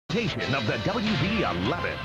Presentation of the WB11.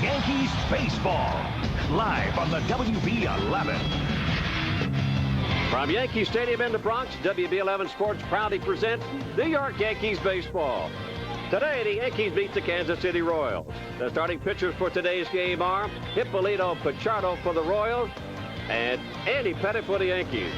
Yankees baseball, live on the WB11. From Yankee Stadium in the Bronx, WB11 Sports proudly presents New York Yankees baseball. Today, the Yankees beat the Kansas City Royals. The starting pitchers for today's game are Hippolito Pichardo for the Royals and Andy Pettitte for the Yankees.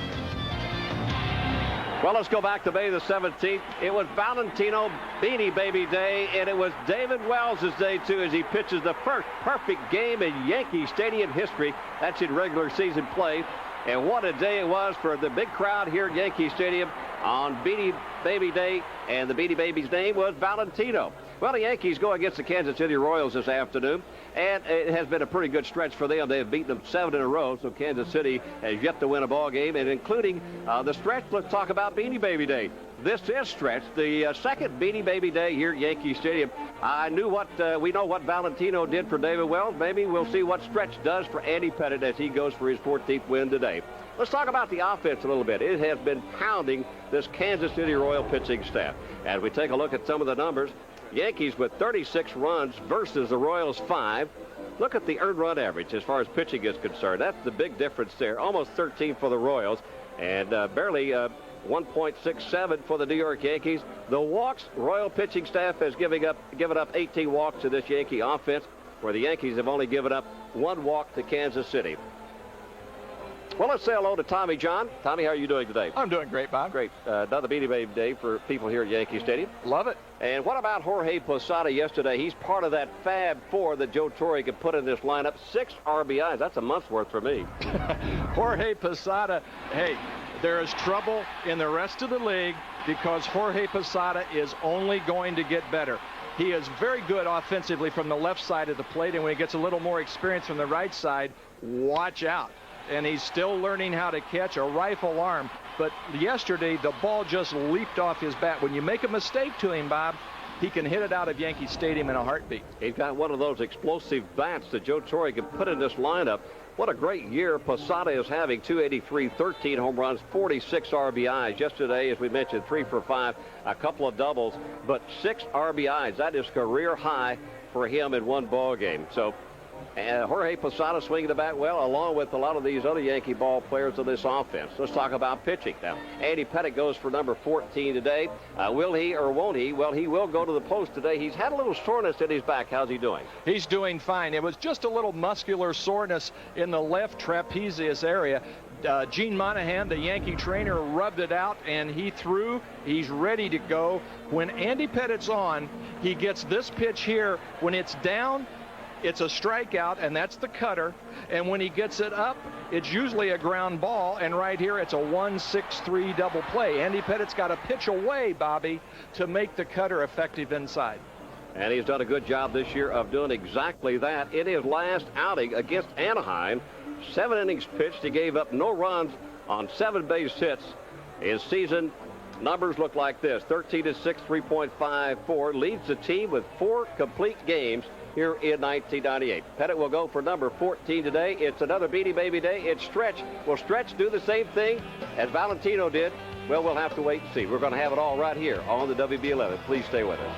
Well, let's go back to May the 17th. It was Valentino Beanie Baby Day, and it was David Wells' day, too, as he pitches the first perfect game in Yankee Stadium history. That's in regular season play. And what a day it was for the big crowd here at Yankee Stadium on Beanie Baby Day, and the Beanie Baby's name was Valentino. Well, the Yankees go against the Kansas City Royals this afternoon, and it has been a pretty good stretch for them. They have beaten them 7 in a row, so Kansas City has yet to win a ball game, and including the stretch, let's talk about Beanie Baby Day. This is Stretch, the second Beanie Baby Day here at Yankee Stadium. We know what Valentino did for David Wells. Maybe we'll see what Stretch does for Andy Pettitte as he goes for his 14th win today. Let's talk about the offense a little bit. It has been pounding this Kansas City Royal pitching staff. As we take a look at some of the numbers, Yankees with 36 runs versus the Royals 5. Look at the earned run average as far as pitching is concerned. That's the big difference there. Almost 13 for the Royals and barely 1.67 for the New York Yankees. The walks, Royal pitching staff has given up 18 walks to this Yankee offense, where the Yankees have only given up 1 walk to Kansas City. Well, let's say hello to Tommy John. Tommy, how are you doing today? I'm doing great, Bob. Great. Another Beanie Baby Day for people here at Yankee Stadium. Love it. And what about Jorge Posada yesterday? He's part of that Fab Four that Joe Torre could put in this lineup. 6 RBIs. That's a month's worth for me. Jorge Posada, hey, there is trouble in the rest of the league because Jorge Posada is only going to get better. He is very good offensively from the left side of the plate, and when he gets a little more experience from the right side, watch out. And he's still learning how to catch a rifle arm. But yesterday, the ball just leaped off his bat. When you make a mistake to him, Bob, he can hit it out of Yankee Stadium in a heartbeat. He's got one of those explosive bats that Joe Torre can put in this lineup. What a great year Posada is having. 283, 13 home runs, 46 RBIs. Yesterday, as we mentioned, 3 for 5, a couple of doubles, but 6 RBIs. That is career high for him in one ball game. So Jorge Posada swinging the bat well, along with a lot of these other Yankee ball players of this offense. Let's talk about pitching now. Andy Pettitte goes for number 14 today. Will he or won't he? Well, he will go to the post today. He's had a little soreness in his back. How's he doing? He's doing fine. It was just a little muscular soreness in the left trapezius area. Gene Monahan, the Yankee trainer, rubbed it out, and he threw. He's ready to go. When Andy Pettitte's on, he gets this pitch here. When it's down, it's a strikeout, and that's the cutter. And when he gets it up, it's usually a ground ball. And right here, it's a 1-6-3 double play. Andy Pettitte's got to pitch away, Bobby, to make the cutter effective inside. And he's done a good job this year of doing exactly that. In his last outing against Anaheim, 7 innings pitched. He gave up no runs on 7 base hits. His season numbers look like this: 13-6, 3.54. Leads the team with 4 complete games here in 1998. Pettitte will go for number 14 today. It's another Beanie Baby Day. It's Stretch. Will Stretch do the same thing as Valentino did? Well, we'll have to wait and see. We're going to have it all right here on the WB11. Please stay with us.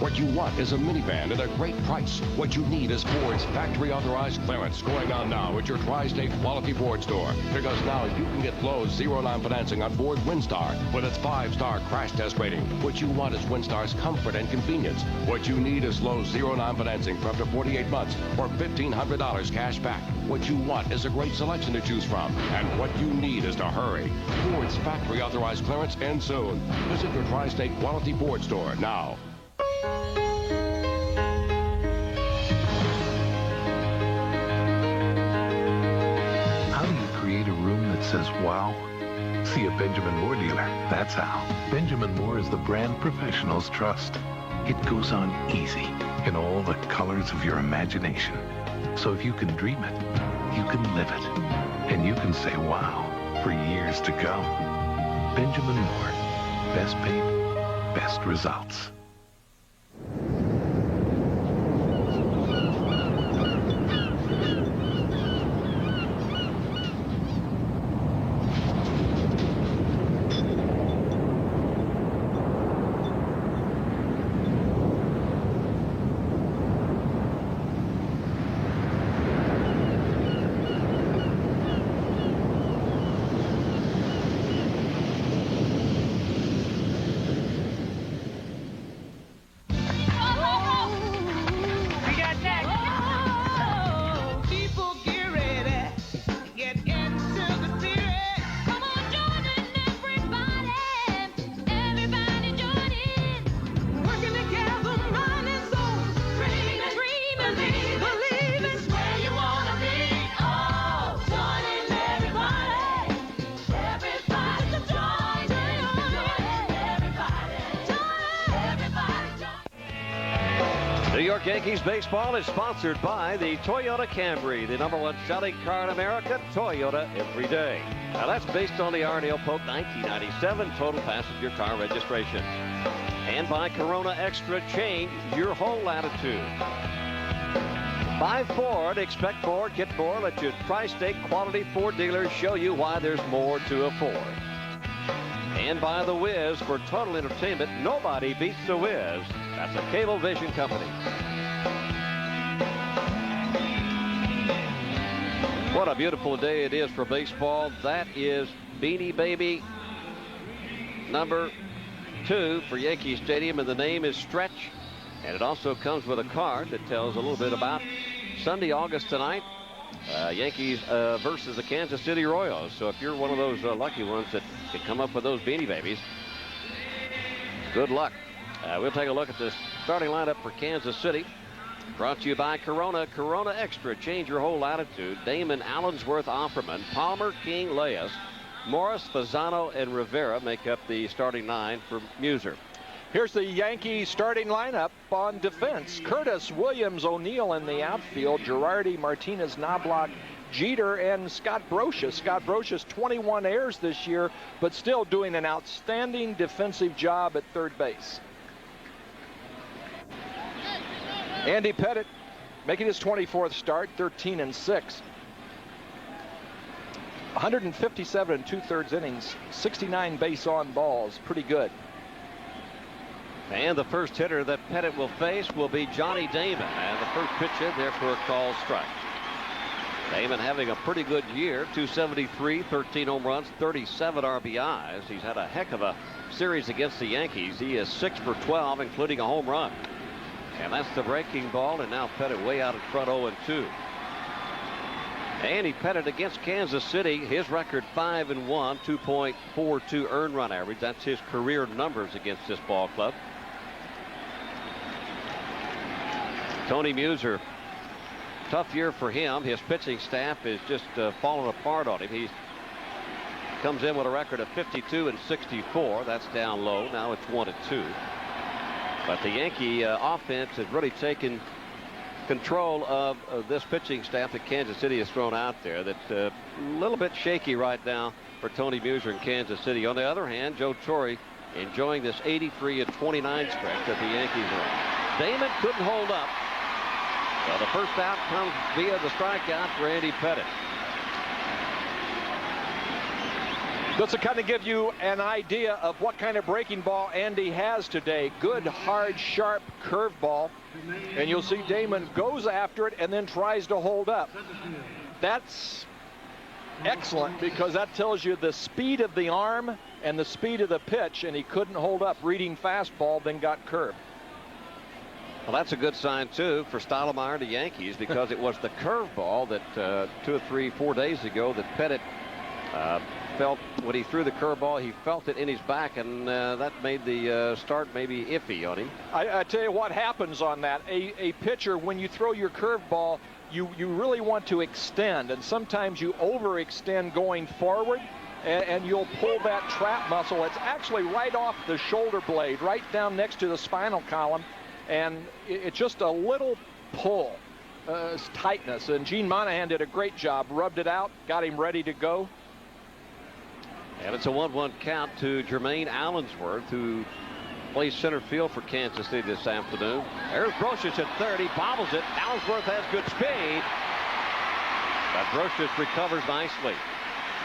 What you want is a minivan at a great price. What you need is Ford's factory-authorized clearance going on now at your Tri-State Quality Ford store. Because now you can get Lowe's 0-9 financing on Ford Windstar with its 5-star crash test rating. What you want is Windstar's comfort and convenience. What you need is Lowe's 0-9 financing for up to 48 months or $1,500 cash back. What you want is a great selection to choose from. And what you need is to hurry. Ford's factory-authorized clearance ends soon. Visit your Tri-State Quality Ford store now. How do you create a room that says wow? See a Benjamin Moore dealer. That's how. Benjamin Moore is the brand professionals trust. It goes on easy in all the colors of your imagination. So if you can dream it, you can live it. And you can say wow for years to come. Benjamin Moore. Best paint, best results. New York Yankees baseball is sponsored by the Toyota Camry, the #1 selling car in America, Toyota every day. Now that's based on the R&L Polk 1997 total passenger car registration. And by Corona Extra, change your whole attitude. Buy Ford, expect more, get more. Let your Tri-State Quality Ford dealers show you why there's more to afford. And by The Wiz, for total entertainment, nobody beats The Wiz. That's a Cablevision company. What a beautiful day it is for baseball. That is Beanie Baby #2 for Yankee Stadium, and the name is Stretch. And it also comes with a card that tells a little bit about Sunday, August tonight, Yankees versus the Kansas City Royals. So if you're one of those lucky ones that can come up with those Beanie Babies, good luck. We'll take a look at the starting lineup for Kansas City. Brought to you by Corona. Corona Extra. Change your whole attitude. Damon, Allensworth, Offerman, Palmer, King, Leas, Morris, Fasano, and Rivera make up the starting 9 for Muser. Here's the Yankees starting lineup on defense. Curtis, Williams, O'Neill in the outfield. Girardi, Martinez, Knobloch, Jeter, and Scott Brocious. Scott Brocious, 21 errors this year, but still doing an outstanding defensive job at third base. Andy Pettit making his 24th start, 13-6. 157 2/3 innings, 69 base on balls. Pretty good. And the first hitter that Pettit will face will be Johnny Damon. And the first pitch in there for a called strike. Damon having a pretty good year. 273, 13 home runs, 37 RBIs. He's had a heck of a series against the Yankees. He is 6 for 12, including a home run. And that's the breaking ball, and now Pettit way out in front, 0-2. Andy Pettit against Kansas City. His record 5-1, 2.42 earned run average. That's his career numbers against this ball club. Tony Muser, tough year for him. His pitching staff is just falling apart on him. He comes in with a record of 52-64. That's down low. Now it's 1-2. But the Yankee offense has really taken control of this pitching staff that Kansas City has thrown out there. That's a little bit shaky right now for Tony Muser in Kansas City. On the other hand, Joe Torre enjoying this 83-29 stretch that the Yankees are on. Damon couldn't hold up. So the first out comes via the strikeout for Andy Pettit. This will kind of give you an idea of what kind of breaking ball Andy has today. Good, hard, sharp curveball. And you'll see Damon goes after it and then tries to hold up. That's excellent because that tells you the speed of the arm and the speed of the pitch, and he couldn't hold up reading fastball, then got curved. Well, that's a good sign, too, for Stottlemyre and the Yankees because it was the curveball that 2 or 3, 4 days ago that Pettit felt when he threw the curveball. He felt it in his back, and that made the start maybe iffy on him. I tell you what happens on that. A pitcher, when you throw your curveball, you really want to extend, and sometimes you overextend going forward, and you'll pull that trap muscle. It's actually right off the shoulder blade, right down next to the spinal column, and it's just a little pull, tightness. And Gene Monahan did a great job, rubbed it out, got him ready to go. And it's a 1-1 count to Jermaine Allensworth, who plays center field for Kansas City this afternoon. There's Brocious at third. He bobbles it. Allensworth has good speed. But Brocious recovers nicely.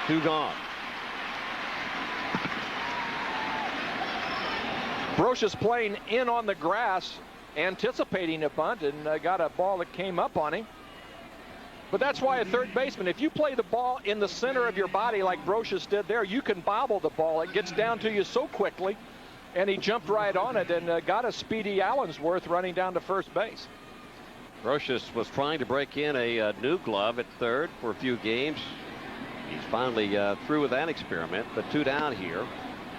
2 gone. Brocious playing in on the grass, anticipating a bunt, and got a ball that came up on him. But that's why a third baseman, if you play the ball in the center of your body like Brocious did there, you can bobble the ball. It gets down to you so quickly, and he jumped right on it and got a speedy Allensworth running down to first base. Brocious was trying to break in a new glove at third for a few games. He's finally through with that experiment, but 2 down here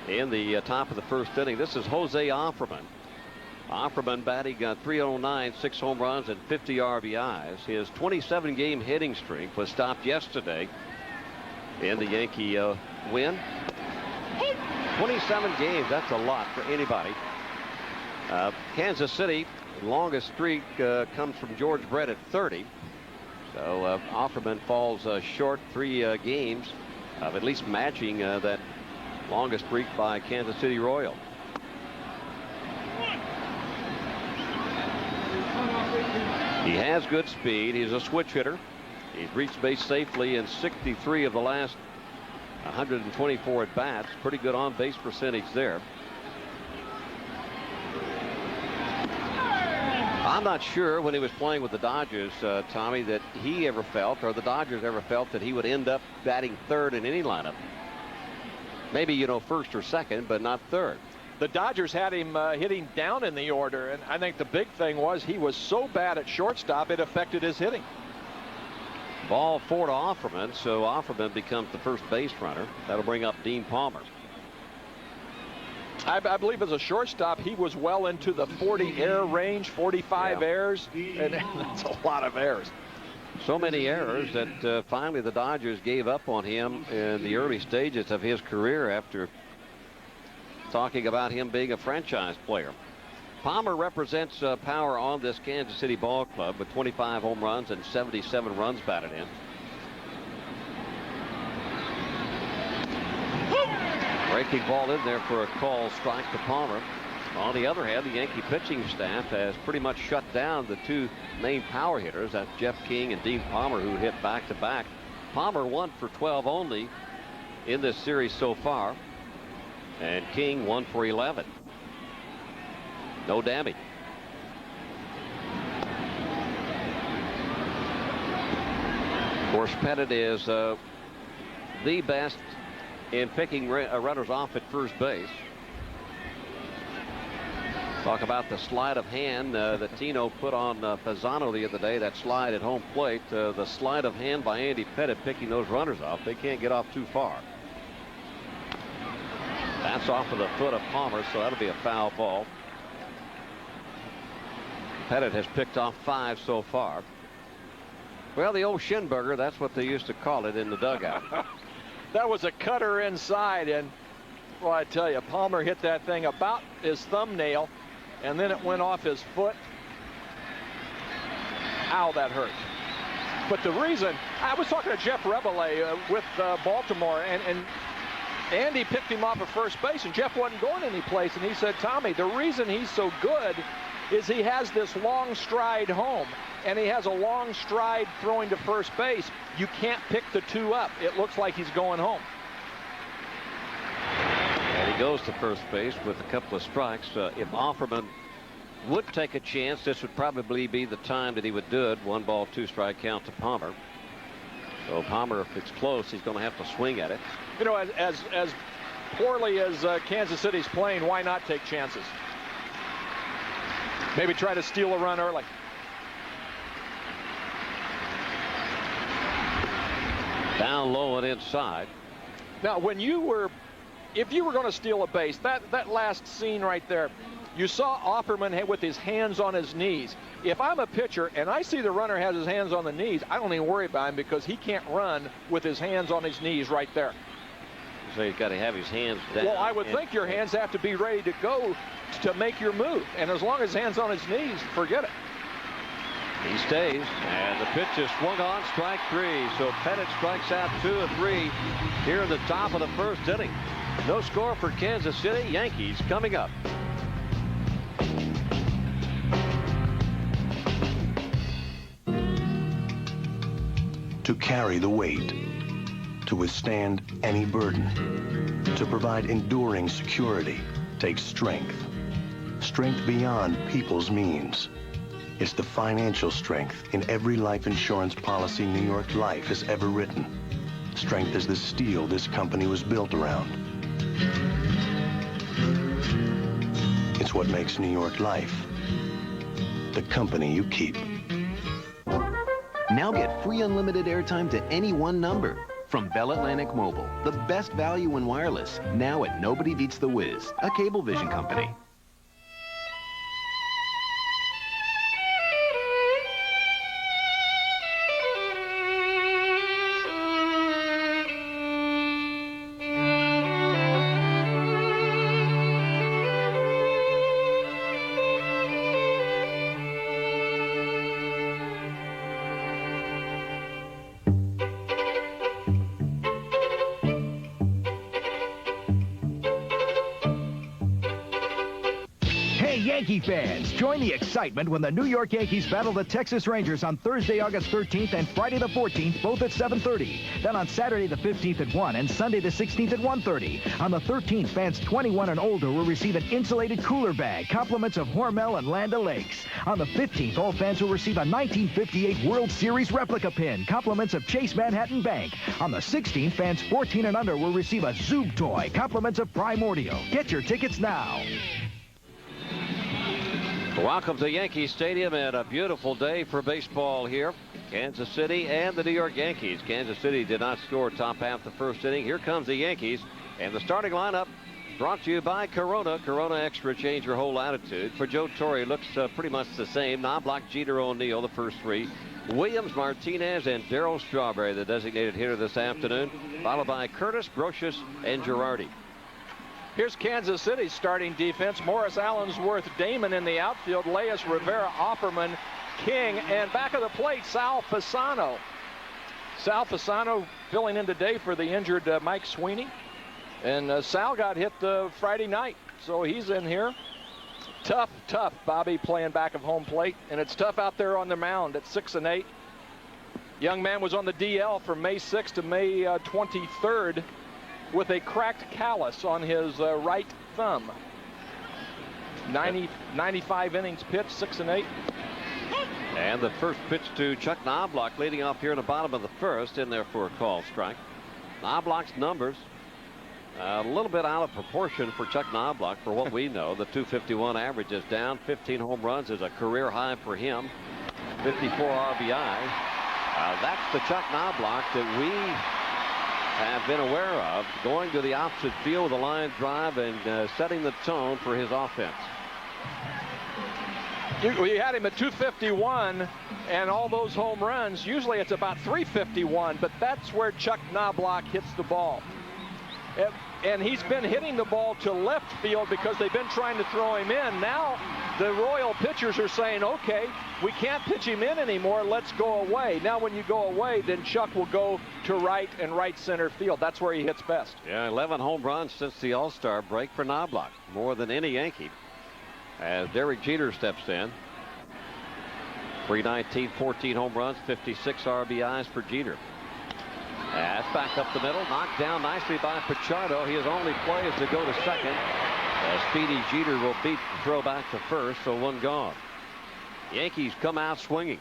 in the top of the first inning. This is Jose Offerman. Offerman batting .309, 6 home runs and 50 RBIs. His 27-game hitting streak was stopped yesterday in the Yankee win. 27 games, that's a lot for anybody. Kansas City, longest streak comes from George Brett at 30. So Offerman falls short 3 games of at least matching that longest streak by Kansas City Royal. He has good speed. He's a switch hitter. He's reached base safely in 63 of the last 124 at bats. Pretty good on base percentage there. I'm not sure when he was playing with the Dodgers, Tommy, that he ever felt, or the Dodgers ever felt, that he would end up batting third in any lineup. Maybe, you know, first or second, but not third. The Dodgers had him hitting down in the order, and I think the big thing was he was so bad at shortstop it affected his hitting. Ball 4 to Offerman, so Offerman becomes the first base runner. That'll bring up Dean Palmer. I believe as a shortstop he was well into the 40 error range, 45 errors, and that's a lot of errors. So many errors that finally the Dodgers gave up on him in the early stages of his career after talking about him being a franchise player. Palmer represents power on this Kansas City ball club with 25 home runs and 77 runs batted in. Breaking ball in there for a call strike to Palmer. On the other hand, the Yankee pitching staff has pretty much shut down the 2 main power hitters. That's Jeff King and Dean Palmer, who hit back-to-back. Palmer 1 for 12 only in this series so far, and King 1 for 11. No damage. Of course, Pettit is the best in picking runners off at first base. Talk about the sleight of hand that Tino put on Fasano the other day, that slide at home plate. The sleight of hand by Andy Pettit picking those runners off. They can't get off too far. That's off of the foot of Palmer, so that'll be a foul ball. Pettit has picked off 5 so far. Well, the old Schinberger, that's what they used to call it in the dugout. That was a cutter inside, and well, I tell you, Palmer hit that thing about his thumbnail, and then it went off his foot. Ow, that hurt. But the reason, I was talking to Jeff Rebele with Baltimore, and Andy picked him off at first base, and Jeff wasn't going anyplace, and he said, Tommy, the reason he's so good is he has this long stride home, and he has a long stride throwing to first base. You can't pick the 2 up. It looks like he's going home. He goes to first base with a couple of strikes. If Offerman would take a chance, this would probably be the time that he would do it. 1 ball, 2 strike count to Palmer. So Palmer, if it's close, he's going to have to swing at it. You know, as poorly as Kansas City's playing, why not take chances? Maybe try to steal a run early. Down low and inside. Now, if you were going to steal a base, that last scene right there, you saw Offerman with his hands on his knees. If I'm a pitcher and I see the runner has his hands on the knees, I don't even worry about him because he can't run with his hands on his knees right there. So he's got to have his hands down. Well, I would think your hands have to be ready to go to make your move. And as long as his hands on his knees, forget it. He stays, and the pitch is swung on, strike 3. So Pettit strikes out 2 and 3 here in the top of the first inning. No score for Kansas City. Yankees coming up. To carry the weight, to withstand any burden, to provide enduring security takes strength. Strength beyond people's means. It's the financial strength in every life insurance policy New York Life has ever written. Strength is the steel this company was built around. It's what makes New York Life the company you keep. Now get free unlimited airtime to any one number. From Bell Atlantic Mobile, the best value in wireless. Now at Nobody Beats the Wiz, a Cablevision company. Yankee fans, join the excitement when the New York Yankees battle the Texas Rangers on Thursday, August 13th and Friday the 14th, both at 7:30. Then on Saturday the 15th at 1 and Sunday the 16th at 1:30. On the 13th, fans 21 and older will receive an insulated cooler bag, compliments of Hormel and Land O'Lakes. On the 15th, all fans will receive a 1958 World Series replica pin, compliments of Chase Manhattan Bank. On the 16th, fans 14 and under will receive a Zoob toy, compliments of Primordial. Get your tickets now. Welcome to Yankee Stadium and a beautiful day for baseball here. Kansas City and the New York Yankees. Kansas City did not score top half the first inning. Here comes the Yankees, and the starting lineup brought to you by Corona. Corona Extra, change your whole attitude. For Joe Torre, looks pretty much the same. Knobloch, Jeter, O'Neill, the first 3. Williams, Martinez, and Darryl Strawberry, the designated hitter this afternoon, followed by Curtis, Brocious, and Girardi. Here's Kansas City's starting defense. Morris, Allensworth, Damon in the outfield. Leyes, Rivera, Offerman, King, and back of the plate, Sal Fasano. Sal Fasano filling in today for the injured Mike Sweeney. And Sal got hit Friday night, so he's in here. Tough, Bobby, playing back of home plate. And it's tough out there on the mound at 6 and 8. Young man was on the DL from May 6th to May 23rd. With a cracked callus on his right thumb. 95 innings pitched, 6 and 8. And the first pitch to Chuck Knobloch, leading off here in the bottom of the first, in there for a called strike. Knobloch's numbers a little bit out of proportion for Chuck Knobloch for what we know. The 251 average is down. 15 home runs is a career high for him. 54 RBI. That's the Chuck Knobloch that we have been aware of, going to the opposite field with a line drive and setting the tone for his offense. You had him at 251 and all those home runs. Usually it's about 351, but that's where Chuck Knobloch hits the ball. And he's been hitting the ball to left field because they've been trying to throw him in. Now the Royal pitchers are saying, okay, we can't pitch him in anymore. Let's go away. Now when you go away, then Chuck will go to right and right center field. That's where he hits best. Yeah, 11 home runs since the All-Star break for Knobloch. More than any Yankee. As Derek Jeter steps in. 319, 14 home runs, 56 RBIs for Jeter. That's back up the middle, knocked down nicely by Pichardo. His only play is to go to second. Speedy Jeter will beat the throw back to first, so one gone. Yankees come out swinging.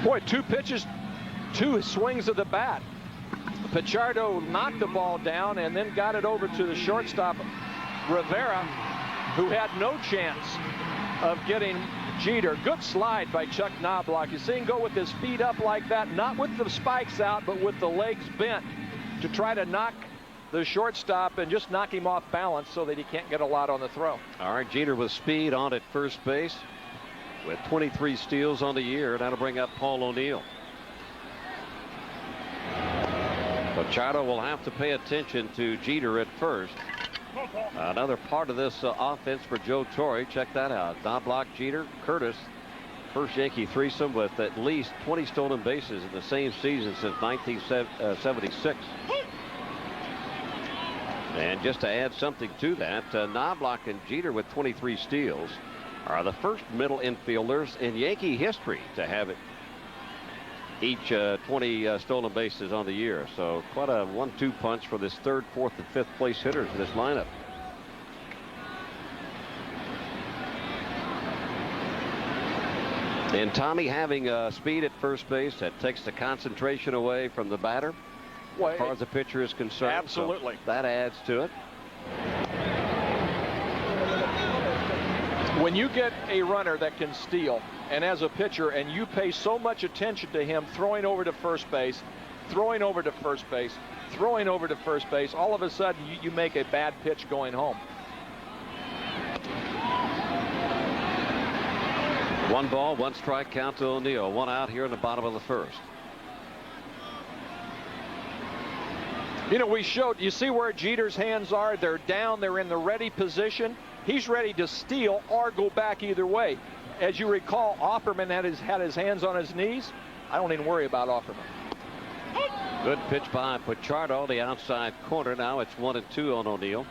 Boy, 2 pitches, 2 swings of the bat. Pichardo knocked the ball down and then got it over to the shortstop, Rivera, who had no chance of getting Jeter. Good slide by Chuck Knobloch. You see him go with his feet up like that, not with the spikes out, but with the legs bent to try to knock the shortstop and just knock him off balance so that he can't get a lot on the throw. All right, Jeter with speed on at first base with 23 steals on the year. That'll bring up Paul O'Neill. Pichardo will have to pay attention to Jeter at first. Another part of this offense for Joe Torre. Check that out. Knobloch, Jeter, Curtis. First Yankee threesome with at least 20 stolen bases in the same season since 1976. And just to add something to that, Knobloch and Jeter with 23 steals are the first middle infielders in Yankee history to have it each 20 stolen bases on the year. So quite a 1-2 punch for this 3rd, 4th, and 5th place hitters in this lineup. And Tommy having speed at first base, that takes the concentration away from the batter as far as the pitcher is concerned. Absolutely. So that adds to it. When you get a runner that can steal, and as a pitcher, and you pay so much attention to him throwing over to first base, throwing over to first base, throwing over to first base, all of a sudden you make a bad pitch going home. 1 ball, 1 strike count to O'Neill. 1 out here in the bottom of the 1st. You know, we showed, you see where Jeter's hands are? They're down, they're in the ready position. He's ready to steal or go back either way. As you recall, Offerman had his hands on his knees. I don't even worry about Offerman. Good pitch by Pichardo, the outside corner. Now it's 1-2 on O'Neill.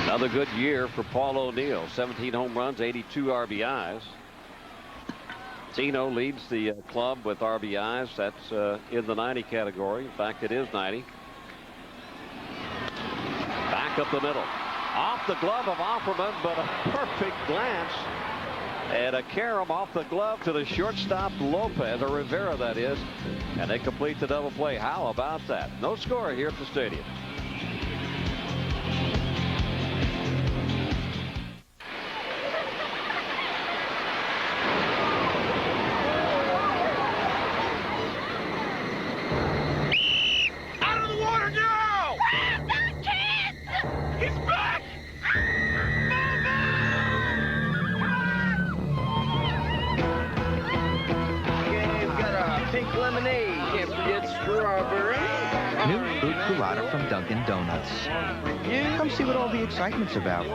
Another good year for Paul O'Neill. 17 home runs, 82 RBIs. Tino leads the club with RBIs. That's in the 90 category. In fact, it is 90. Back up the middle. Off the glove of Offerman, but a perfect glance. And a carom off the glove to the shortstop Lopez, or Rivera that is. And they complete the double play. How about that? No score here at the stadium. New fruit culotta from Dunkin' Donuts. Come see what all the excitement's about.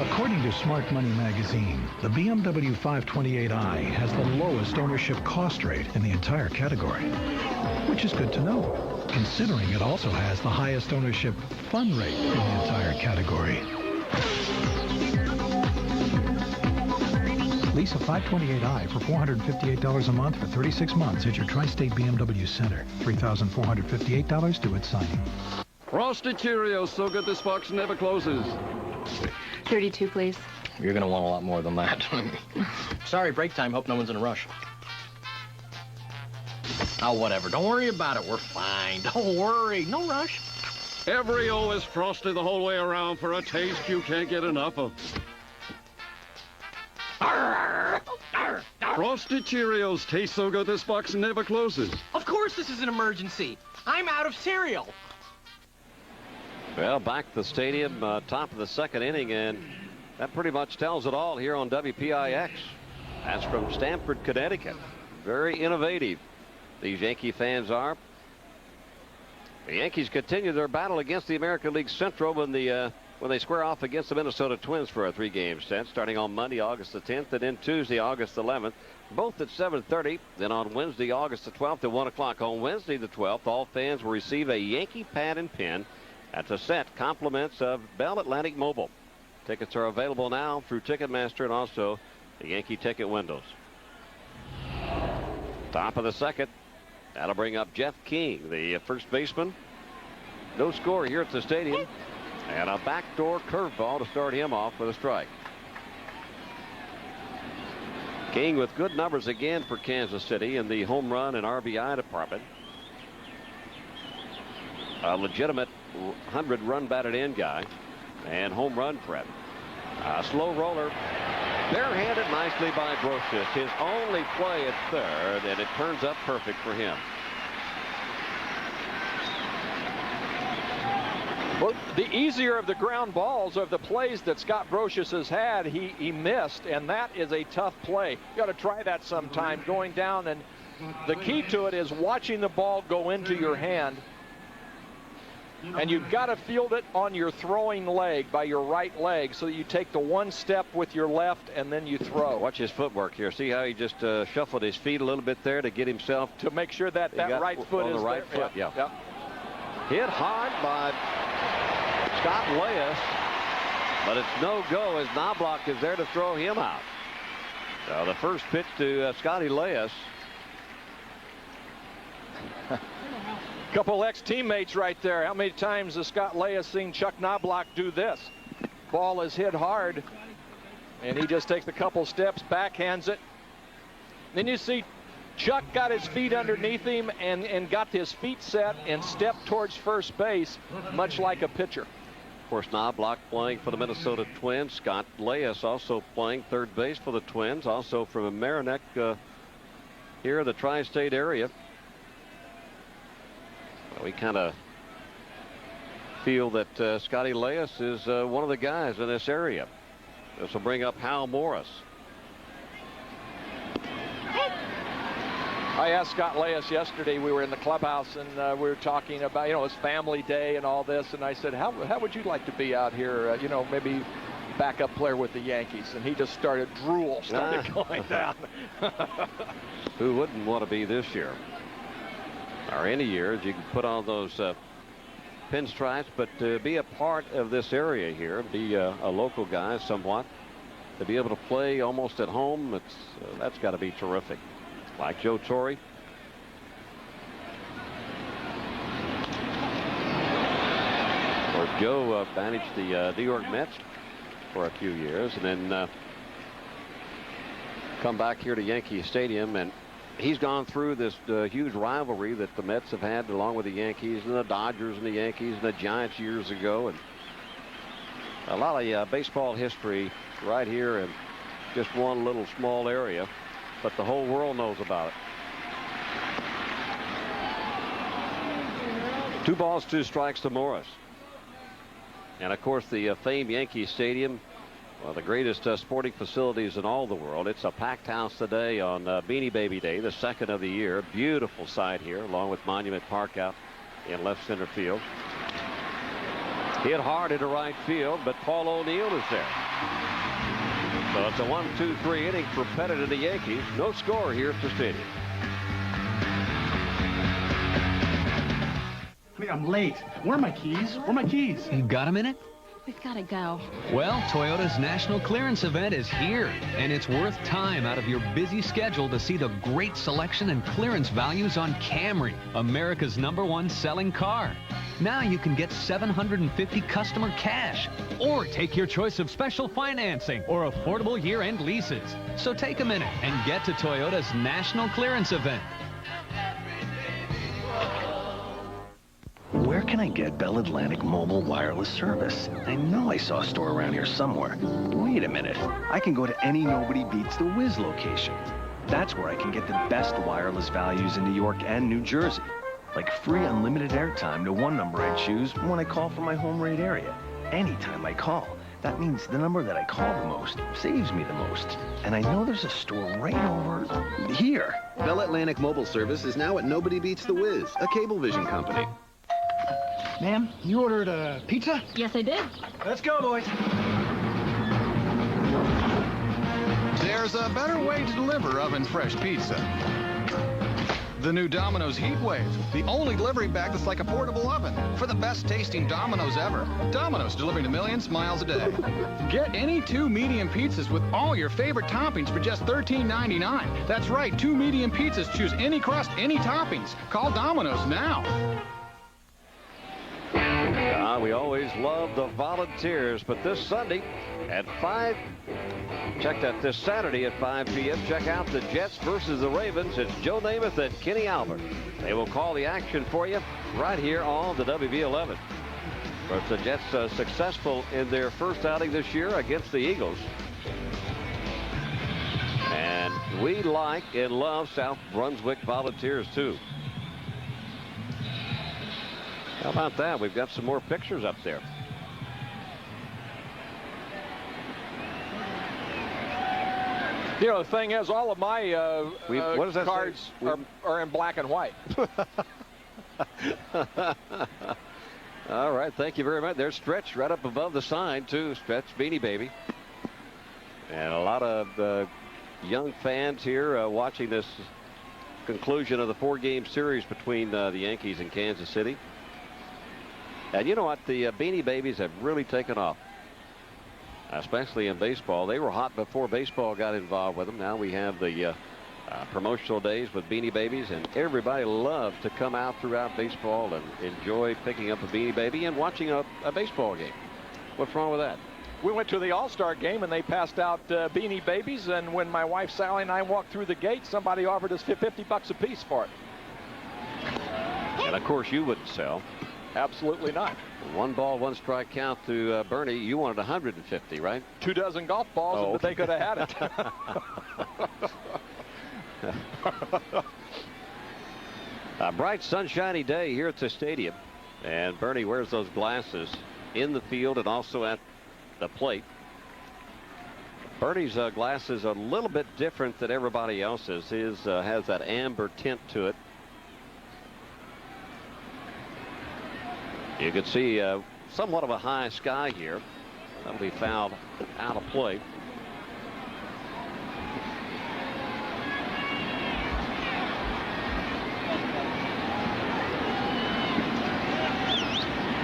According to Smart Money magazine, the BMW 528i has the lowest ownership cost rate in the entire category, which is good to know, considering it also has the highest ownership fun rate in the entire category. Lease a 528i for $458 a month for 36 months at your Tri-State BMW Center. $3,458 due at signing. Frosted Cheerios, so good this box never closes. 32, please. You're going to want a lot more than that. Sorry, break time. Hope no one's in a rush. Oh, whatever. Don't worry about it. We're fine. Don't worry. No rush. Every O is frosted the whole way around for a taste you can't get enough of. Frosted Cheerios taste so good this box never closes. Of course this is an emergency. I'm out of cereal. Well, back to the stadium, top of the 2nd inning, and that pretty much tells it all here on WPIX. That's from Stamford, Connecticut. Very innovative, these Yankee fans are. The Yankees continue their battle against the American League Central when the when they square off against the Minnesota Twins for a 3-game set, starting on Monday, August the 10th, and then Tuesday, August 11th, both at 7:30. Then on Wednesday, August the 12th at 1 o'clock. On Wednesday the 12th, all fans will receive a Yankee pad and pin. That's a set, compliments of Bell Atlantic Mobile. Tickets are available now through Ticketmaster and also the Yankee ticket windows. Top of the second. That'll bring up Jeff King, the first baseman. No score here at the stadium. And a backdoor curveball to start him off with a strike. King with good numbers again for Kansas City in the home run and RBI department. A legitimate 100-run batted in guy and home run threat. A slow roller. Barehanded nicely by Brocious. His only play at third, and it turns up perfect for him. Well, the easier of the ground balls of the plays that Scott Brocious has had, he missed, and that is a tough play. You got to try that sometime, going down, and the key to it is watching the ball go into your hand, and you've got to field it on your throwing leg, by your right leg, so that you take the one step with your left, and then you throw. Watch his footwork here. See how he just shuffled his feet a little bit there to get himself to make sure that that right foot on is the right there. foot. Yeah. Yep. Hit hard by Scott Leyes, but it's no go as Knobloch is there to throw him out. So the first pitch to Scotty Leyes. Couple ex-teammates right there. How many times has Scott Leyes seen Chuck Knobloch do this? Ball is hit hard, and he just takes a couple steps, backhands it. Then you see Chuck got his feet underneath him and got his feet set and stepped towards first base, much like a pitcher. Of course, Knobloch playing for the Minnesota Twins. Scott Leyes also playing third base for the Twins, also from Merrineck here in the tri-state area. Well, we kind of feel that Scotty Leyes is one of the guys in this area. This will bring up Hal Morris. I asked Scott Leyes yesterday. We were in the clubhouse and we were talking about, you know, his family day and all this. And I said, how would you like to be out here, you know, maybe backup player with the Yankees? And he just started going down. Who wouldn't want to be this year? Or any years? You can put on those pinstripes, but to be a part of this area here, be a local guy somewhat, to be able to play almost at home, that's got to be terrific. Like Joe Torre. Of course, Joe managed the New York Mets for a few years and then come back here to Yankee Stadium, and he's gone through this huge rivalry that the Mets have had along with the Yankees and the Dodgers and the Yankees and the Giants years ago, and a lot of baseball history right here in just one little small area. But the whole world knows about it. 2 balls, 2 strikes to Morris. And of course the famed Yankee Stadium, one of the greatest sporting facilities in all the world. It's a packed house today on Beanie Baby Day, the 2nd of the year. Beautiful sight here, along with Monument Park out in left center field. Hit hard into right field, but Paul O'Neill is there. So it's a 1-2-3 inning for Pettit and the Yankees. No score here at the stadium. Honey, I'm late. Where are my keys? Where are my keys? You got a minute? We've got to go. Well, Toyota's National Clearance Event is here, and it's worth time out of your busy schedule to see the great selection and clearance values on Camry, America's #1 selling car. Now you can get $750 customer cash, or take your choice of special financing or affordable year-end leases. So take a minute and get to Toyota's National Clearance Event. Where can I get Bell Atlantic mobile wireless service? I know I saw a store around here somewhere. Wait a minute. I can go to any Nobody Beats the Wiz location. That's where I can get the best wireless values in New York and New Jersey. Like free unlimited airtime to one number I choose when I call from my home rate area. Anytime I call. That means the number that I call the most saves me the most. And I know there's a store right over here. Bell Atlantic mobile service is now at Nobody Beats the Wiz, a Cablevision company. Ma'am, you ordered a pizza? Yes, I did. Let's go, boys. There's a better way to deliver oven-fresh pizza. The new Domino's Heat Wave, the only delivery bag that's like a portable oven for the best tasting Domino's ever. Domino's, delivering to millions miles a day. Get any 2 medium pizzas with all your favorite toppings for just $13.99. That's right, 2 medium pizzas. Choose any crust, any toppings. Call Domino's now. We always love the Volunteers, but this Sunday at 5, check that this Saturday at 5 p.m. Check out the Jets versus the Ravens. It's Joe Namath and Kenny Albert. They will call the action for you right here on the WV11. But the Jets successful in their first outing this year against the Eagles. And we like and love South Brunswick Volunteers too. How about that? We've got some more pictures up there. You know, the thing is, all of my what does that cards are in black and white. All right, thank you very much. There's Stretch right up above the sign, too. Stretch, Beanie Baby. And a lot of young fans here watching this conclusion of the 4-game series between the Yankees and Kansas City. And you know what? The Beanie Babies have really taken off, especially in baseball. They were hot before baseball got involved with them. Now we have the promotional days with Beanie Babies, and everybody loves to come out throughout baseball and enjoy picking up a Beanie Baby and watching a baseball game. What's wrong with that? We went to the All-Star game, and they passed out Beanie Babies, and when my wife Sally and I walked through the gate, somebody offered us $50 a piece for it. And, of course, you wouldn't sell. Absolutely not. 1 ball, 1 strike count to Bernie. You wanted 150, right? 2 dozen golf balls, but they could have had it. A bright, sunshiny day here at the stadium. And Bernie wears those glasses in the field and also at the plate. Bernie's glasses are a little bit different than everybody else's. His has that amber tint to it. You can see somewhat of a high sky here. That'll be fouled out of play.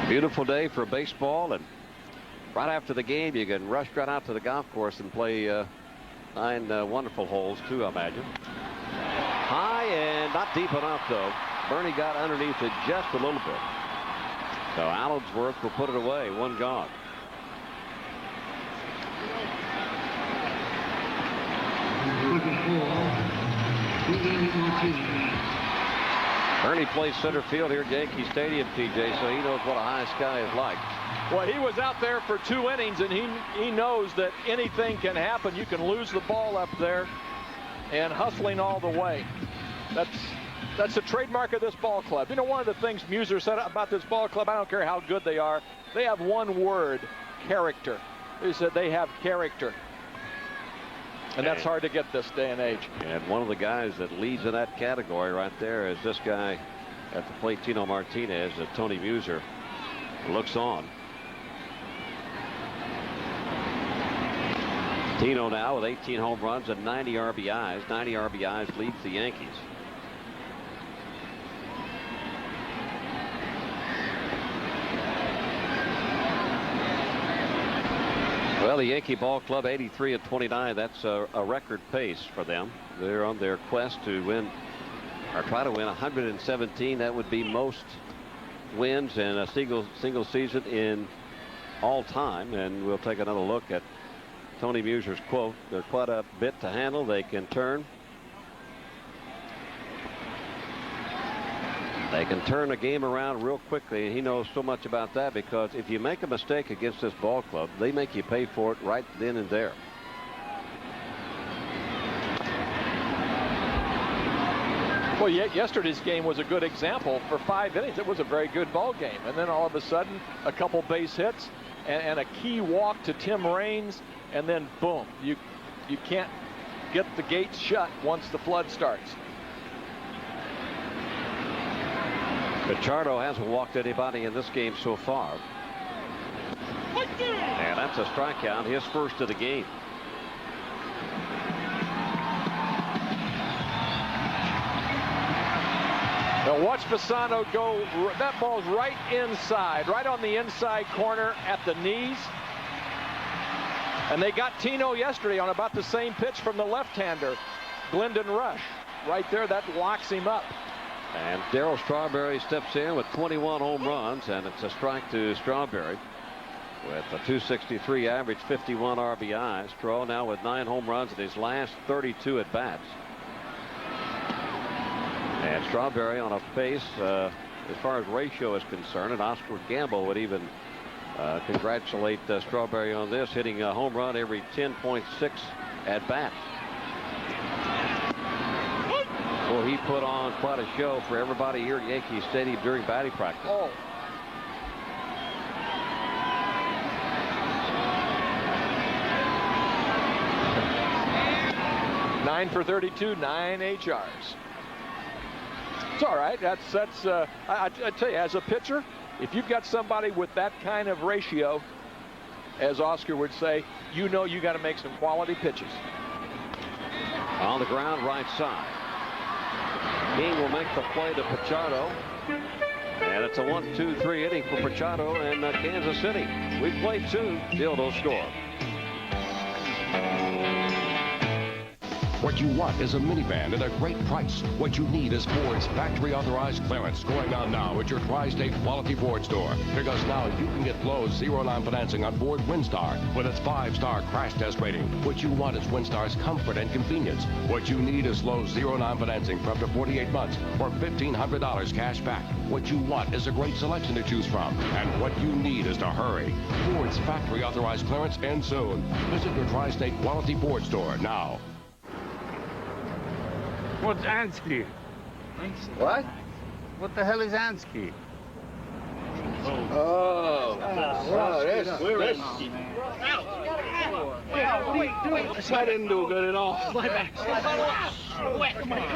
Beautiful day for baseball, and right after the game you can rush right out to the golf course and play 9 wonderful holes too, I imagine. High and not deep enough though. Bernie got underneath it just a little bit. So Allensworth will put it away. 1 gone. Bernie plays center field here at Yankee Stadium, TJ, so he knows what a high sky is like. Well, he was out there for 2 innings, and he knows that anything can happen. You can lose the ball up there, and hustling all the way. That's the trademark of this ball club. You know, one of the things Muser said about this ball club, I don't care how good they are, they have one word: character. He said they have character. And that's hard to get this day and age. And one of the guys that leads in that category right there is this guy at the plate, Tino Martinez, as Tony Muser looks on. Tino now with 18 home runs and 90 RBIs. 90 RBIs leads the Yankees. Well, the Yankee Ball Club 83-29. That's a record pace for them. They're on their quest to win or try to win 117. That would be most wins in a single season in all time. And we'll take another look at Tony Muser's quote. They're quite a bit to handle. They can turn. They can turn a game around real quickly, and he knows so much about that, because if you make a mistake against this ball club, they make you pay for it right then and there. Well, yesterday's game was a good example. For 5 innings, it was a very good ball game. And then all of a sudden, a couple base hits and a key walk to Tim Raines, and then boom, you can't get the gates shut once the flood starts. Pichardo hasn't walked anybody in this game so far. And that's a strikeout, his first of the game. Now watch Fasano go. That ball's right inside, right on the inside corner at the knees. And they got Tino yesterday on about the same pitch from the left-hander, Glendon Rush. Right there, that locks him up. And Darryl Strawberry steps in with 21 home runs, and it's a strike to Strawberry with a .263 average, 51 RBIs. Straw now with 9 home runs in his last 32 at bats. And Strawberry on a pace as far as ratio is concerned, and Oscar Gamble would even congratulate Strawberry on this, hitting a home run every 10.6 at bat. Well, he put on quite a show for everybody here at Yankee Stadium during batting practice. Oh. Nine for 32, 9 HRs. It's all right. I tell you, as a pitcher, if you've got somebody with that kind of ratio, as Oscar would say, you know you got to make some quality pitches. On the ground, right side. King will make the play to Pichardo. And it's a 1-2-3 inning for Pichardo and Kansas City. We played 2, still no score. What you want is a minivan at a great price. What you need is Ford's factory authorized clearance going on now at your Tri-State Quality Ford store. Because now you can get Lowe's zero-line financing on Ford Windstar with its 5-star crash test rating. What you want is Windstar's comfort and convenience. What you need is Lowe's zero-line financing for up to 48 months or $1,500 cash back. What you want is a great selection to choose from. And what you need is to hurry. Ford's factory authorized clearance ends soon. Visit your Tri-State Quality Ford store now. What's Ansky? What? What the hell is Ansky? Oh, that's risky. I didn't do good at all. Slide back.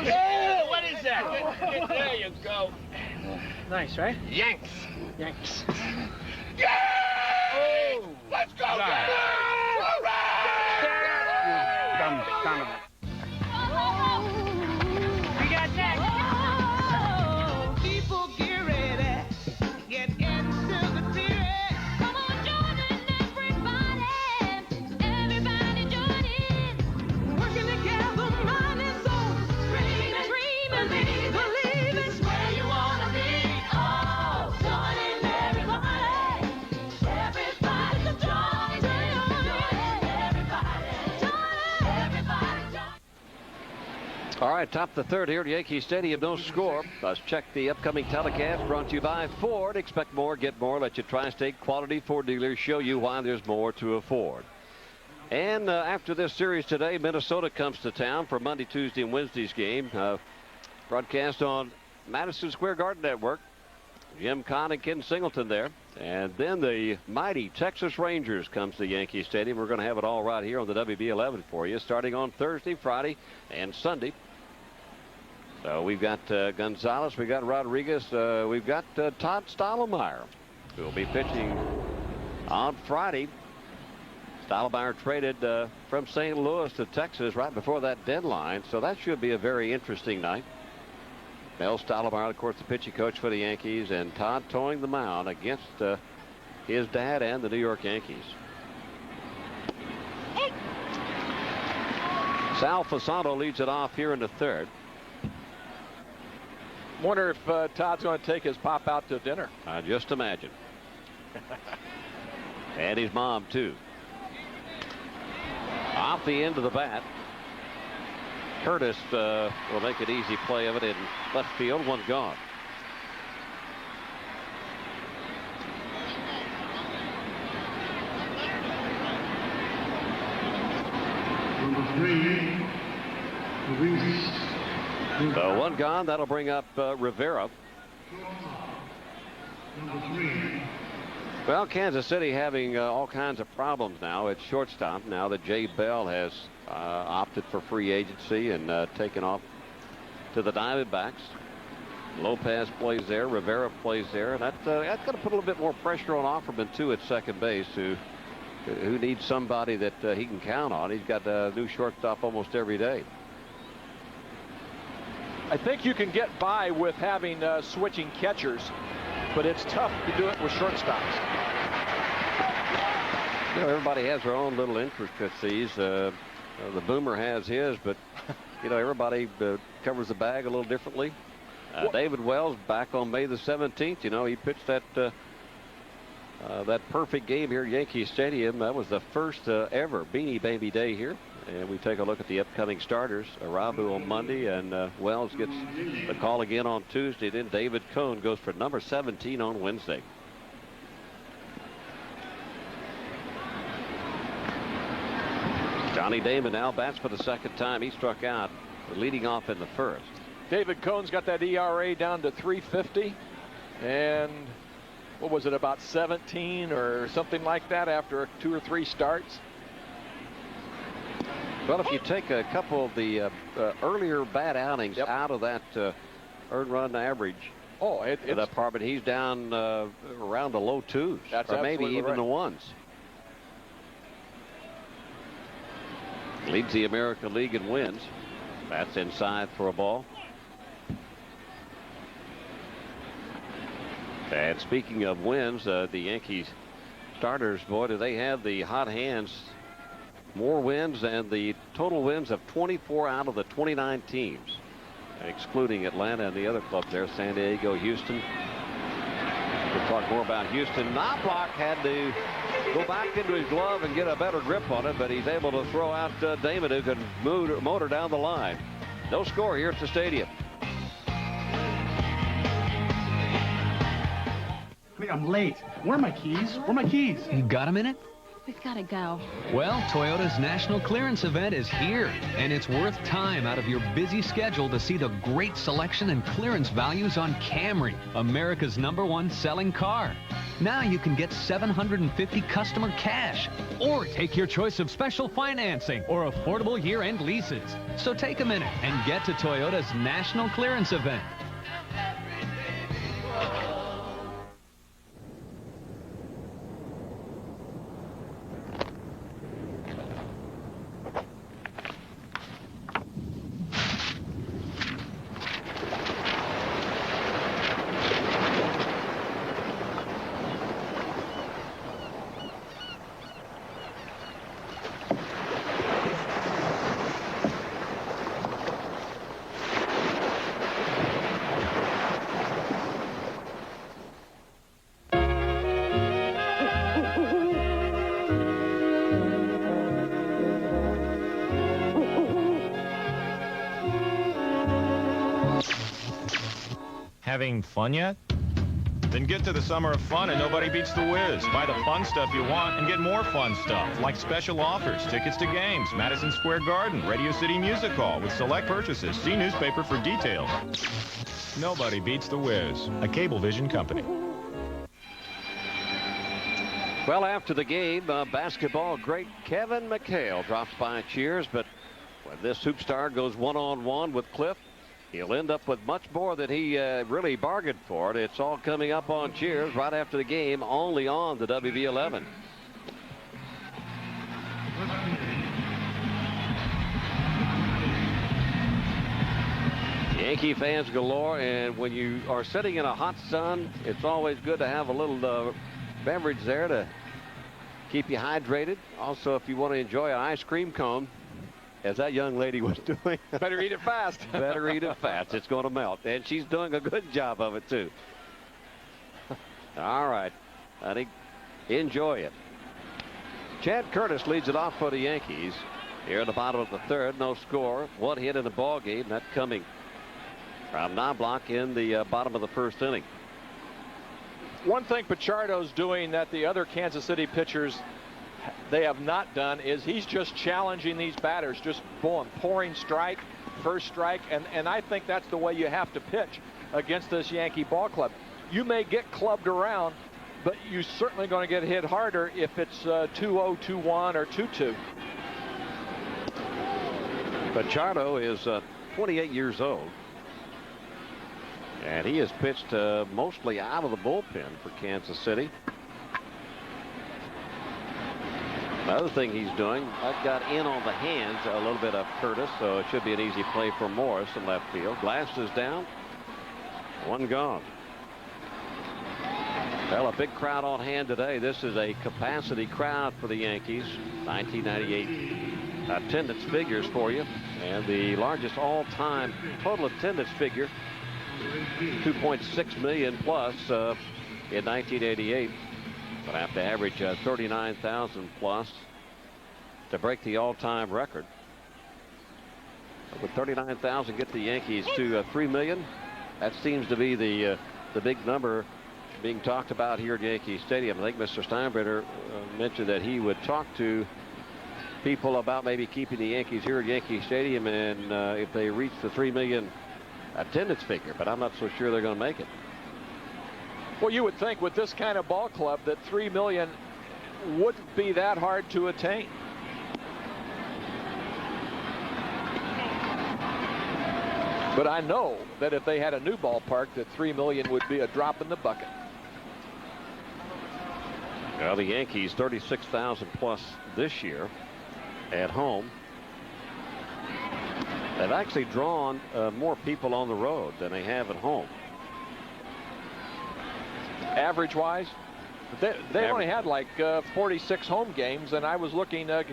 Yeah, what is that? There you go. Nice, right? Yanks. Yanks. Yeah! Oh. Let's go! All right! Dumb son of a... People get ready, get into the spirit. Come on, join in, everybody. Everybody join in. Working together, mind and soul. Dreaming, believe it's where you wanna be. Oh, join in, everybody. Everybody join in. Everybody join. All right, top of the third here at Yankee Stadium, no score. Let's check the upcoming telecast brought to you by Ford. Expect more, get more. Let your Tri-State Quality Ford dealers show you why there's more to afford. And after this series today, Minnesota comes to town for Monday, Tuesday, and Wednesday's game. Broadcast on Madison Square Garden Network. Jim Kahn and Ken Singleton there. And then the mighty Texas Rangers comes to Yankee Stadium. We're going to have it all right here on the WB11 for you, starting on Thursday, Friday, and Sunday. So we've got Gonzalez, we've got Rodriguez, we've got Todd Stottlemyre, who will be pitching on Friday. Stottlemyre traded from St. Louis to Texas right before that deadline, so that should be a very interesting night. Mel Stottlemyre, of course, the pitching coach for the Yankees, and Todd towing the mound against his dad and the New York Yankees. Sal Fasano leads it off here in the third. Wonder if Todd's going to take his pop out to dinner. Just imagine. And his mom, too. Off the end of the bat. Curtis will make an easy play of it in left field. One gone. Number 3, Luis. So one gone. That'll bring up Rivera. Number 3. Well, Kansas City having all kinds of problems now at shortstop now that Jay Bell has opted for free agency and taken off to the Diamondbacks. Lopez plays there. Rivera plays there. And that's going to put a little bit more pressure on Offerman, too, at second base, who needs somebody that he can count on. He's got a new shortstop almost every day. I think you can get by with having switching catchers, but it's tough to do it with shortstops. You know, everybody has their own little intricacies. The Boomer has his, but, you know, everybody covers the bag a little differently. David Wells back on May the 17th. You know, he pitched that perfect game here at Yankee Stadium. That was the first ever Beanie Baby Day here. And we take a look at the upcoming starters. Arabu on Monday, and Wells gets the call again on Tuesday. Then David Cone goes for number 17 on Wednesday. Johnny Damon now bats for the second time. He struck out leading off in the first. David Cone's got that ERA down to 3.50, and what was it, about 17 or something like that after 2 or 3 starts? Well, if you take a couple of the earlier bad outings out of that earned run average, department, he's down around the low 2s, or maybe even the 1s. Leads the American League in wins. That's inside for a ball. And speaking of wins, the Yankees starters, boy, do they have the hot hands. More wins than the total wins of 24 out of the 29 teams, excluding Atlanta and the other clubs there, San Diego, Houston. We'll talk more about Houston. Knobloch had to go back into his glove and get a better grip on it, but he's able to throw out Damon, who can motor down the line. No score here at the stadium. I'm late. Where are my keys? Where are my keys? You got a minute? We've got to go. Well, Toyota's National Clearance Event is here, and it's worth time out of your busy schedule to see the great selection and clearance values on Camry, America's #1 selling car. Now you can get $750 customer cash, or take your choice of special financing or affordable year-end leases. So take a minute and get to Toyota's National Clearance Event. Having fun yet? Then get to the Summer of Fun and nobody beats the whiz. Buy the fun stuff you want and get more fun stuff, like special offers, tickets to games, Madison Square Garden, Radio City Music Hall with select purchases. See newspaper for details. Nobody beats the whiz, a Cablevision company. Well, after the game, basketball great Kevin McHale drops by Cheers, but when this hoop star goes one-on-one with Cliff, he'll end up with much more than he really bargained for. It's all coming up on Cheers right after the game, only on the WB11. Yankee fans galore, and when you are sitting in a hot sun, it's always good to have a little beverage there to keep you hydrated. Also, if you want to enjoy an ice cream cone, as that young lady was doing. Better eat it fast. Better eat it fast. It's going to melt. And she's doing a good job of it, too. All right. I think enjoy it. Chad Curtis leads it off for the Yankees. Here in the bottom of the third, no score. 1 hit in the ball game. That coming from Knobloch in the bottom of the first inning. One thing Pichardo's doing that the other Kansas City pitchers they have not done is he's just challenging these batters, just pouring strike, first strike, and I think that's the way you have to pitch against this Yankee ball club. You may get clubbed around, but you're certainly going to get hit harder if it's 2-0, 2-1, or 2-2. Pichardo is 28 years old. And he has pitched mostly out of the bullpen for Kansas City. Another thing he's doing, that got in on the hands a little bit of Curtis, so it should be an easy play for Morris in left field. Glass is down. One gone. Well, a big crowd on hand today. This is a capacity crowd for the Yankees. 1998 attendance figures for you. And the largest all-time total attendance figure, 2.6 million plus in 1988. But have to average 39,000 plus to break the all-time record. Would 39,000 get the Yankees to 3 million? That seems to be the big number being talked about here at Yankee Stadium. I think Mr. Steinbrenner mentioned that he would talk to people about maybe keeping the Yankees here at Yankee Stadium, and if they reach the 3 million attendance figure, but I'm not so sure they're going to make it. Well, you would think with this kind of ball club that 3 million wouldn't be that hard to attain. But I know that if they had a new ballpark, that 3 million would be a drop in the bucket. Well, the Yankees 36,000 plus this year at home. They've actually drawn more people on the road than they have at home. Average wise, they only had like 46 home games, and I was looking. I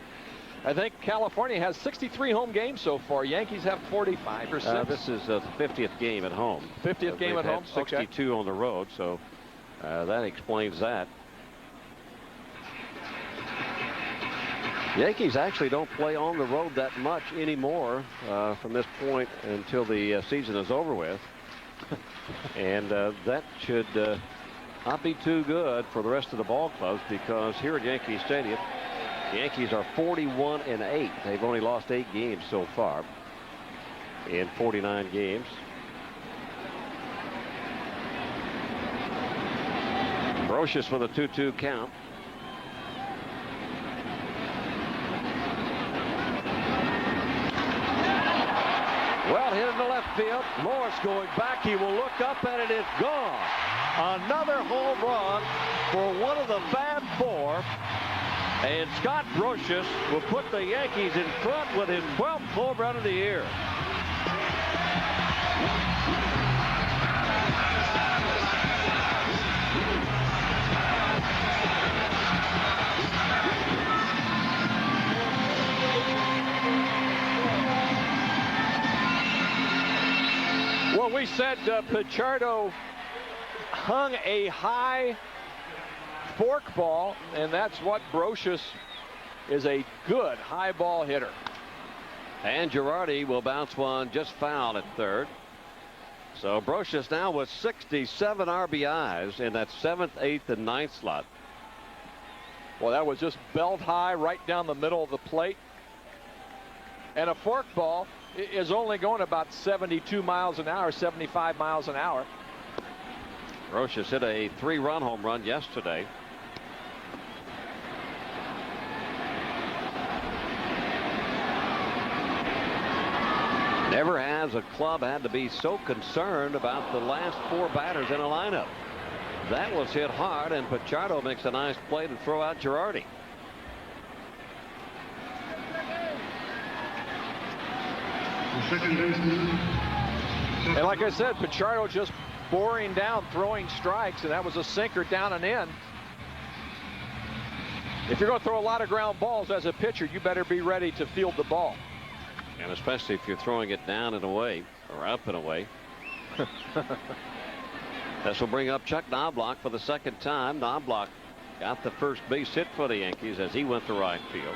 think California has 63 home games so far. Yankees have 45 or 6. This is the 50th game at home. 50th game at home. 62 on the road, so that explains that. Yankees actually don't play on the road that much anymore from this point until the season is over with. And that should not be too good for the rest of the ball clubs, because here at Yankee Stadium, the Yankees are 41-8. They've only lost 8 games so far in 49 games. Brocious with a 2-2 count. Well, hit in the left field. Morris going back. He will look up, and it is gone. Another home run for one of the Fab Four. And Scott Brocious will put the Yankees in front with his 12th home run of the year. Well, we said Pichardo hung a high fork ball, and that's what Brocious is, a good high ball hitter. And Girardi will bounce one just foul at third. So Brocious now with 67 RBIs in that 7th, 8th, and 9th slot. Well, that was just belt high right down the middle of the plate. And a fork ball is only going about 72 miles an hour, 75 miles an hour. Brocious hit a 3-run home run yesterday. Never has a club had to be so concerned about the last 4 batters in a lineup. That was hit hard, and Pichardo makes a nice play to throw out Girardi. And like I said, Pichardo just boring down, throwing strikes, and that was a sinker down and in. If you're going to throw a lot of ground balls as a pitcher, you better be ready to field the ball. And especially if you're throwing it down and away, or up and away. This will bring up Chuck Knobloch for the 2nd time. Knobloch got the first base hit for the Yankees as he went to right field.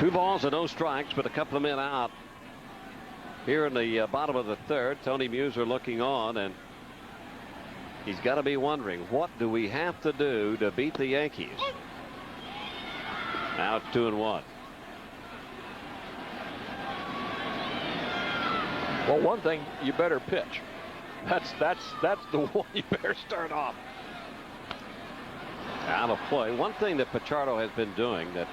Two balls and no strikes, but a couple of men out here in the bottom of the 3rd. Tony Muser looking on, and he's got to be wondering, what do we have to do to beat the Yankees? Now it's 2-1. Well, one thing, you better pitch. That's the one you better start off. Out of play. One thing that Pichardo has been doing that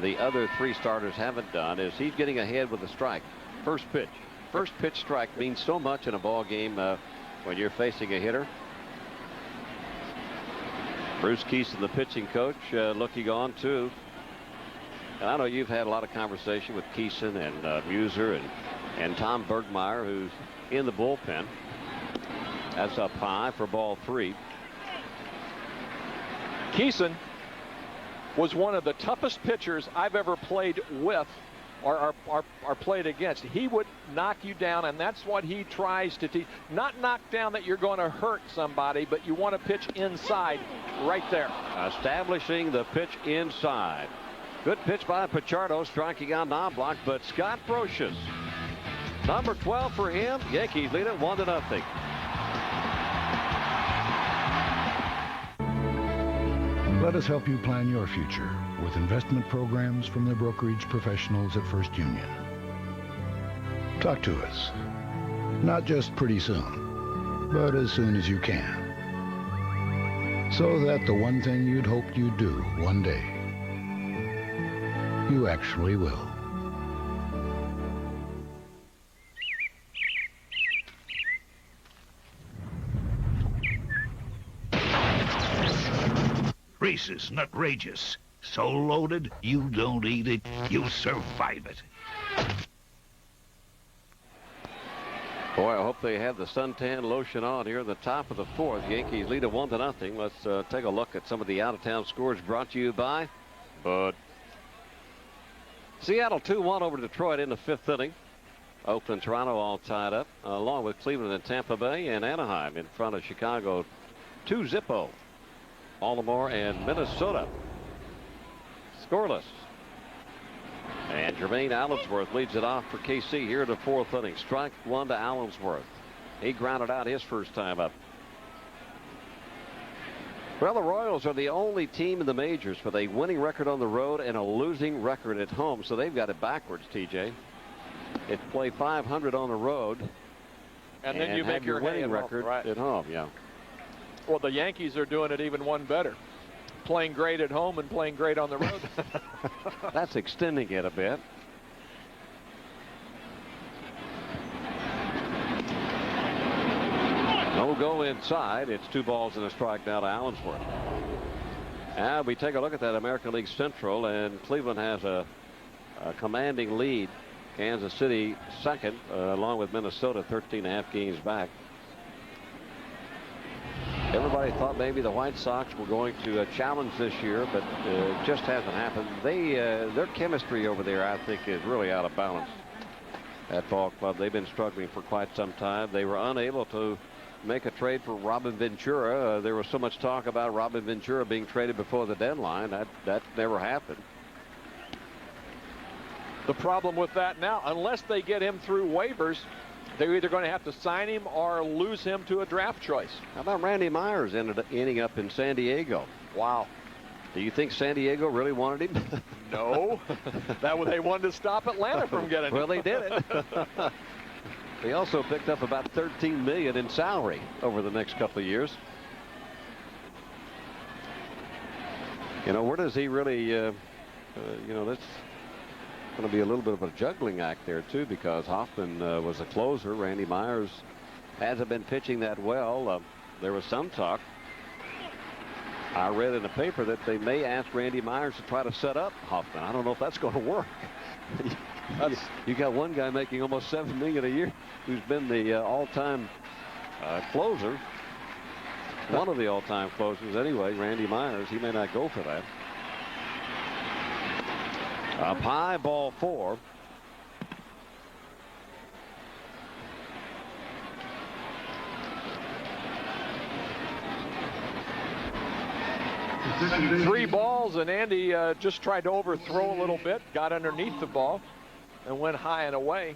the other three starters haven't done is he's getting ahead with a strike. First pitch. First pitch strike means so much in a ball game when you're facing a hitter. Bruce Keeson, the pitching coach, looking on too. And I know you've had a lot of conversation with Keeson and Muser and Tom Bergmeyer, who's in the bullpen. That's up high for ball 3. Keeson was one of the toughest pitchers I've ever played with or played against. He would knock you down, and that's what he tries to teach. Not knock down that you're going to hurt somebody, but you want to pitch inside right there. Establishing the pitch inside. Good pitch by Pichardo, striking on non-block, but Scott Brocious, number 12 for him. Yankees lead it 1-0. Let us help you plan your future with investment programs from the brokerage professionals at First Union. Talk to us. Not just pretty soon, but as soon as you can. So that the one thing you'd hoped you'd do one day, you actually will. Racist, nutrageous. So loaded, you don't eat it, you survive it. Boy, I hope they have the suntan lotion on here at the top of the 4th. Yankees lead it 1-0. Let's take a look at some of the out-of-town scores brought to you by Bud. Seattle 2-1 over Detroit in the 5th inning. Oakland, Toronto all tied up, along with Cleveland and Tampa Bay and Anaheim in front of Chicago 2-0. Baltimore and Minnesota scoreless. And Jermaine Allensworth leads it off for KC here in the 4th inning. Strike 1 to Allensworth. He grounded out his first time up. Well, the Royals are the only team in the majors with a winning record on the road and a losing record at home, so they've got it backwards, TJ. It's play 500 on the road and then you make your winning record at home. Yeah. Well, the Yankees are doing it even one better. Playing great at home and playing great on the road. That's extending it a bit. No go inside. It's 2 balls and a strike now to Allensworth. And we take a look at that American League Central, and Cleveland has a commanding lead. Kansas City second, along with Minnesota 13.5 games back. Everybody thought maybe the White Sox were going to challenge this year, but it just hasn't happened. Their chemistry over there, I think, is really out of balance at ball club. They've been struggling for quite some time. They were unable to make a trade for Robin Ventura. There was so much talk about Robin Ventura being traded before the deadline. That never happened. The problem with that now, unless they get him through waivers, they're either going to have to sign him or lose him to a draft choice. How about Randy Myers ending up in San Diego? Wow. Do you think San Diego really wanted him? No. They wanted to stop Atlanta from getting him. Well, they did it. They also picked up about $13 million in salary over the next couple of years. You know, where does he really, you know, that's going to be a little bit of a juggling act there, too, because Hoffman was a closer. Randy Myers hasn't been pitching that well. There was some talk. I read in the paper that they may ask Randy Myers to try to set up Hoffman. I don't know if that's going to work. You got one guy making almost $7 million a year who's been the all-time closer. One of the all-time closers anyway, Randy Myers. He may not go for that. Up high, ball 4. Three balls, and Andy just tried to overthrow a little bit, got underneath the ball, and went high and away.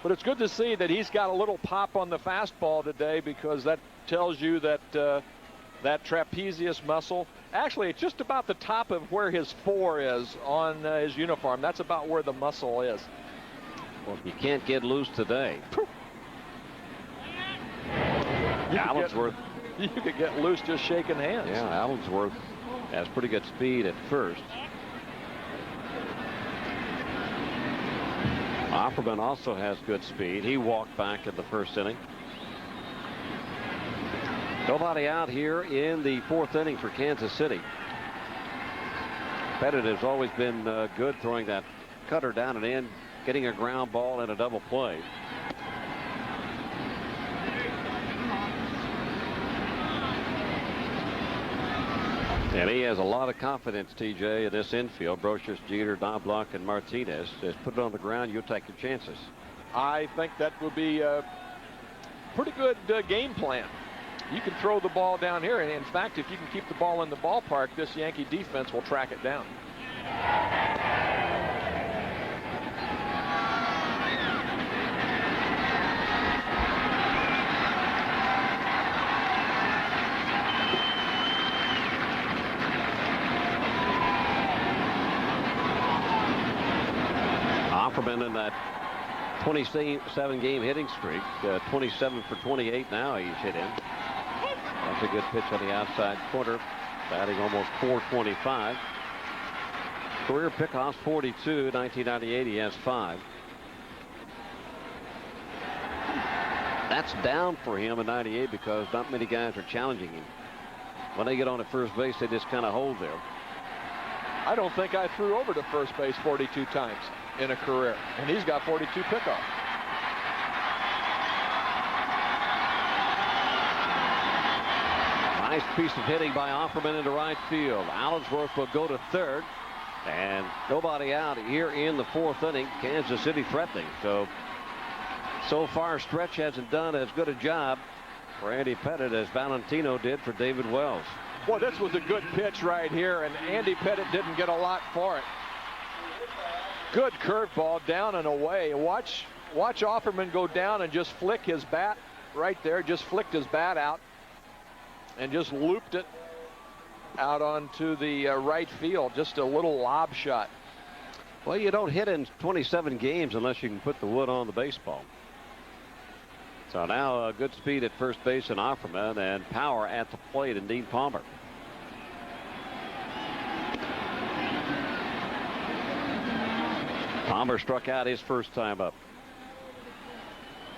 But it's good to see that he's got a little pop on the fastball today, because that tells you that that trapezius muscle, actually it's just about the top of where his 4 is on his uniform. That's about where the muscle is. Well, you can't get loose today. Allensworth. You could get loose just shaking hands. Yeah, Allensworth has pretty good speed at first. Offerman also has good speed. He walked back in the first inning. Nobody out here in the fourth inning for Kansas City. Pettit has always been good throwing that cutter down and in, getting a ground ball and a double play. And he has a lot of confidence, TJ, in this infield. Brocious, Jeter, Knobloch, and Martinez. Just put it on the ground, you'll take your chances. I think that would be a pretty good game plan. You can throw the ball down here, and in fact, if you can keep the ball in the ballpark, this Yankee defense will track it down. Offerman in that 27 game hitting streak, 27 for 28 now he's hit in. That's a good pitch on the outside corner, batting almost .425. Career pickoffs 42, 1998 he has 5. That's down for him in 98 because not many guys are challenging him. When they get on at first base, they just kind of hold there. I don't think I threw over to first base 42 times in a career, and he's got 42 pickoffs. Nice piece of hitting by Offerman into right field. Allensworth will go to third, and nobody out here in the fourth inning. Kansas City threatening. So far, Stretch hasn't done as good a job for Andy Pettit as Valentino did for David Wells. Boy, this was a good pitch right here, and Andy Pettit didn't get a lot for it. Good curveball down and away. Watch Offerman go down and just flick his bat right there. Just flicked his bat out and just looped it out onto the right field. Just a little lob shot. Well, you don't hit in 27 games unless you can put the wood on the baseball. So now good speed at first base in Offerman and power at the plate in Dean Palmer. Palmer struck out his first time up.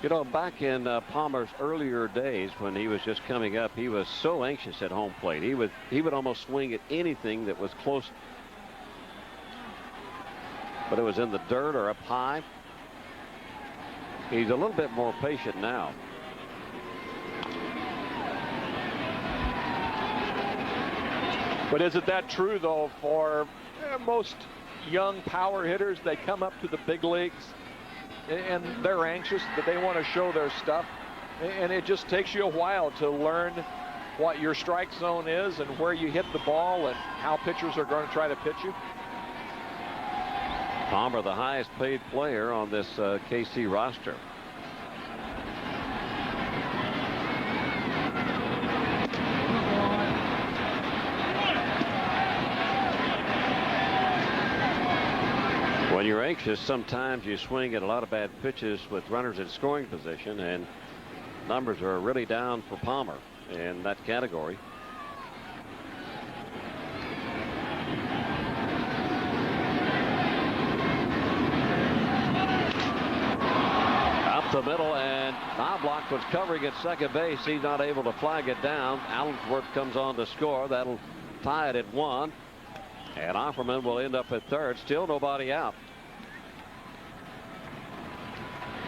You know, back in Palmer's earlier days when he was just coming up, he was so anxious at home plate. He would almost swing at anything that was close, but it was in the dirt or up high. He's a little bit more patient now. But isn't that true, though, for most young power hitters? They come up to the big leagues and they're anxious, that they want to show their stuff. And it just takes you a while to learn what your strike zone is and where you hit the ball and how pitchers are going to try to pitch you. Palmer, the highest paid player on this KC roster. When you're anxious, sometimes you swing at a lot of bad pitches with runners in scoring position, and numbers are really down for Palmer in that category. Up the middle, and Knobloch was covering at second base. He's not able to flag it down. Allensworth comes on to score. That'll tie it at 1. And Offerman will end up at third. Still nobody out.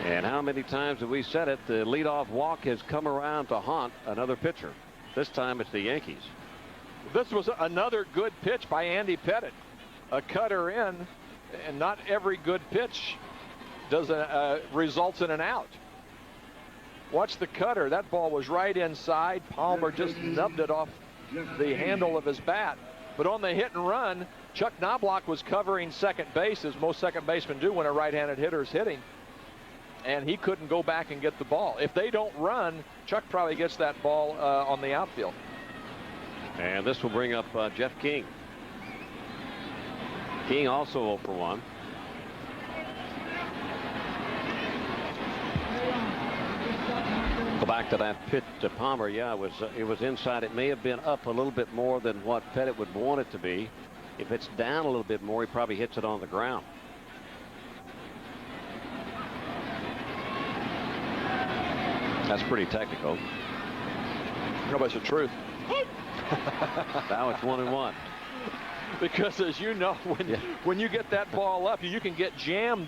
And how many times have we said it? The leadoff walk has come around to haunt another pitcher. This time it's the Yankees. This was another good pitch by Andy Pettit. A cutter in, and not every good pitch does results in an out. Watch the cutter. That ball was right inside. Palmer just nubbed it off the handle of his bat. But on the hit and run, Chuck Knobloch was covering second base, as most second basemen do when a right-handed hitter is hitting. And he couldn't go back and get the ball. If they don't run, Chuck probably gets that ball on the outfield. And this will bring up Jeff King. King also 0 for 1. back to that pitch to Palmer. Yeah, it was inside. It may have been up a little bit more than what Pettit would want it to be. If it's down a little bit more, he probably hits it on the ground. That's pretty technical. No, but it's the truth. Now it's 1-1. Because as you know, when you get that ball up, you can get jammed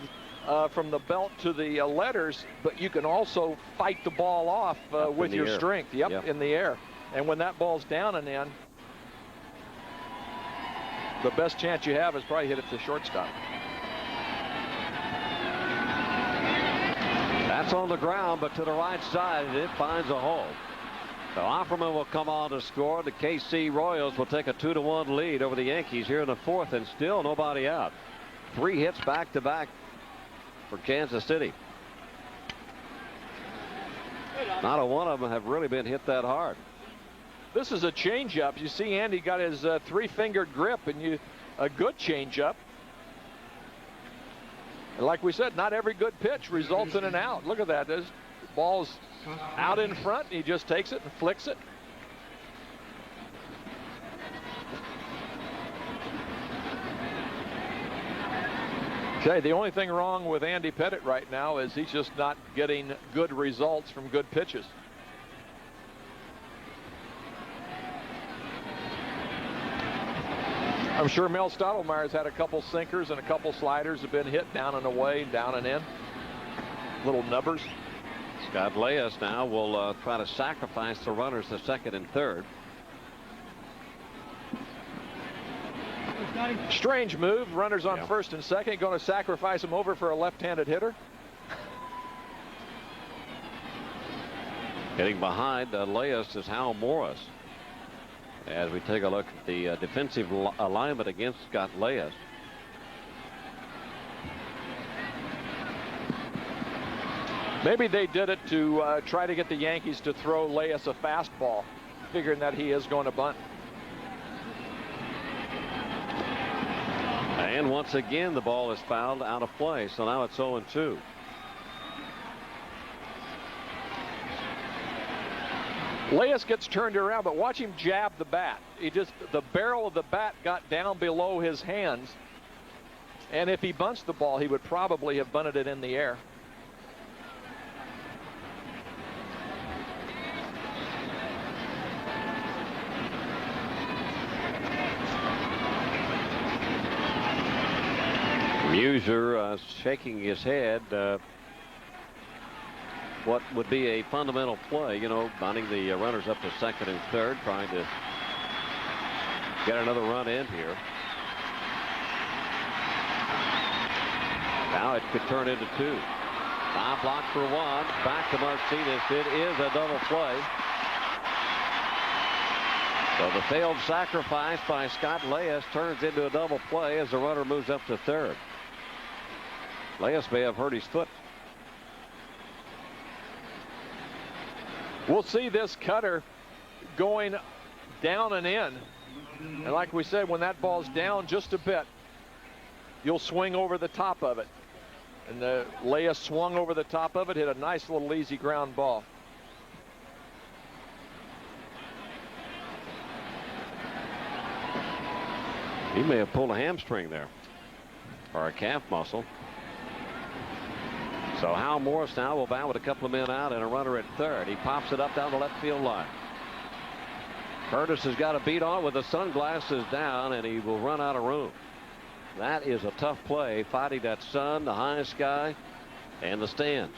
from the belt to the letters, but you can also fight the ball off with your strength. Yep, in the air. And when that ball's down and in, the best chance you have is probably hit it to shortstop. That's on the ground, but to the right side, and it finds a hole. So Offerman will come on to score. The KC Royals will take a 2-1 lead over the Yankees here in the fourth, and still nobody out. 3 hits back to back for Kansas City. Not a one of them have really been hit that hard. This is a changeup. You see Andy got his 3-fingered grip, and a good changeup. And like we said, not every good pitch results in an out. Look at that. This ball's out in front, and he just takes it and flicks it. Okay, the only thing wrong with Andy Pettit right now is he's just not getting good results from good pitches. I'm sure Mel Stottlemyre's had a couple sinkers and a couple sliders have been hit down and away, down and in. Little nubbers. Scott Leas now will try to sacrifice the runners to second and third. Strange move. Runners on first and second. Going to sacrifice them over for a left-handed hitter. Getting behind Leas is Hal Morris. As we take a look at the defensive alignment against Scott Leas. Maybe they did it to try to get the Yankees to throw Leas a fastball, figuring that he is going to bunt. And once again, the ball is fouled out of play, so now it's 0-2. Leas gets turned around, but watch him jab the bat. The barrel of the bat got down below his hands. And if he bunts the ball, he would probably have bunted it in the air. Musier shaking his head. What would be a fundamental play, bunting the runners up to second and third, trying to get another run in here. Now it could turn into 2. 5 blocks for 1. Back to Martinez. It is a double play. So the failed sacrifice by Scott Leas turns into a double play as the runner moves up to third. Leas may have hurt his foot. We'll see this cutter going down and in. And like we said, when that ball's down just a bit, you'll swing over the top of it. And Leas swung over the top of it, hit a nice little easy ground ball. He may have pulled a hamstring there, or a calf muscle. So Hal Morris now will bat with a couple of men out and a runner at third. He pops it up down the left field line. Curtis has got a beat on with the sunglasses down, and he will run out of room. That is a tough play, fighting that sun, the high sky, and the stands.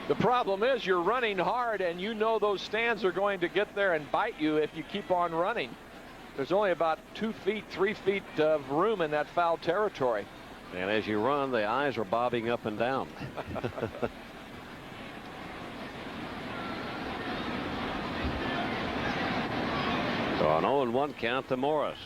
The problem is you're running hard, and you know those stands are going to get there and bite you if you keep on running. There's only about 2 feet, 3 feet of room in that foul territory. And as you run, the eyes are bobbing up and down. So an 0-1 count to Morris.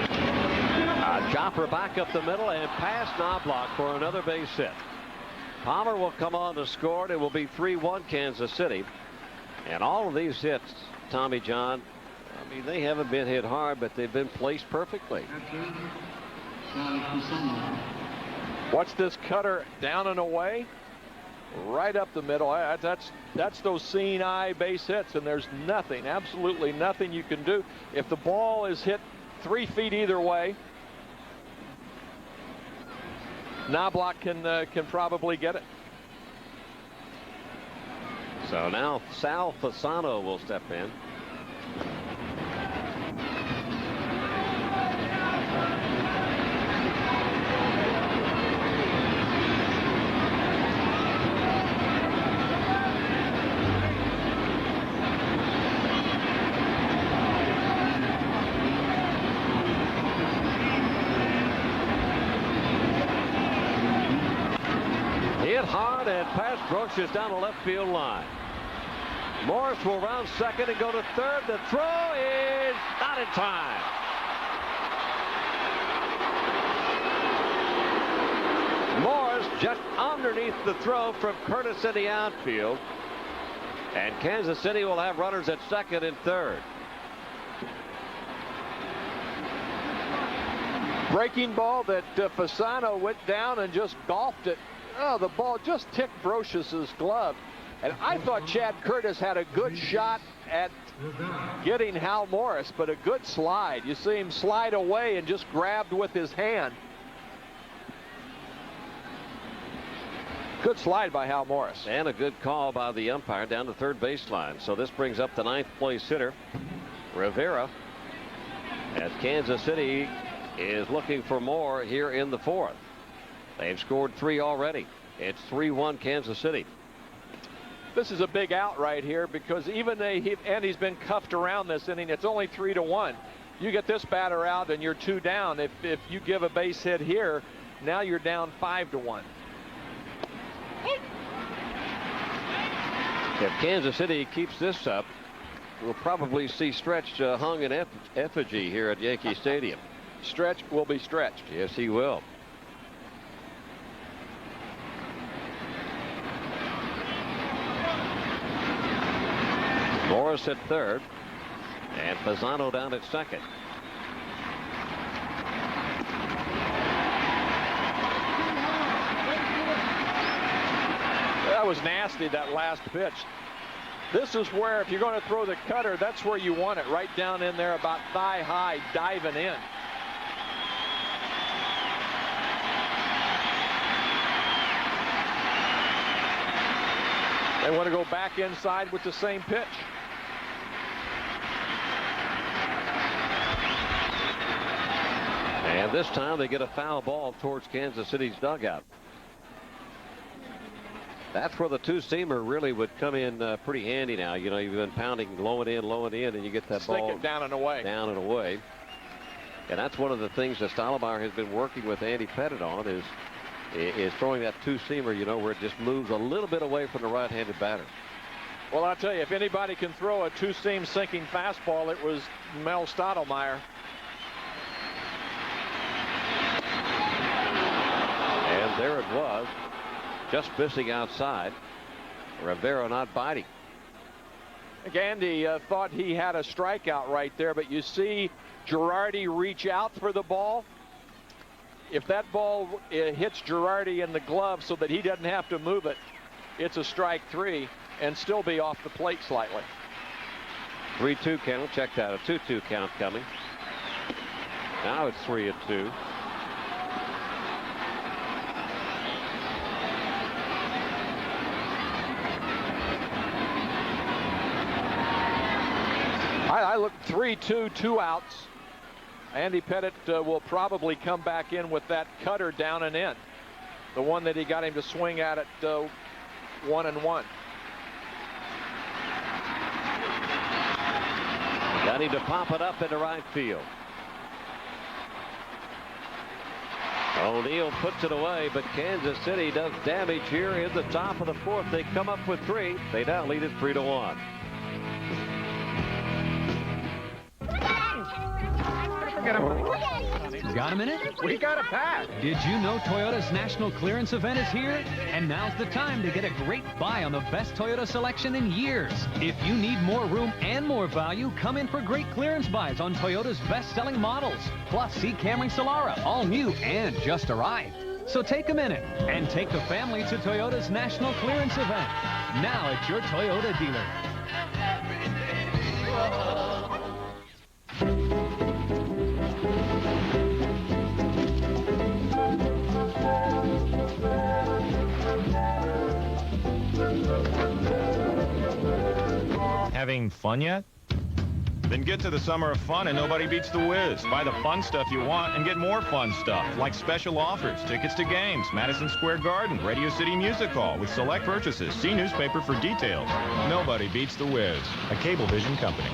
A chopper back up the middle and past Knobloch for another base hit. Palmer will come on to score. It will be 3-1 Kansas City. And all of these hits, Tommy John, I mean, they haven't been hit hard, but they've been placed perfectly. Watch this cutter down and away, right up the middle. That's those seeing eye base hits, and there's nothing, absolutely nothing you can do. If the ball is hit 3 feet either way, Knobloch can probably get it. So now Sal Fasano will step in. Hit hard and pass Brocious down the left field line. Morris will round second and go to third. The throw is not in time. Morris just underneath the throw from Curtis in the outfield. And Kansas City will have runners at second and third. Breaking ball that Fasano went down and just golfed it. Oh, the ball just ticked Brocious's glove. And I thought Chad Curtis had a good shot at getting Hal Morris, but a good slide. You see him slide away and just grabbed with his hand. Good slide by Hal Morris. And a good call by the umpire down the third baseline. So this brings up the 9th place hitter, Rivera, as Kansas City is looking for more here in the 4th. They've scored 3 already. It's 3-1 Kansas City. This is a big out right here because even and he's been cuffed around this inning. It's only 3-1. You get this batter out and you're 2 down. If you give a base hit here, now you're down 5-1. If Kansas City keeps this up, we'll probably see Stretch hung in effigy here at Yankee Stadium. Stretch will be stretched. Yes, he will. Morris at third, and Fasano down at second. That was nasty, that last pitch. This is where, if you're going to throw the cutter, that's where you want it, right down in there about thigh high, diving in. They want to go back inside with the same pitch. And this time they get a foul ball towards Kansas City's dugout. That's where the 2-seamer really would come in pretty handy now. You know, you've been pounding low and in, and you get that Stick ball it down and away. Down and away. And that's one of the things that Stottlemyre has been working with Andy Pettit on is throwing that 2-seamer, you know, where it just moves a little bit away from the right-handed batter. Well, I'll tell you, if anybody can throw a 2-seam sinking fastball, it was Mel Stottlemyre. And there it was, just missing outside. Rivera not biting. Andy thought he had a strikeout right there, but you see Girardi reach out for the ball. If that ball hits Girardi in the glove so that he doesn't have to move it, it's a strike 3 and still be off the plate slightly. 3-2 count, checked out. A 2-2 count coming. Now it's 3-2. I look 3-2, 2 outs. Andy Pettit will probably come back in with that cutter down and in. The one that he got him to swing at 1-1. Got him to pop it up into right field. O'Neill puts it away, but Kansas City does damage here in the top of the 4th. They come up with 3. They now lead it 3-1. Got a minute? We got a pack. Did you know Toyota's national clearance event is here? And now's the time to get a great buy on the best Toyota selection in years. If you need more room and more value, come in for great clearance buys on Toyota's best-selling models. Plus, see Camry Solara, all new and just arrived. So take a minute and take the family to Toyota's national clearance event. Now at your Toyota dealer. Having fun yet? Then get to the summer of fun and nobody beats the Wiz. Buy the fun stuff you want and get more fun stuff, like special offers, tickets to games, Madison Square Garden, Radio City Music Hall with select purchases. See newspaper for details. Nobody beats the Wiz, a Cablevision company.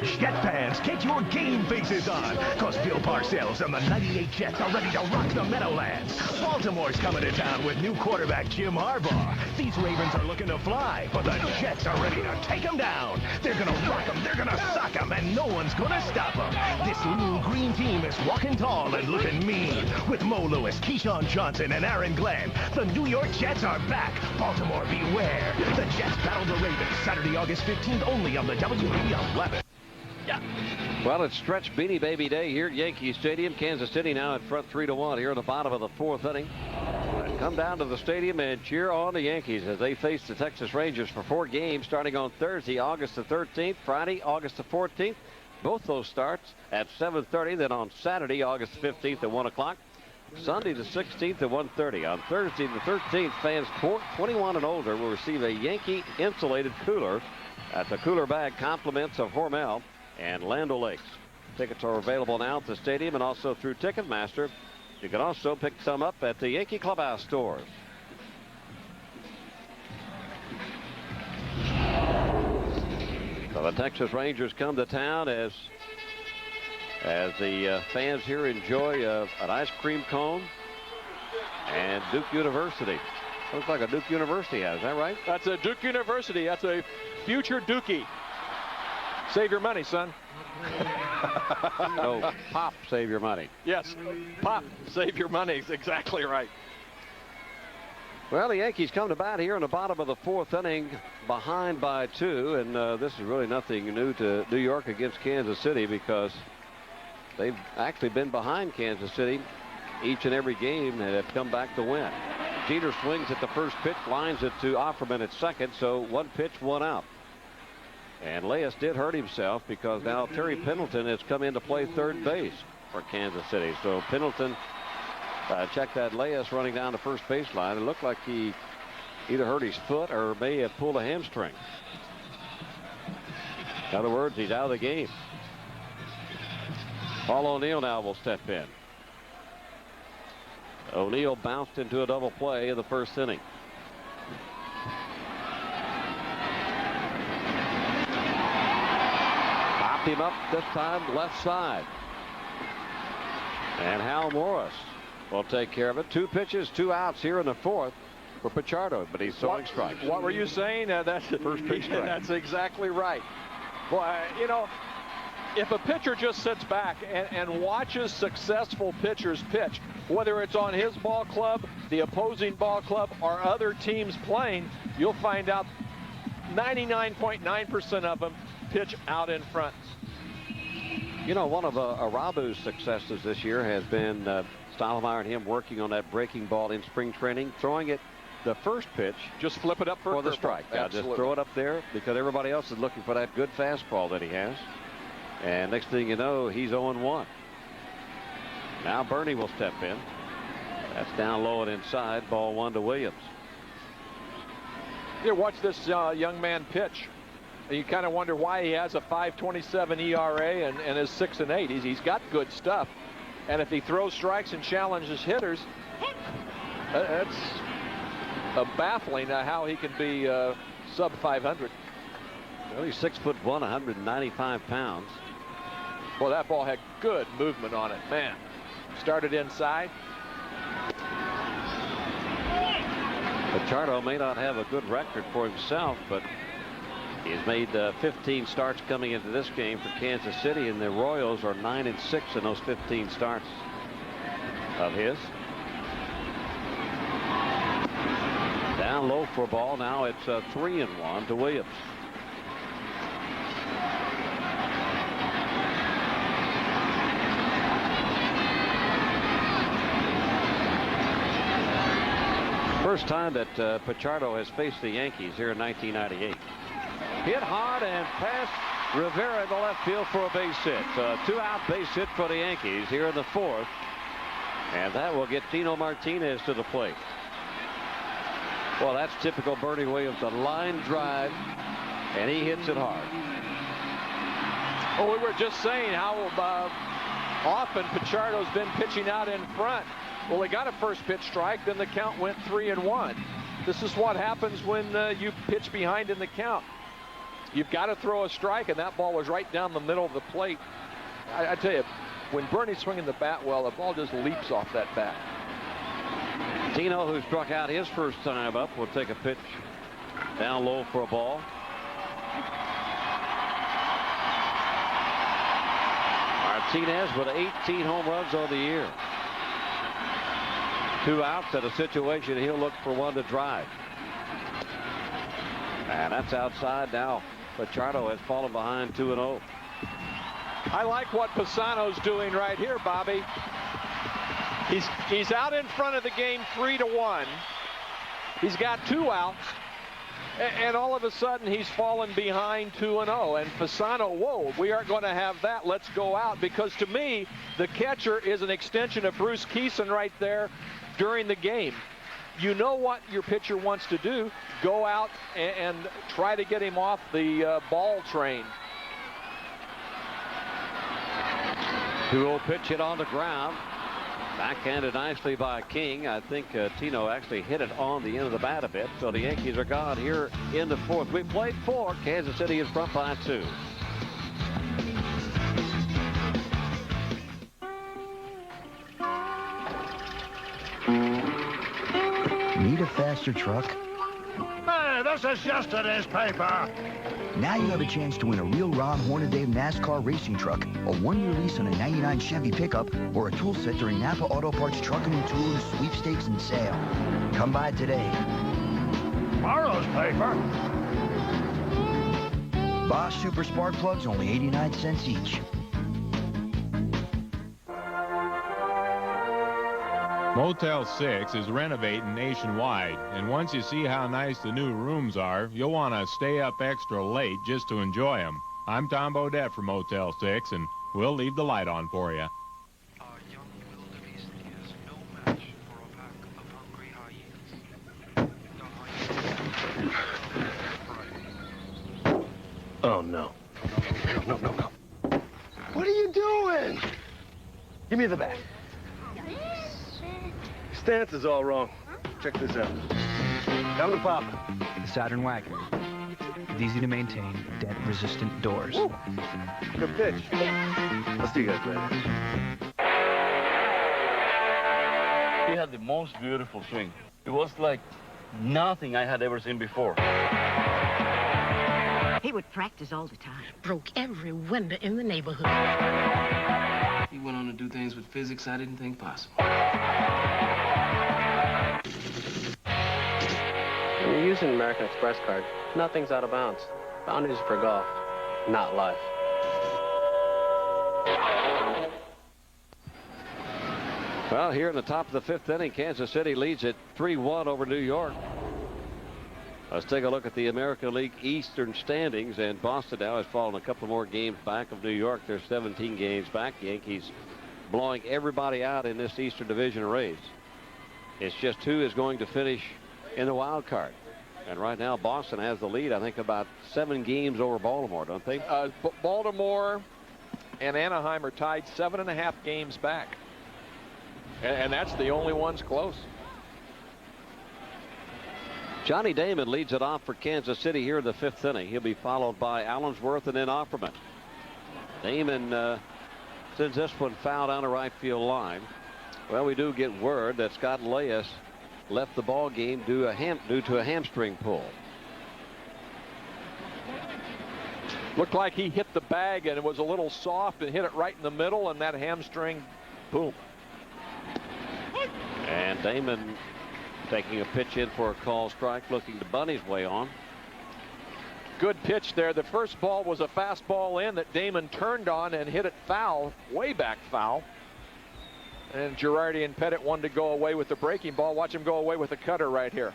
Jet fans, get your game faces on, cause Bill Parcells and the 98 Jets are ready to rock the Meadowlands. Baltimore's coming to town with new quarterback Jim Harbaugh. These Ravens are looking to fly, but the Jets are ready to take them down. They're gonna rock them, they're gonna sock them, and no one's gonna stop them. This lean green team is walking tall and looking mean. With Mo Lewis, Keyshawn Johnson, and Aaron Glenn, the New York Jets are back. Baltimore, beware. The Jets battle the Ravens Saturday, August 15th, only on the WB 11. Well, it's stretch Beanie Baby Day here at Yankee Stadium. Kansas City now in front 3-1 here in the bottom of the fourth inning. Come down to the stadium and cheer on the Yankees as they face the Texas Rangers for 4 games starting on Thursday, August the 13th, Friday, August the 14th. Both those starts at 7:30. Then on Saturday, August 15th at 1 o'clock. Sunday the 16th at 1:30. On Thursday the 13th, fans 21 and older will receive a Yankee insulated cooler at the cooler bag compliments of Hormel and Land O'Lakes. Tickets are available now at the stadium and also through Ticketmaster. You can also pick some up at the Yankee Clubhouse stores. So the Texas Rangers come to town as the fans here enjoy an ice cream cone and Duke University. Looks like a Duke University hat. Is that right? That's a Duke University. That's a future Dookie. Save your money, son. No, Pop, save your money. Yes, Pop, save your money is exactly right. Well, the Yankees come to bat here in the bottom of the fourth inning, behind by 2, and this is really nothing new to New York against Kansas City because they've actually been behind Kansas City each and every game and have come back to win. Jeter swings at the first pitch, lines it to Offerman at second, so 1 pitch, 1 out. And Leyes did hurt himself because now Terry Pendleton has come in to play third base for Kansas City. So Pendleton checked that Leyes running down the first baseline. It looked like he either hurt his foot or may have pulled a hamstring. In other words, he's out of the game. Paul O'Neill now will step in. O'Neill bounced into a double play in the first inning. Popped him up this time left side. And Hal Morris will take care of it. 2 pitches, 2 outs here in the fourth for Pichardo, but he's throwing strikes. What were you saying? That's first pitch strike. That's exactly right. Boy, you know, if a pitcher just sits back and watches successful pitchers pitch, whether it's on his ball club, the opposing ball club, or other teams playing, you'll find out 99.9% of them pitch out in front. You know, one of Arabu's successes this year has been Stottlemyre and him working on that breaking ball in spring training, throwing it the first pitch. Just flip it up for the strike. Just throw it up there because everybody else is looking for that good fastball that he has. And next thing you know, he's 0-1. Now Bernie will step in. That's down low and inside. Ball 1 to Williams. You watch this young man pitch. And you kind of wonder why he has a 5.27 ERA and is 6-8. He's got good stuff. And if he throws strikes and challenges hitters, that's baffling how he can be sub 500. Well, he's 6'1", 195 pounds. Well, that ball had good movement on it, man. Started inside. Pichardo may not have a good record for himself, but He's made 15 starts coming into this game for Kansas City, and the Royals are 9-6 in those 15 starts of his. Down low for a ball. Now it's 3-1 to Williams. First time that Pichardo has faced the Yankees here in 1998. Hit hard and past Rivera in the left field for a base hit. Two-out base hit for the Yankees here in the fourth. And that will get Tino Martinez to the plate. Well, that's typical Bernie Williams, a line drive, and he hits it hard. Well, we were just saying how often Pichardo's been pitching out in front. Well, he got a first pitch strike, then the count went 3-1. This is what happens when you pitch behind in the count. You've got to throw a strike, and that ball was right down the middle of the plate. I tell you, when Bernie's swinging the bat well, the ball just leaps off that bat. Tino, who struck out his first time up, will take a pitch down low for a ball. Martinez with 18 home runs on the year. 2 outs at a situation he'll look for one to drive. And that's outside now. Pichardo has fallen behind 2-0. I like what Pisano's doing right here, Bobby. He's out in front of the game 3-1. He's got 2 outs. And all of a sudden he's fallen behind 2-0. And Pisano, whoa, we aren't going to have that. Let's go out. Because to me, the catcher is an extension of Bruce Keeson right there during the game. You know what your pitcher wants to do. Go out and try to get him off the ball train. 2-0 pitch hit on the ground. Backhanded nicely by King. I think Tino actually hit it on the end of the bat a bit. So the Yankees are gone here in the fourth. We played 4. Kansas City in front by 2. Need a faster truck? Hey, this is yesterday's paper. Now you have a chance to win a real Ron Hornaday NASCAR racing truck, a 1-year lease on a 99 Chevy pickup, or a tool set during Napa Auto Parts Trucking and Tooling Sweepstakes and Sale. Come by today. Tomorrow's paper. Bosch Super Spark Plugs, only 89 cents each. Motel 6 is renovating nationwide, and once you see how nice the new rooms are, you'll want to stay up extra late just to enjoy them. I'm Tom Bodette from Motel 6, and we'll leave the light on for you. Oh, no. No. What are you doing? Give me the bat. Stance is all wrong. Check this out. Come to Papa. The Saturn wagon. With easy to maintain, dent-resistant doors. Woo. Good pitch. I'll see you guys later. He had the most beautiful swing. It was like nothing I had ever seen before. He would practice all the time. Broke every window in the neighborhood. He went on to do things with physics I didn't think possible. When you're using an American Express card, nothing's out of bounds. Boundaries for golf, not life. Well, here in the top of the 5th inning, Kansas City leads it 3-1 over New York. Let's take a look at the American League Eastern standings, and Boston now has fallen a couple more games back of New York. They're 17 games back. Yankees blowing everybody out in this Eastern Division race. It's just who is going to finish in the wild card. And right now, Boston has the lead, I think, about 7 games over Baltimore, don't they? Baltimore and Anaheim are tied 7.5 games back. And that's the only ones close. Johnny Damon leads it off for Kansas City here in the 5th inning. He'll be followed by Allensworth and then Offerman. Damon sends this one foul down the right field line. Well, we do get word that Scott Leyes left the ball game due to a hamstring pull. Looked like he hit the bag and it was a little soft and hit it right in the middle, and that hamstring, boom. And Damon taking a pitch in for a call strike, looking to bunt his way on. Good pitch there. The first ball was a fastball in that Damon turned on and hit it foul, way back foul. And Girardi and Pettit wanted to go away with the breaking ball. Watch him go away with the cutter right here.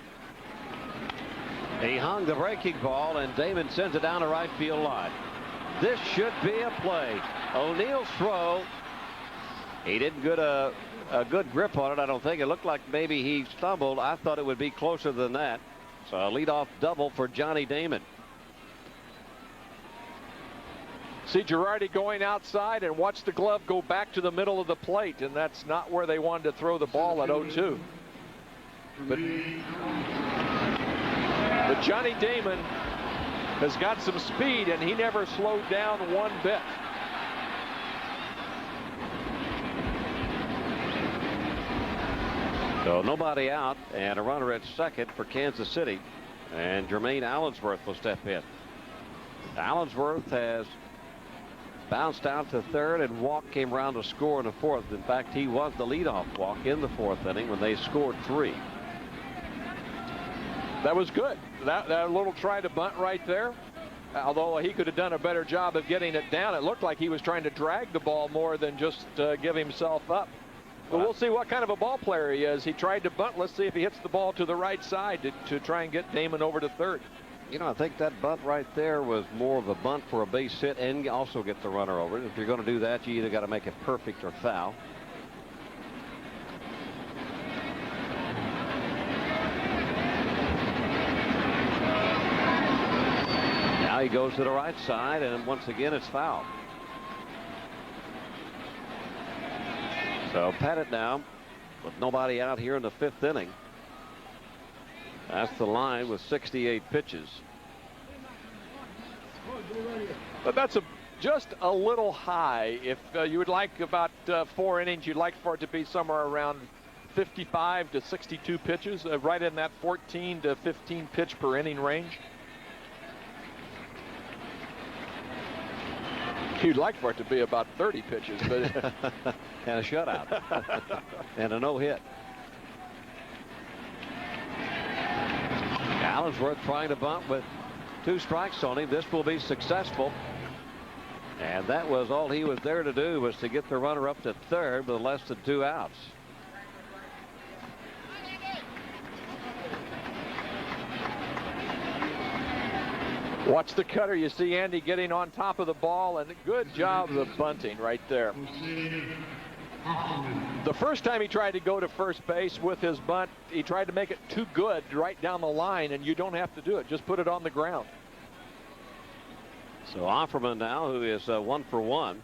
He hung the breaking ball, and Damon sends it down the right field line. This should be a play. O'Neill's throw. He didn't get a good grip on it, I don't think. It looked like maybe he stumbled. I thought it would be closer than that. So a leadoff double for Johnny Damon. See Girardi going outside, and watch the glove go back to the middle of the plate, and that's not where they wanted to throw the ball at 0-2. But Johnny Damon has got some speed, and he never slowed down one bit. So nobody out, and a runner at second for Kansas City, and Jermaine Allensworth will step in. Allensworth has bounced out to third, and Walk came around to score in the fourth. In fact, he was the leadoff walk in the fourth inning when they scored 3. That was good. That little try to bunt right there. Although he could have done a better job of getting it down, it looked like he was trying to drag the ball more than just give himself up. But we'll see what kind of a ball player he is. He tried to bunt. Let's see if he hits the ball to the right side to try and get Damon over to third. You know, I think that bunt right there was more of a bunt for a base hit and also get the runner over it. If you're going to do that, you either got to make it perfect or foul. Now he goes to the right side, and once again it's foul. So Pettit now with nobody out here in the 5th inning. That's the line with 68 pitches. But that's just a little high. If you would like about 4 innings, you'd like for it to be somewhere around 55 to 62 pitches, right in that 14 to 15 pitch per inning range. You'd like for it to be about 30 pitches, but and a shutout and a no-hit. Allensworth trying to bunt with 2 strikes on him. This will be successful. And that was all he was there to do, was to get the runner up to third with less than 2 outs. Watch the cutter. You see Andy getting on top of the ball, and good job of bunting right there. The first time he tried to go to first base with his bunt, he tried to make it too good right down the line, and you don't have to do it. Just put it on the ground. So Offerman now, who is 1 for 1.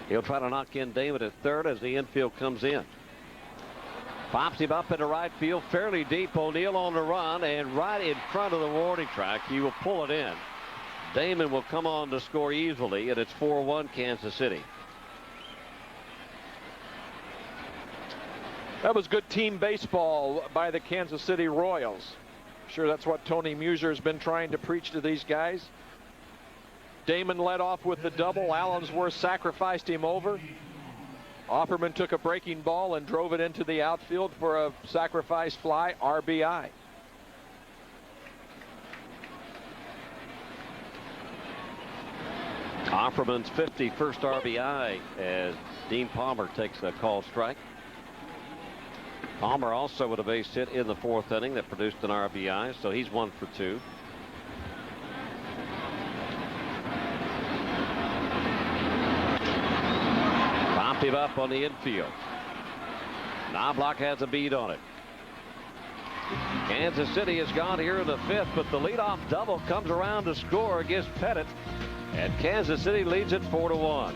He'll try to knock in David at third as the infield comes in. Pops him up into right field, fairly deep. O'Neill on the run, and right in front of the warning track, he will pull it in. Damon will come on to score easily, and it's 4-1 Kansas City. That was good team baseball by the Kansas City Royals. Sure, that's what Tony Muser's been trying to preach to these guys. Damon led off with the double. Allensworth sacrificed him over. Offerman took a breaking ball and drove it into the outfield for a sacrifice fly, RBI. Offerman's 51st RBI as Dean Palmer takes a called strike. Palmer also with a base hit in the 4th inning that produced an RBI, so he's 1 for 2. Popped him up on the infield. Knobloch has a bead on it. Kansas City has gone here in the 5th, but the leadoff double comes around to score against Pettit, and Kansas City leads it 4-1.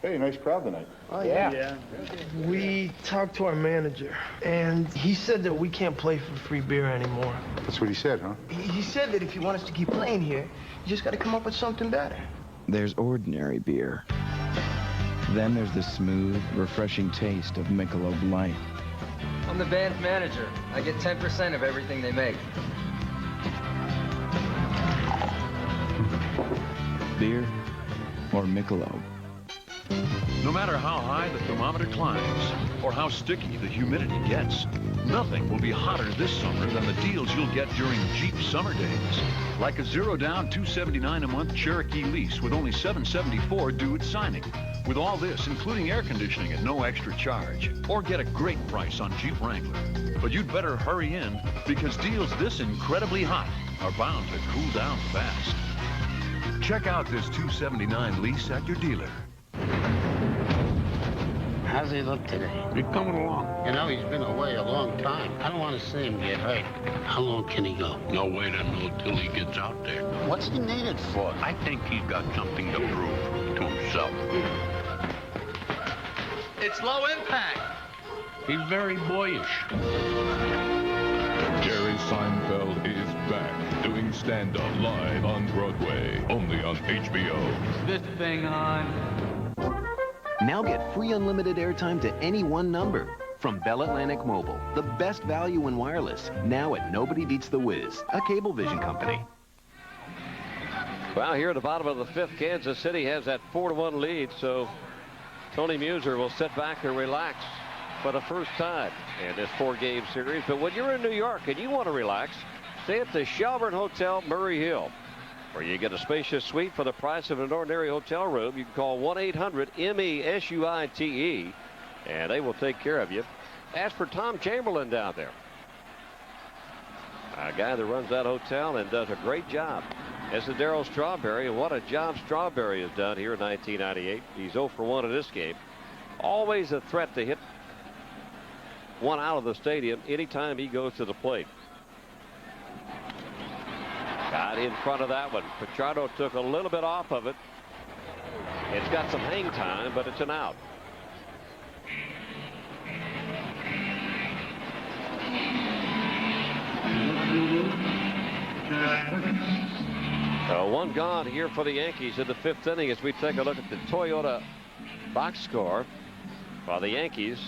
Hey, nice crowd tonight. Oh, yeah. We talked to our manager, and he said that we can't play for free beer anymore. That's what he said, huh? He said that if you want us to keep playing here, you just got to come up with something better. There's ordinary beer. Then there's the smooth, refreshing taste of Michelob Light. I'm the band's manager. I get 10% of everything they make. Beer or Michelob? No matter how high the thermometer climbs or how sticky the humidity gets, nothing will be hotter this summer than the deals you'll get during Jeep Summer Days. Like a zero-down $279 a month Cherokee lease with only $774 due at signing. With all this, including air conditioning at no extra charge. Or get a great price on Jeep Wrangler. But you'd better hurry in because deals this incredibly hot are bound to cool down fast. Check out this $279 lease at your dealer. How's he look today? He's coming along. You know, he's been away a long time. I don't want to see him get hurt. How long can he go? No way to know till he gets out there. What's he needed for? I think he's got something to prove to himself. It's low impact. He's very boyish. Jerry Seinfeld is back, doing stand-up live on Broadway, only on HBO. This thing on. Now get free unlimited airtime to any one number. From Bell Atlantic Mobile, the best value in wireless. Now at Nobody Beats the Wiz, a Cablevision company. Well, here at the bottom of the fifth, Kansas City has that 4-1 lead, so Tony Muser will sit back and relax for the first time in this four-game series. But when you're in New York and you want to relax, stay at the Shelburne Hotel, Murray Hill, where you get a spacious suite for the price of an ordinary hotel room. You can call 1-800-MESUITE, and they will take care of you. Ask for Tom Chamberlain down there, a guy that runs that hotel and does a great job. This is Darryl Strawberry, and what a job Strawberry has done here in 1998. He's 0 for 1 in this game. Always a threat to hit one out of the stadium anytime he goes to the plate. Got in front of that one. Pichardo took a little bit off of it. It's got some hang time, but it's an out. One gone here for the Yankees in the fifth inning as we take a look at the Toyota box score for the Yankees.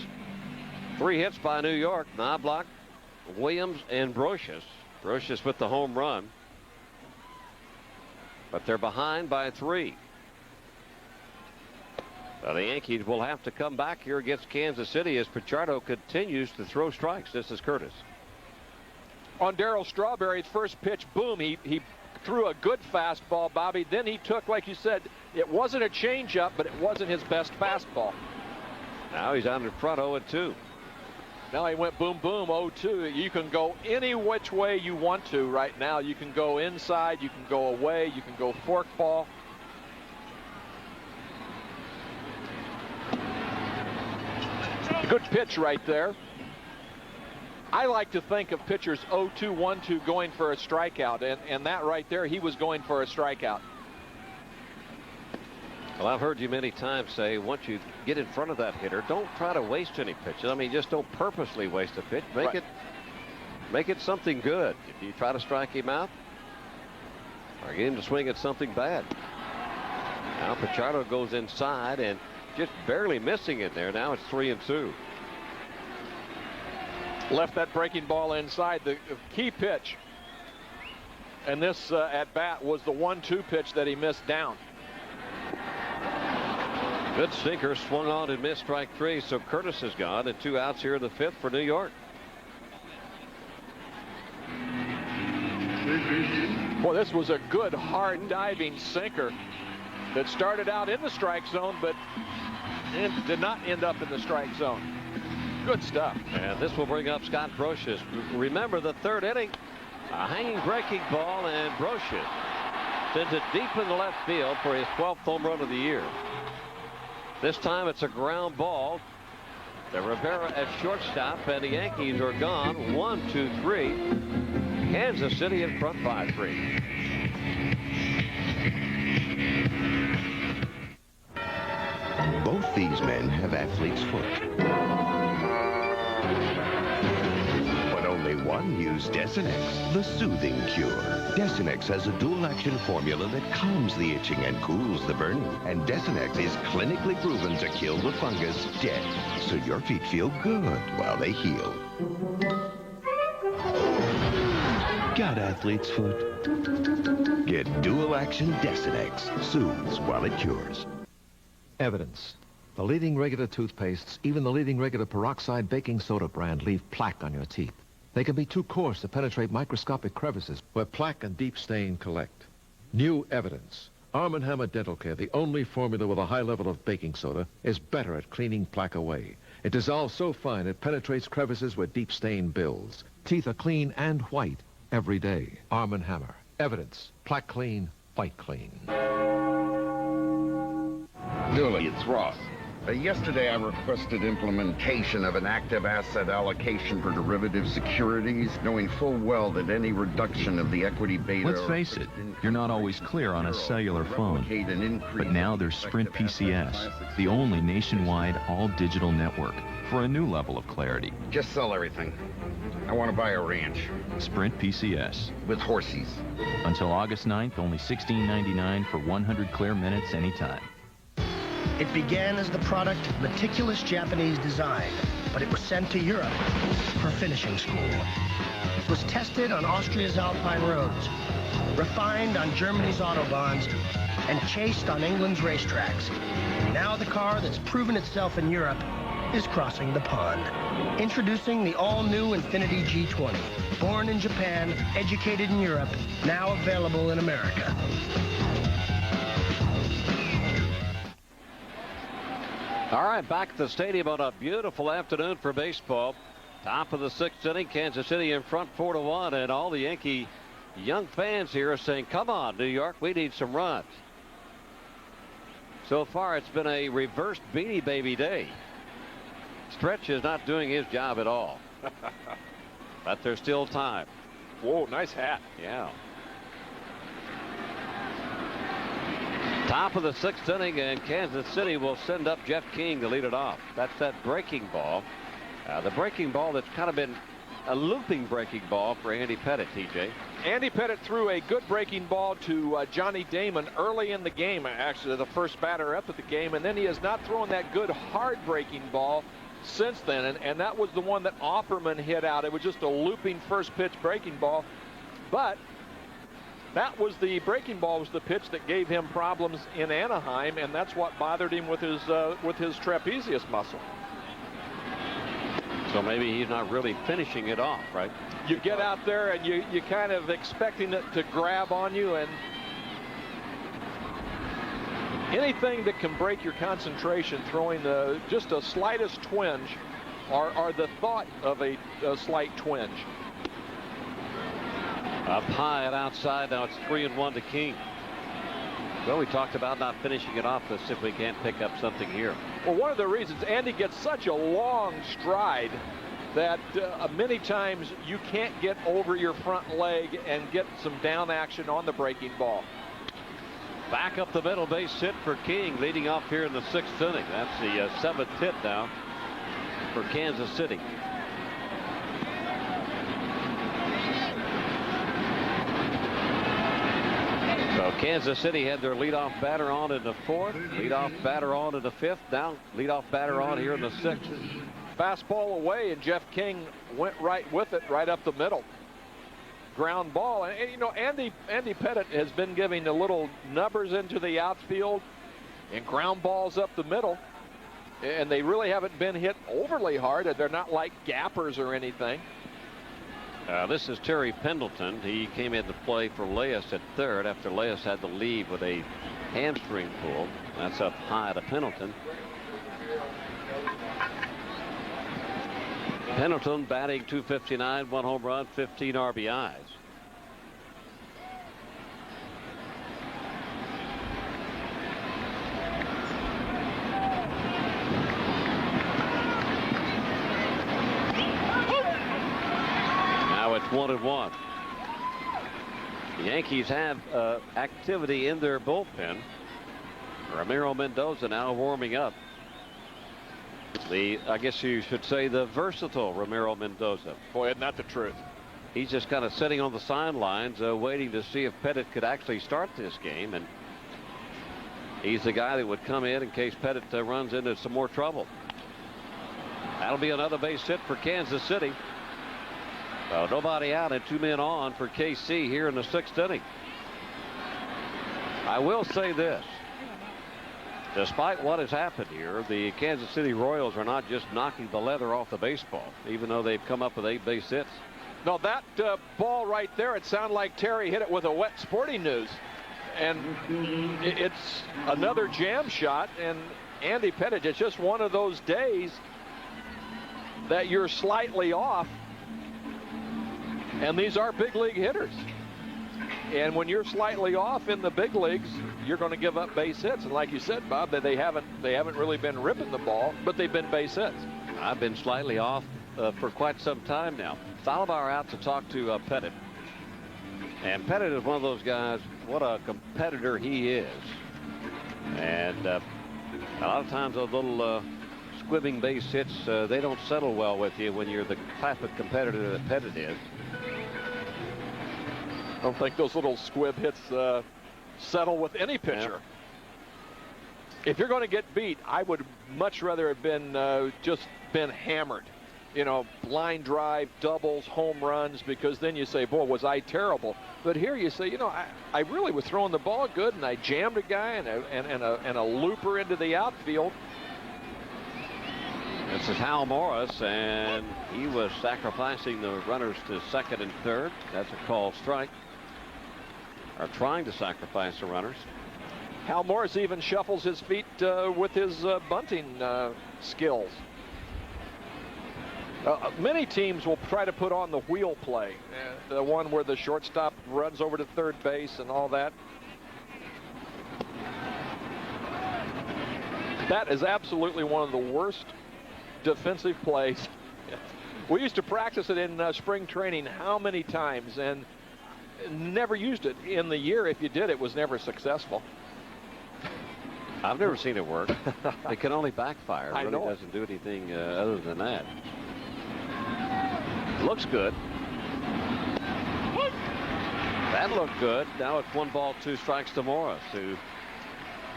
3 hits by New York: Knobloch, Williams, and Brocious. Brocious with the home run. But they're behind by 3. The Yankees will have to come back here against Kansas City as Pichardo continues to throw strikes. This is Curtis. On Darryl Strawberry's first pitch, boom, he threw a good fastball, Bobby. Then he took, like you said, it wasn't a changeup, but it wasn't his best fastball. Now he's on in front 0-2. Now he went boom, boom, 0-2. You can go any which way you want to right now. You can go inside, you can go away, you can go forkball. Good pitch right there. I like to think of pitchers 0-2, 1-2 going for a strikeout, and that right there, he was going for a strikeout. Well, I've heard you many times say, once you get in front of that hitter, don't try to waste any pitches. I mean, just don't purposely waste a pitch. Make it something good. If you try to strike him out, or get him to swing at something bad. Now Pichardo goes inside and just barely missing it there. Now it's 3-2. Left that breaking ball inside. The key pitch, and this at bat was the 1-2 pitch that he missed down. Good sinker, swung on and missed, strike 3. So Curtis is gone, and 2 outs here in the fifth for New York. Boy, this was a good, hard diving sinker that started out in the strike zone, but did not end up in the strike zone. Good stuff. And this will bring up Scott Brocious. Remember the third inning, a hanging breaking ball, and Brocious sends it deep in the left field for his 12th home run of the year. This time it's a ground ball. The Rivera at shortstop, and the Yankees are gone. 1-2-3. Kansas City in front 5-3. Both these men have athlete's foot. But only one Then use Desinex, the soothing cure. Desinex has a dual-action formula that calms the itching and cools the burning. And Desinex is clinically proven to kill the fungus dead, so your feet feel good while they heal. Got athlete's foot? Get dual-action Desinex. Soothes while it cures. Evidence. The leading regular toothpastes, even the leading regular peroxide baking soda brand, leave plaque on your teeth. They can be too coarse to penetrate microscopic crevices where plaque and deep stain collect. New evidence. Arm & Hammer Dental Care, the only formula with a high level of baking soda, is better at cleaning plaque away. It dissolves so fine it penetrates crevices where deep stain builds. Teeth are clean and white every day. Arm & Hammer. Evidence. Plaque clean, white clean. Dooley, it's Ross. Yesterday I requested implementation of an active asset allocation for derivative securities, knowing full well that any reduction of the equity beta... Let's face it, you're not always clear on a cellular phone. But now there's Sprint PCS, the only nationwide all-digital network, for a new level of clarity. Just sell everything. I want to buy a ranch. Sprint PCS. With horsies. Until August 9th, only $16.99 for 100 clear minutes anytime. It began as the product of meticulous Japanese design, but it was sent to Europe for finishing school. It was tested on Austria's Alpine roads, refined on Germany's autobahns, and chased on England's racetracks. Now the car that's proven itself in Europe is crossing the pond. Introducing the all-new Infiniti G20. Born in Japan, educated in Europe, now available in America. All right, back at the stadium on a beautiful afternoon for baseball. Top of the sixth inning, Kansas City in front 4-1, and all the Yankee young fans here are saying, come on, New York, we need some runs. So far, it's been a reverse Beanie Baby day. Stretch is not doing his job at all. But there's still time. Whoa, nice hat. Yeah. Top of the sixth inning, and Kansas City will send up Jeff King to lead it off. That's that breaking ball. The breaking ball that's kind of been a looping breaking ball for Andy Pettitte, TJ. Andy Pettitte threw a good breaking ball to Johnny Damon early in the game, actually the first batter up at the game, and then he has not thrown that good hard breaking ball since then, and that was the one that Offerman hit out. It was just a looping first pitch breaking ball, but that was the breaking ball was the pitch that gave him problems in Anaheim, and that's what bothered him with his trapezius muscle. So maybe he's not really finishing it off, right? You get out there and you kind of expecting it to grab on you, and anything that can break your concentration, throwing just a slightest twinge or the thought of a slight twinge. Up high and outside, now it's 3-1 to King. Well, we talked about not finishing it off. Let's see if we can't pick up something here. Well, one of the reasons Andy gets such a long stride that many times you can't get over your front leg and get some down action on the breaking ball. Back up the middle, base hit for King, leading off here in the sixth inning. That's the seventh hit now for Kansas City. So Kansas City had their leadoff batter on in the fourth, leadoff batter on in the fifth, now leadoff batter on here in the sixth. Fastball away, and Jeff King went right with it, right up the middle. Ground ball, and you know, Andy Pettitte has been giving the little nubbers into the outfield and ground balls up the middle, and they really haven't been hit overly hard. They're not like gappers or anything. This is Terry Pendleton. He came into play for Leyes at third after Leyes had to leave with a hamstring pull. That's up high to Pendleton. Pendleton batting .259, 1 home run, 15 RBIs. Now it's 1-1. The Yankees have activity in their bullpen. Ramiro Mendoza now warming up. I guess you should say the versatile Ramiro Mendoza. Boy, isn't that the truth? he's just kind of sitting on the sidelines waiting to see if Pettit could actually start this game. And he's the guy that would come in case Pettit runs into some more trouble. That'll be another base hit for Kansas City. So nobody out and 2 men on for KC here in the 6th inning. I will say this. Despite what has happened here, the Kansas City Royals are not just knocking the leather off the baseball, even though they've come up with 8 base hits. No, that ball right there, it sounded like Terry hit it with a wet Sporting News. And it's another jam shot. And Andy Pettit, it's just one of those days that you're slightly off. And these are big league hitters. And when you're slightly off in the big leagues, you're going to give up base hits. And like you said, Bob, that they haven't really been ripping the ball, but they've been base hits. I've been slightly off for quite some time now. Thalibauer out to talk to Pettit. And Pettit is one of those guys, what a competitor he is. And a lot of times those little squibbing base hits, they don't settle well with you when you're the type of competitor that Pettit is. I don't think those little squib hits settle with any pitcher. Yeah. If you're going to get beat, I would much rather have been just been hammered. You know, line drive, doubles, home runs, because then you say, boy, was I terrible. But here you say, you know, I really was throwing the ball good, and I jammed a guy and a looper into the outfield. This is Hal Morris, and he was sacrificing the runners to second and third. That's a called strike. Or trying to sacrifice the runners. Hal Morris even shuffles his feet with his bunting skills. Many teams will try to put on the wheel play, the one where the shortstop runs over to third base and all that. That is absolutely one of the worst defensive plays. We used to practice it in spring training how many times, and never used it in the year. If you did, it was never successful. I've never seen it work. It can only backfire. It really doesn't do anything other than that. Looks good. That looked good. Now it's 1 ball, 2 strikes to Morris, who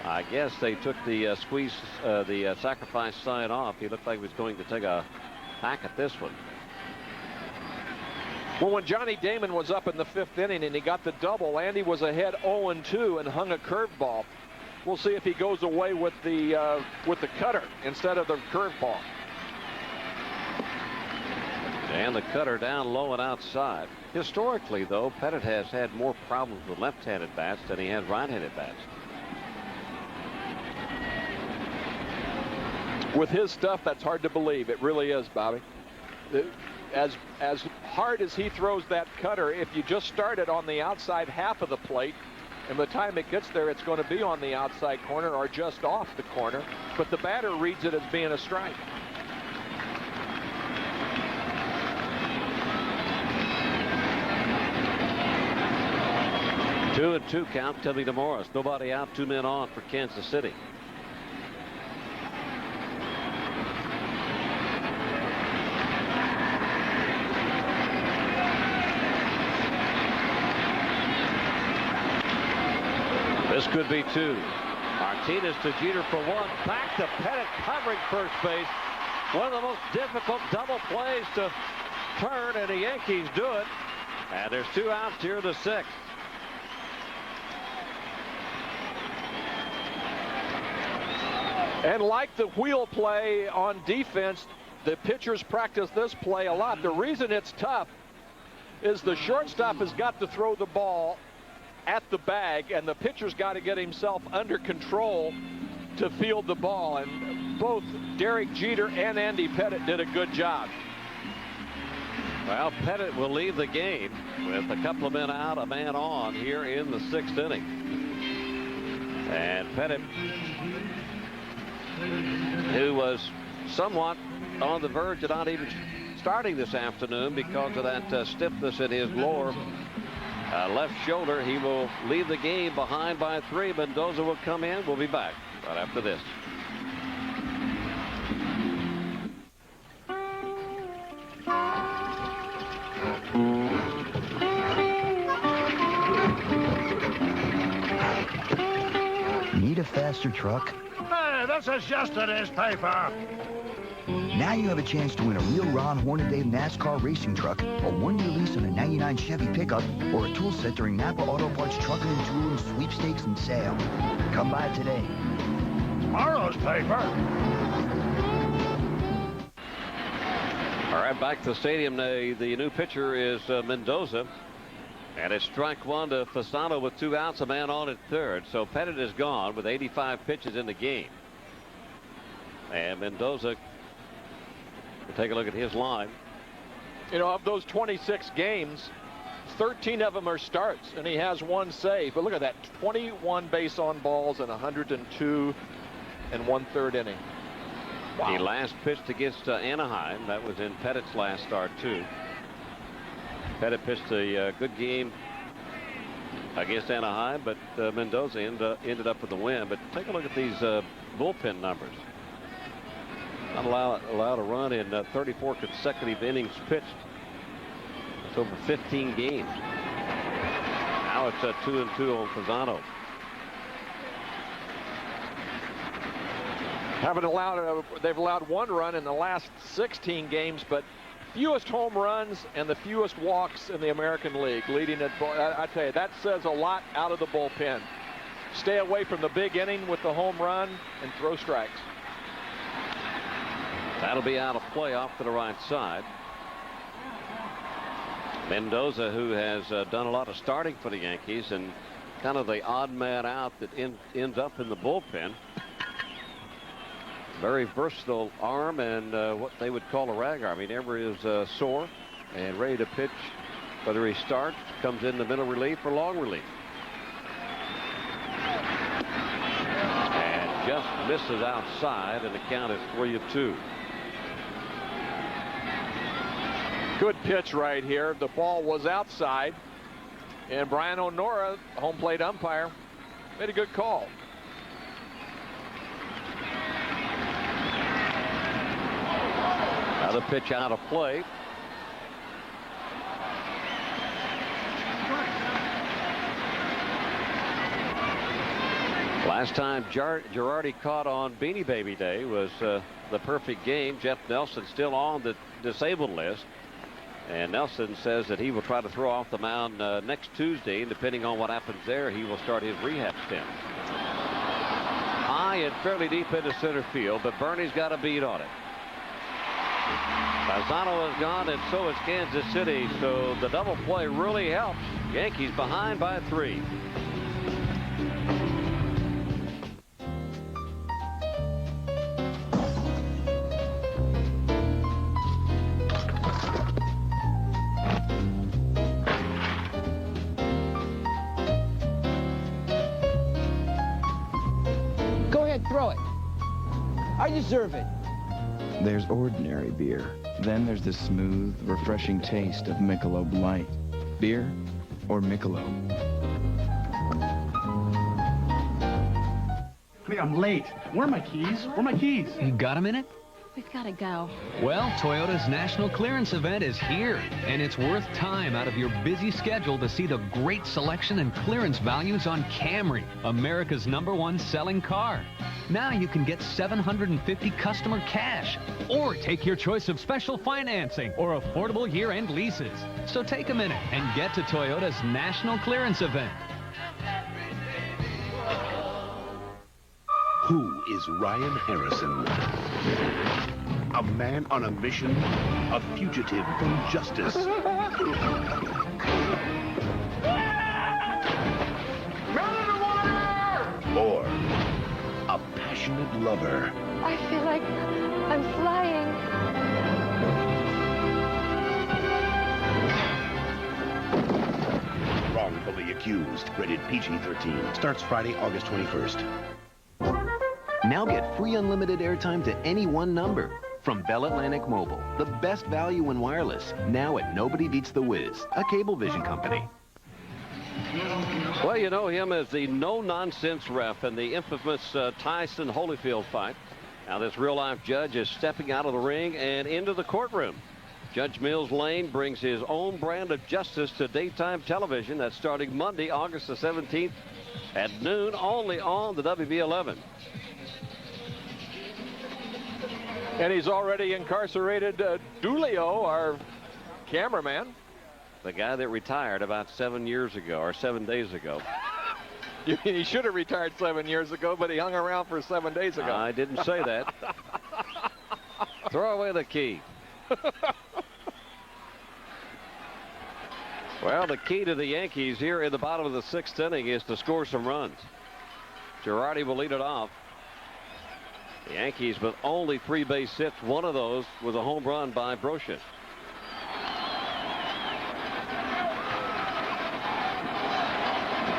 I guess they took the squeeze, the sacrifice sign off. He looked like he was going to take a hack at this one. Well, when Johnny Damon was up in the 5th inning and he got the double, Andy was ahead 0-2 and hung a curveball. We'll see if he goes away with the cutter instead of the curveball. And the cutter down low and outside. Historically, though, Pettit has had more problems with left-handed bats than he has right-handed bats. With his stuff, that's hard to believe. It really is, Bobby. As hard as he throws that cutter, if you just start it on the outside half of the plate, and by the time it gets there, it's going to be on the outside corner or just off the corner. But the batter reads it as being a strike. Two and 2 count coming to Morris. Nobody out, 2 men on for Kansas City. This could be 2. Martinez to Jeter for 1. Back to Pettit covering first base. One of the most difficult double plays to turn, and the Yankees do it. And there's 2 outs here in the 6th. And like the wheel play on defense, the pitchers practice this play a lot. The reason it's tough is the shortstop has got to throw the ball at the bag, and the pitcher's got to get himself under control to field the ball. And both Derek Jeter and Andy Pettit did a good job. Well, Pettit will leave the game with a couple of men out, a man on here in the 6th inning. And Pettit, who was somewhat on the verge of not even starting this afternoon because of that stiffness in his lower left shoulder, he will leave the game behind by 3. Mendoza will come in. We'll be back right after this. faster truck. Hey, this is yesterday's paper. Now you have a chance to win a real Ron Hornaday NASCAR racing truck, a one-year lease on a 99 Chevy pickup, or a tool set during Napa Auto Parts Trucking and Tooling Sweepstakes and Sale. Come by today. Tomorrow's paper. All right, back to the stadium. The new pitcher is Mendoza. And it's strike one to Fasano with 2 outs, a man on at third. So Pettit is gone with 85 pitches in the game. And Mendoza, we'll take a look at his line. You know, of those 26 games, 13 of them are starts, and he has 1 save. But look at that, 21 base on balls and 102 and 1/3 inning. Wow. He last pitched against Anaheim. That was in Pettit's last start, too. Pettit pitched a good game against Anaheim, but Mendoza ended up with the win. But take a look at these bullpen numbers. Not allowed a run in 34 consecutive innings pitched. It's over 15 games. Now it's 2-2 on Fasano. They've allowed 1 run in the last 16 games, but fewest home runs and the fewest walks in the American League, leading at, I tell you, that says a lot out of the bullpen. Stay away from the big inning with the home run and throw strikes. That'll be out of play off to the right side. Mendoza, who has done a lot of starting for the Yankees and kind of the odd man out that ends up in the bullpen. Very versatile arm and what they would call a rag arm. He never is sore and ready to pitch, whether he starts, comes in the middle relief or long relief. And just misses outside, and the count is 3-2. Good pitch right here. The ball was outside, and Brian O'Nora, home plate umpire, made a good call. Another pitch out of play. Last time Girardi caught on Beanie Baby Day was the perfect game. Jeff Nelson still on the disabled list. And Nelson says that he will try to throw off the mound next Tuesday. And depending on what happens there, he will start his rehab stint. High and fairly deep into center field, but Bernie's got a beat on it. Fasano is gone, and so is Kansas City. So the double play really helps. Yankees behind by 3. Go ahead, throw it. I deserve it. There's ordinary beer. Then there's the smooth, refreshing taste of Michelob Light. Beer or Michelob? Honey, I'm late. Where are my keys? Where are my keys? You got a minute? We've got to go. Well, Toyota's National Clearance Event is here, and it's worth time out of your busy schedule to see the great selection and clearance values on Camry, America's #1 selling car. Now you can get $750 customer cash, or take your choice of special financing or affordable year-end leases. So take a minute and get to Toyota's National Clearance Event. Who is Ryan Harrison? A man on a mission? A fugitive from justice? Or a passionate lover? I feel like I'm flying. Wrongfully Accused. Rated PG-13. Starts Friday, August 21st. Now get free unlimited airtime to any 1 number. From Bell Atlantic Mobile, the best value in wireless. Now at Nobody Beats the Wiz, a Cablevision company. Well, you know him as the no-nonsense ref in the infamous Tyson Holyfield fight. Now this real-life judge is stepping out of the ring and into the courtroom. Judge Mills Lane brings his own brand of justice to daytime television. That's starting Monday, August the 17th at noon only on the WB11. And he's already incarcerated Dulio, our cameraman. The guy that retired about 7 years ago, or 7 days ago. He should have retired 7 years ago, but he hung around for 7 days ago. I didn't say that. Throw away the key. Well, the key to the Yankees here in the bottom of the 6th inning is to score some runs. Girardi will lead it off. The Yankees with only 3 base hits. One of those was a home run by Brosius.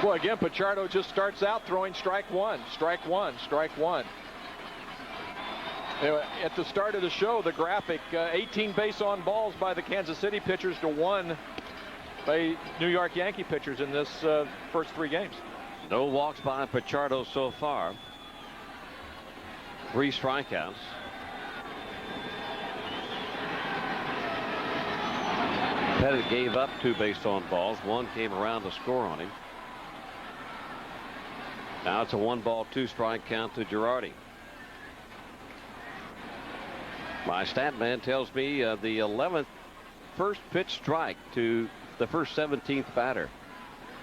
Well, again, Pichardo just starts out throwing strike one, strike one, strike one. At the start of the show, the graphic, 18 base on balls by the Kansas City pitchers to 1 by New York Yankee pitchers in this first 3 games. No walks by Pichardo so far. 3 strikeouts. Pettit gave up 2 base on balls. 1 came around to score on him. Now it's a 1-ball, 2-strike count to Girardi. My stat man tells me the 11th first pitch strike to the first 17th batter.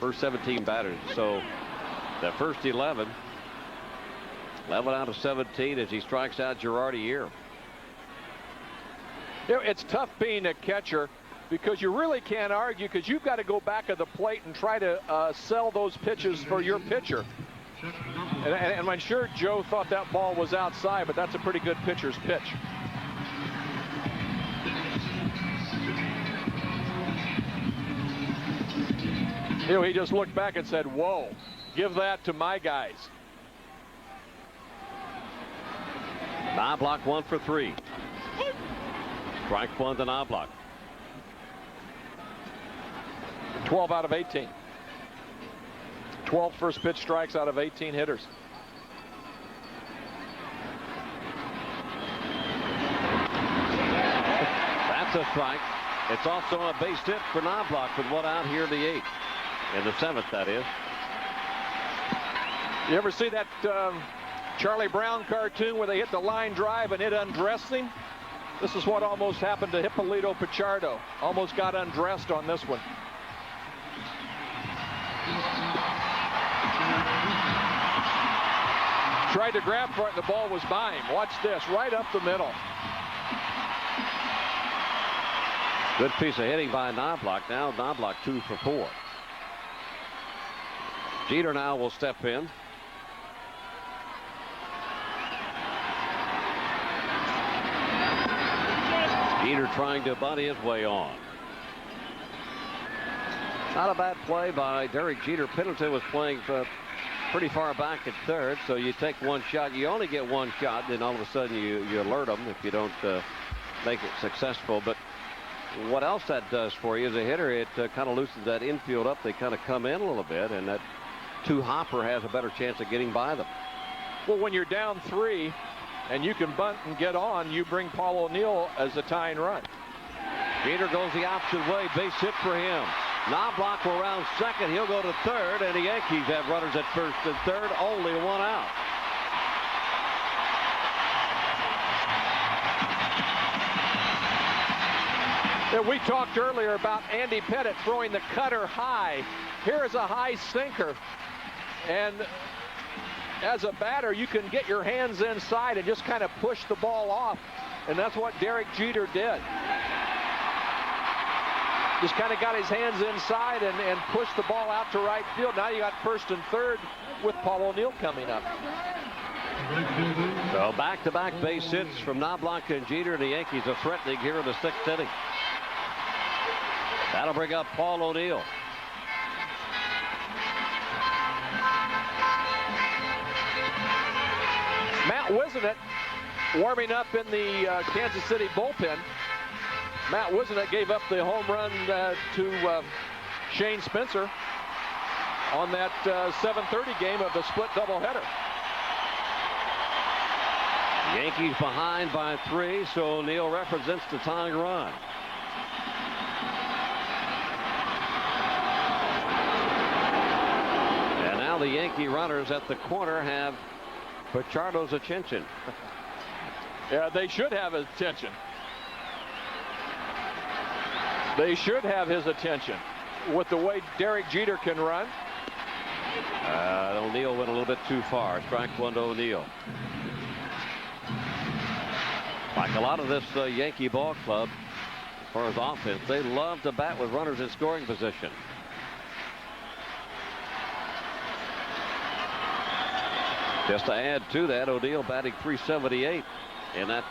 First 17 batters. So the first 11 out of 17 as he strikes out Girardi here. You know, it's tough being a catcher because you really can't argue because you've got to go back of the plate and try to sell those pitches for your pitcher. And I'm sure Joe thought that ball was outside, but that's a pretty good pitcher's pitch. You know, he just looked back and said, whoa, give that to my guys. Knobloch 1 for 3. Strike 1 to Knobloch. 12 out of 18. 12 first pitch strikes out of 18 hitters. That's a strike. It's also a base hit for Knobloch with 1 out here in the 8th. In the 7th, that is. You ever see that Charlie Brown cartoon where they hit the line drive and it undressed him? This is what almost happened to Hippolito Pichardo. Almost got undressed on this one. Tried to grab for it, the ball was by him. Watch this, right up the middle. Good piece of hitting by Knobloch. Now Knobloch 2 for 4. Jeter now will step in. Jeter trying to bunt his way on. Not a bad play by Derek Jeter. Pendleton was playing pretty far back at third, so you take 1 shot. You only get 1 shot, then all of a sudden you alert them if you don't make it successful. But what else that does for you as a hitter, it kind of loosens that infield up. They kind of come in a little bit, and that 2-hopper has a better chance of getting by them. Well, when you're down 3 and you can bunt and get on, you bring Paul O'Neill as a tying run. Jeter goes the opposite way. Base hit for him. Knobloch will round second. He'll go to third, and the Yankees have runners at first and third. Only 1 out. Yeah, we talked earlier about Andy Pettit throwing the cutter high. Here is a high sinker. And as a batter, you can get your hands inside and just kind of push the ball off. And that's what Derek Jeter did. Just kind of got his hands inside and pushed the ball out to right field. Now you got first and third with Paul O'Neill coming up. So back-to-back base hits from Knobloch and Jeter. The Yankees are threatening here in the 6th inning. That'll bring up Paul O'Neill. Matt Wisnett warming up in the Kansas City bullpen. Matt Wisnett gave up the home run to Shane Spencer on that 7:30 game of the split doubleheader. Yankees behind by 3, so O'Neill represents the tying run. And now Now the Yankee runners at the corner have Pichardo's attention. Yeah, they should have his attention. They should have his attention with the way Derek Jeter can run. O'Neill went a little bit too far. Strike one to O'Neill. Like a lot of this Yankee ball club, as far as offense, they love to bat with runners in scoring position. Just to add to that, O'Neill batting .378 in that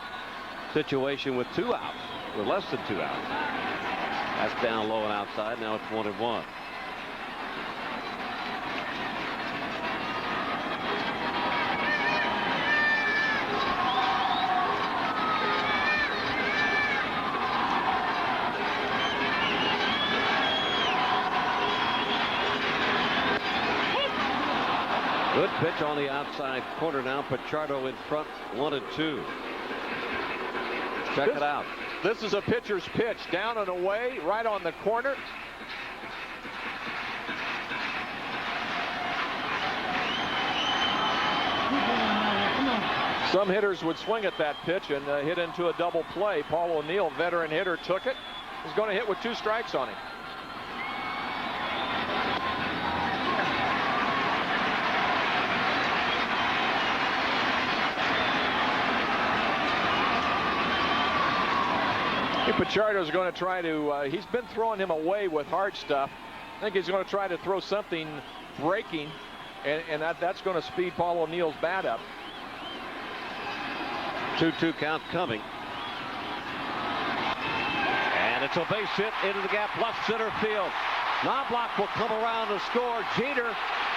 situation with 2 outs, with less than 2 outs. That's down low and outside. Now it's 1-1. Good pitch on the outside corner now. Pichardo in front, 1-2. Check it out. This is a pitcher's pitch. Down and away, right on the corner. Some hitters would swing at that pitch and hit into a double play. Paul O'Neill, veteran hitter, took it. He's going to hit with 2 strikes on him. Pichardo's going to try to, he's been throwing him away with hard stuff. I think he's going to try to throw something breaking, and that's going to speed Paul O'Neill's bat up. 2-2 count coming. And it's a base hit into the gap, left center field. Knobloch will come around to score. Jeter,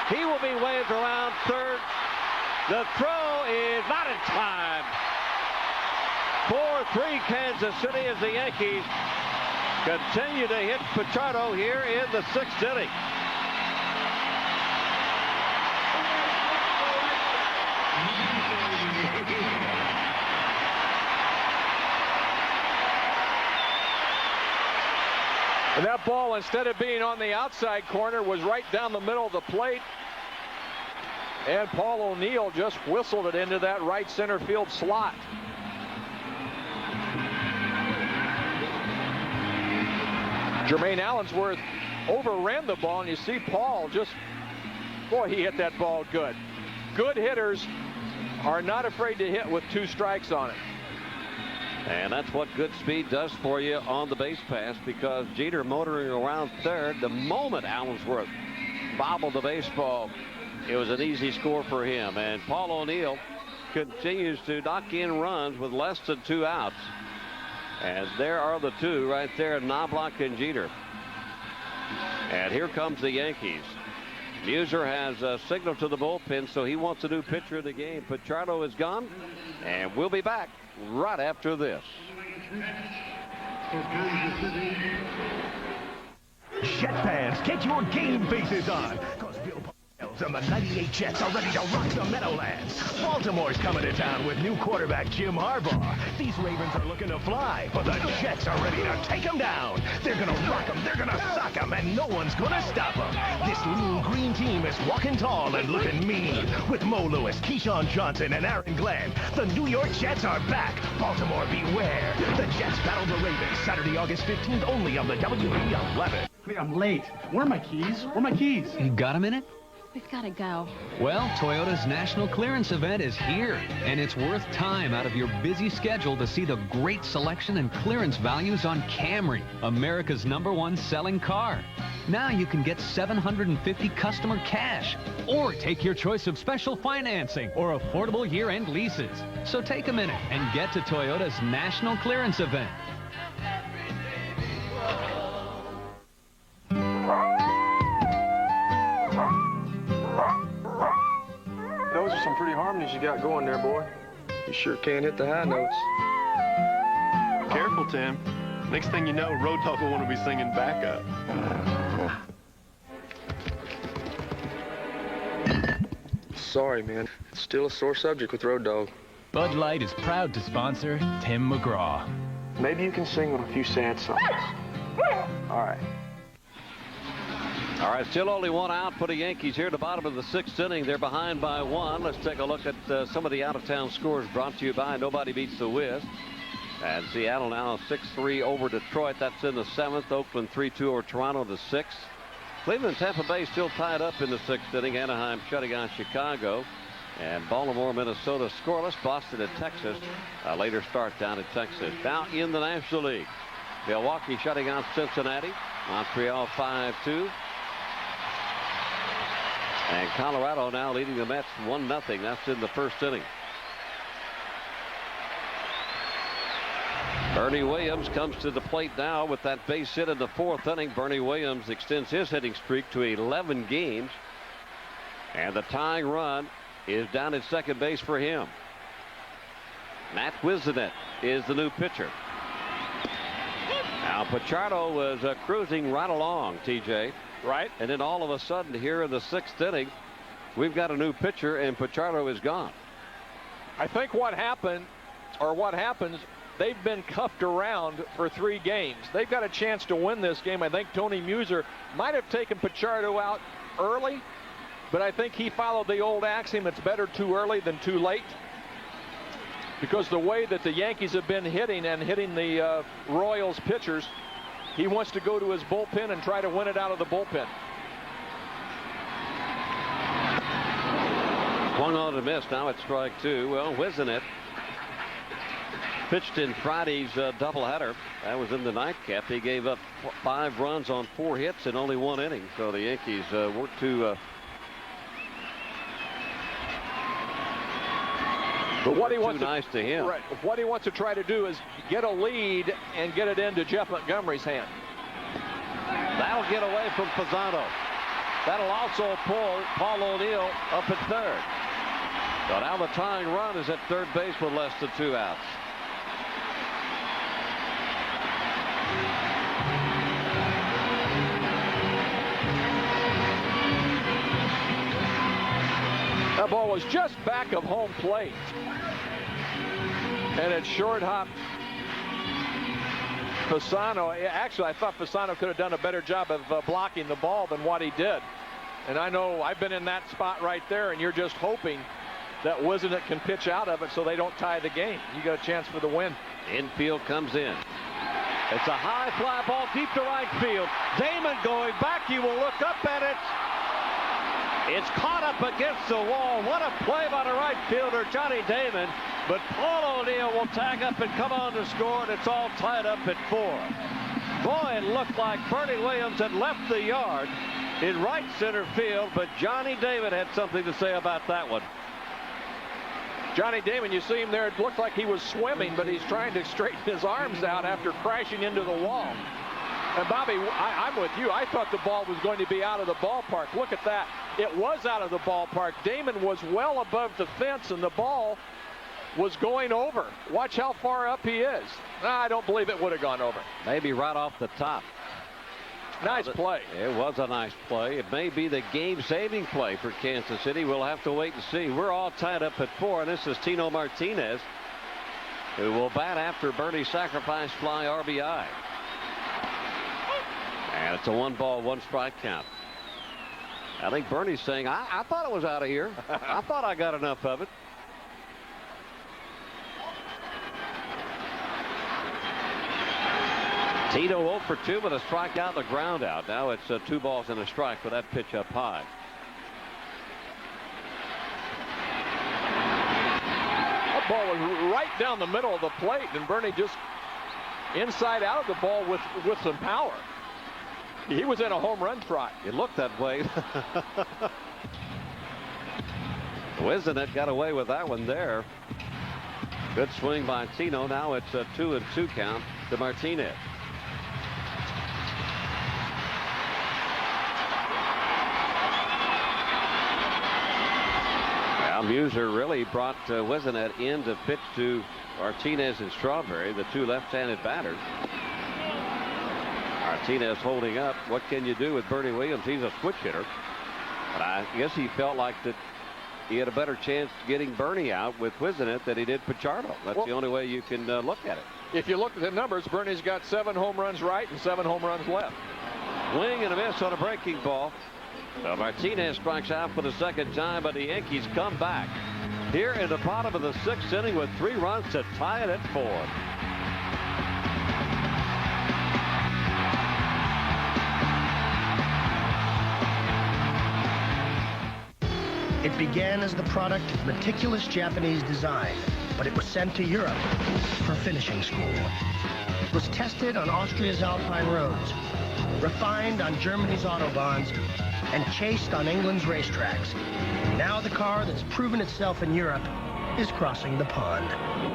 he will be waved around third. The throw is not in time. 4-3 Kansas City as the Yankees continue to hit Pichardo here in the 6th inning. And that ball, instead of being on the outside corner, was right down the middle of the plate. And Paul O'Neill just whistled it into that right center field slot. Jermaine Allensworth overran the ball, and you see Paul just, boy, he hit that ball good. Good hitters are not afraid to hit with 2 strikes on it. And that's what good speed does for you on the base pass, because Jeter motoring around third, the moment Allensworth bobbled the baseball, it was an easy score for him. And Paul O'Neill continues to knock in runs with less than 2 outs. And there are the 2 right there, Knobloch and Jeter. And here comes the Yankees. Muser has a signal to the bullpen, so he wants a new pitcher of the game. Pichardo is gone, and we'll be back right after this. Jet fans, get your game faces on, because Bill and the 98 Jets are ready to rock the Meadowlands. Baltimore's coming to town with new quarterback Jim Harbaugh. These Ravens are looking to fly, but the Jets are ready to take them down. They're going to rock them, they're going to sock them, and no one's going to stop them. This lean green team is walking tall and looking mean. With Mo Lewis, Keyshawn Johnson, and Aaron Glenn, the New York Jets are back. Baltimore, beware. The Jets battle the Ravens Saturday, August 15th, only on the WB 11. Wait, I'm late. Where are my keys? Where are my keys? You got a minute? We've got to go. Well, Toyota's national clearance event is here, and it's worth time out of your busy schedule to see the great selection and clearance values on Camry, America's #1 selling car. Now you can get $750 customer cash, or take your choice of special financing or affordable year-end leases. So take a minute and get to Toyota's national clearance event. Those are some pretty harmonies you got going there, boy. You sure can hit the high notes. Careful, Tim. Next thing you know, Road Dogg will want to be singing backup. Sorry, man. It's still a sore subject with Road Dogg. Bud Light is proud to sponsor Tim McGraw. Maybe you can sing on a few sad songs. All right. All right, still only one out for the Yankees here at the bottom of the 6th inning. They're behind by 1. Let's take a look at some of the out-of-town scores brought to you by Nobody Beats the Wiz. And Seattle now 6-3 over Detroit. That's in the 7th. Oakland 3-2 over Toronto, the 6th. Cleveland and Tampa Bay still tied up in the 6th inning. Anaheim shutting out Chicago. And Baltimore, Minnesota scoreless. Boston and Texas. A later start down in Texas. Now in the National League. Milwaukee shutting out Cincinnati. Montreal 5-2. And Colorado now leading the Mets 1-0. That's in the 1st inning. Bernie Williams comes to the plate now with that base hit in the 4th inning. Bernie Williams extends his hitting streak to 11 games. And the tying run is down at second base for him. Matt Wisenet is the new pitcher. Now Pichardo was cruising right along, TJ. Right. And then all of a sudden here in the 6th inning, we've got a new pitcher and Pichardo is gone. I think what happened, or what happens, they've been cuffed around for 3 games. They've got a chance to win this game. I think Tony Muser might have taken Pichardo out early, but I think he followed the old axiom, it's better too early than too late. Because the way that the Yankees have been hitting the Royals pitchers, he wants to go to his bullpen and try to win it out of the bullpen. Swung on to miss. Now it's strike 2. Well, Wisenet pitched in Friday's doubleheader. That was in the nightcap. He gave up 5 runs on 4 hits in only 1 inning. So the Yankees worked to. But what he wants too nice to him. Right. What he wants to try to do is get a lead and get it into Jeff Montgomery's hand. That'll get away from Fasano. That'll also pull Paul O'Neill up at 3rd. So now the tying run is at 3rd base with less than 2 outs. That ball was just back of home plate. And it short hopped Fasano. Actually, I thought Fasano could have done a better job of blocking the ball than what he did. And I know I've been in that spot right there, and you're just hoping that Wisenet can pitch out of it so they don't tie the game. You got a chance for the win. Infield comes in. It's a high fly ball deep to right field. Damon going back. You will look up at it. It's caught up against the wall. What a play by the right fielder, Johnny Damon. But Paul O'Neill will tag up and come on to score, and it's all tied up at 4. Boy, it looked like Bernie Williams had left the yard in right center field, but Johnny Damon had something to say about that one. Johnny Damon, you see him there, it looked like he was swimming, but he's trying to straighten his arms out after crashing into the wall. And Bobby, I'm with you. I thought the ball was going to be out of the ballpark. Look at that. It was out of the ballpark. Damon was well above the fence, and the ball was going over. Watch how far up he is. No, I don't believe it would have gone over. Maybe right off the top. Nice play. It was a nice play. It may be the game-saving play for Kansas City. We'll have to wait and see. We're all tied up at 4, and this is Tino Martinez, who will bat after Bernie's sacrifice fly RBI. And it's a 1-ball, 1-strike count. I think Bernie's saying, I thought it was out of here. I thought I got enough of it. Tito 0 for 2 with a strikeout and a ground out. Now it's 2 balls and a strike with that pitch up high. That ball was right down the middle of the plate, and Bernie just inside out of the ball with some power. He was in a home run trot. It looked that way. Wisenet got away with that one there. Good swing by Tino. Now it's a 2-2 count to Martinez. Well, Muser really brought Wisenet in to pitch to Martinez and Strawberry, the 2 left-handed batters. Martinez holding up. What can you do with Bernie Williams? He's a switch hitter. But I guess he felt like that he had a better chance getting Bernie out with Wisenet than he did Pichardo. That's the only way you can look at it. If you look at the numbers, Bernie's got 7 home runs right and 7 home runs left. Swing and a miss on a breaking ball. Martinez strikes out for the second time, but the Yankees come back here in the bottom of the 6th inning with 3 runs to tie it at 4. It began as the product of meticulous Japanese design, but it was sent to Europe for finishing school. It was tested on Austria's Alpine roads, refined on Germany's autobahns, and chased on England's racetracks. Now the car that's proven itself in Europe is crossing the pond.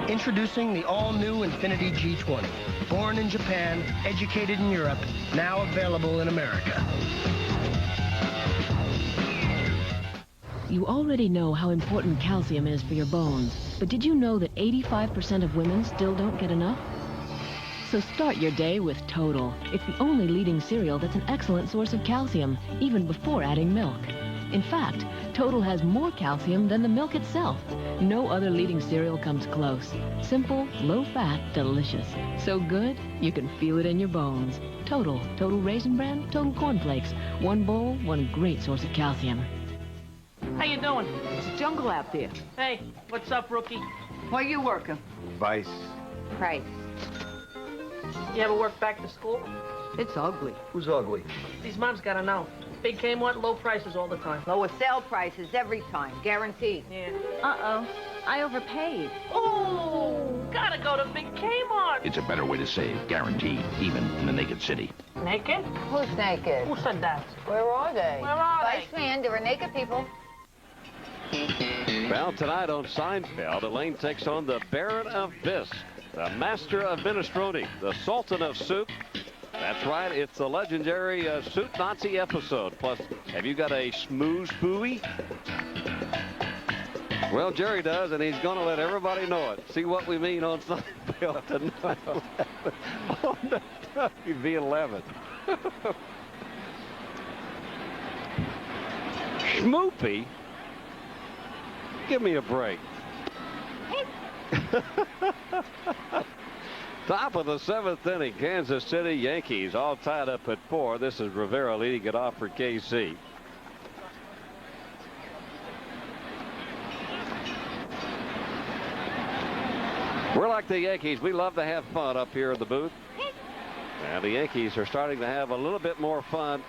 Introducing the all-new Infiniti G20. Born in Japan, educated in Europe, now available in America. You already know how important calcium is for your bones, but did you know that 85% of women still don't get enough? So start your day with Total. It's the only leading cereal that's an excellent source of calcium, even before adding milk. In fact, Total has more calcium than the milk itself. No other leading cereal comes close. Simple, low-fat, delicious. So good, you can feel it in your bones. Total Raisin Bran, Total Corn Flakes. One bowl, one great source of calcium. How you doing? It's jungle out there. Hey, what's up, rookie? Where you working? Vice. Price. You ever work back to school? It's ugly. Who's ugly? These moms gotta know. Big Kmart, low prices all the time. Lower sale prices every time, guaranteed. Yeah. Uh-oh, I overpaid. Oh, gotta go to Big Kmart. It's a better way to save, guaranteed, even in the naked city. Naked? Who's naked? Who said that? Where are they? Where are Vice man, there are naked people. Well, tonight on Seinfeld, Elaine takes on the Baron of Bisk, the master of minestrone, the sultan of soup. That's right, it's the legendary Soup Nazi episode. Plus, have you got a smooze booey? Well, Jerry does, and he's going to let everybody know it. See what we mean on Seinfeld tonight on the WV11. Schmoopy? Give me a break. Top of the 7th inning, Kansas City Yankees all tied up at 4. This is Rivera leading it off for KC. We're like the Yankees. We love to have fun up here in the booth. And the Yankees are starting to have a little bit more fun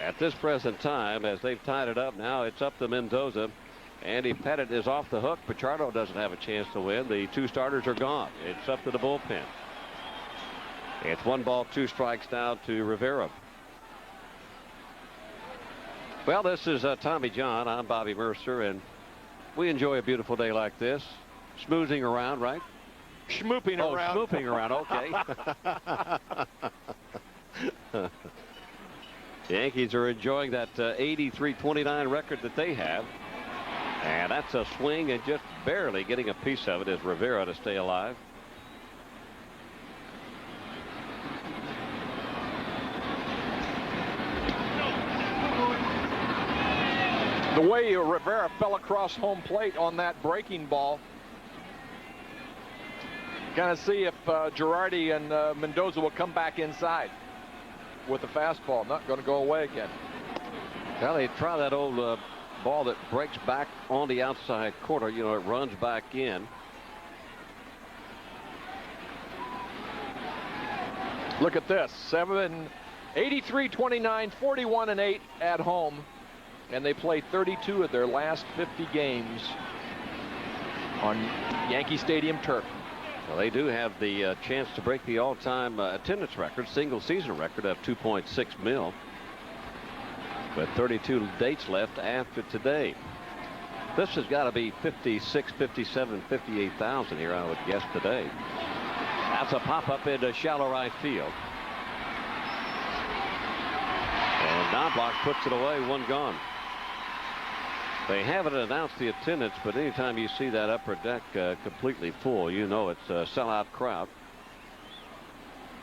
at this present time as they've tied it up. Now it's up to Mendoza. Andy Pettit is off the hook. Pichardo doesn't have a chance to win. The 2 starters are gone. It's up to the bullpen. It's 1 ball, 2 strikes now to Rivera. Well, this is Tommy John. I'm Bobby Mercer, and we enjoy a beautiful day like this. Schmoozing around, right? Schmooping around. Oh, schmooping around. Okay. The Yankees are enjoying that 83-29 record that they have. And that's a swing and just barely getting a piece of it as Rivera to stay alive. The way Rivera fell across home plate on that breaking ball. Kind of see if Girardi and Mendoza will come back inside with the fastball. Not going to go away again. Well, they try that old ball that breaks back on the outside corner. You know, it runs back in. Look at this. 83-29, 41-8 at home. And they play 32 of their last 50 games on Yankee Stadium turf. Well, they do have the chance to break the all-time attendance record, single season record of 2.6 mil. With 32 dates left after today. This has got to be 56, 57, 58,000 here, I would guess, today. That's a pop-up into shallow right field. And Knobloch puts it away, 1 gone. They haven't announced the attendance, but anytime you see that upper deck completely full, you know it's a sellout crowd.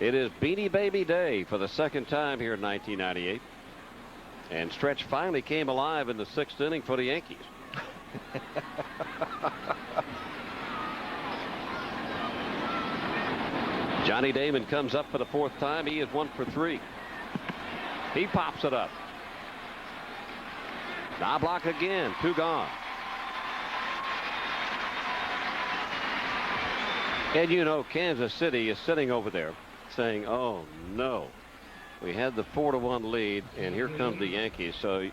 It is Beanie Baby Day for the 2nd time here in 1998. And Stretch finally came alive in the 6th inning for the Yankees. Johnny Damon comes up for the 4th time. He is 1 for 3. He pops it up. Knobloch again. 2 gone. And you know, Kansas City is sitting over there saying, oh no, we had the 4-1 lead and here comes the Yankees. So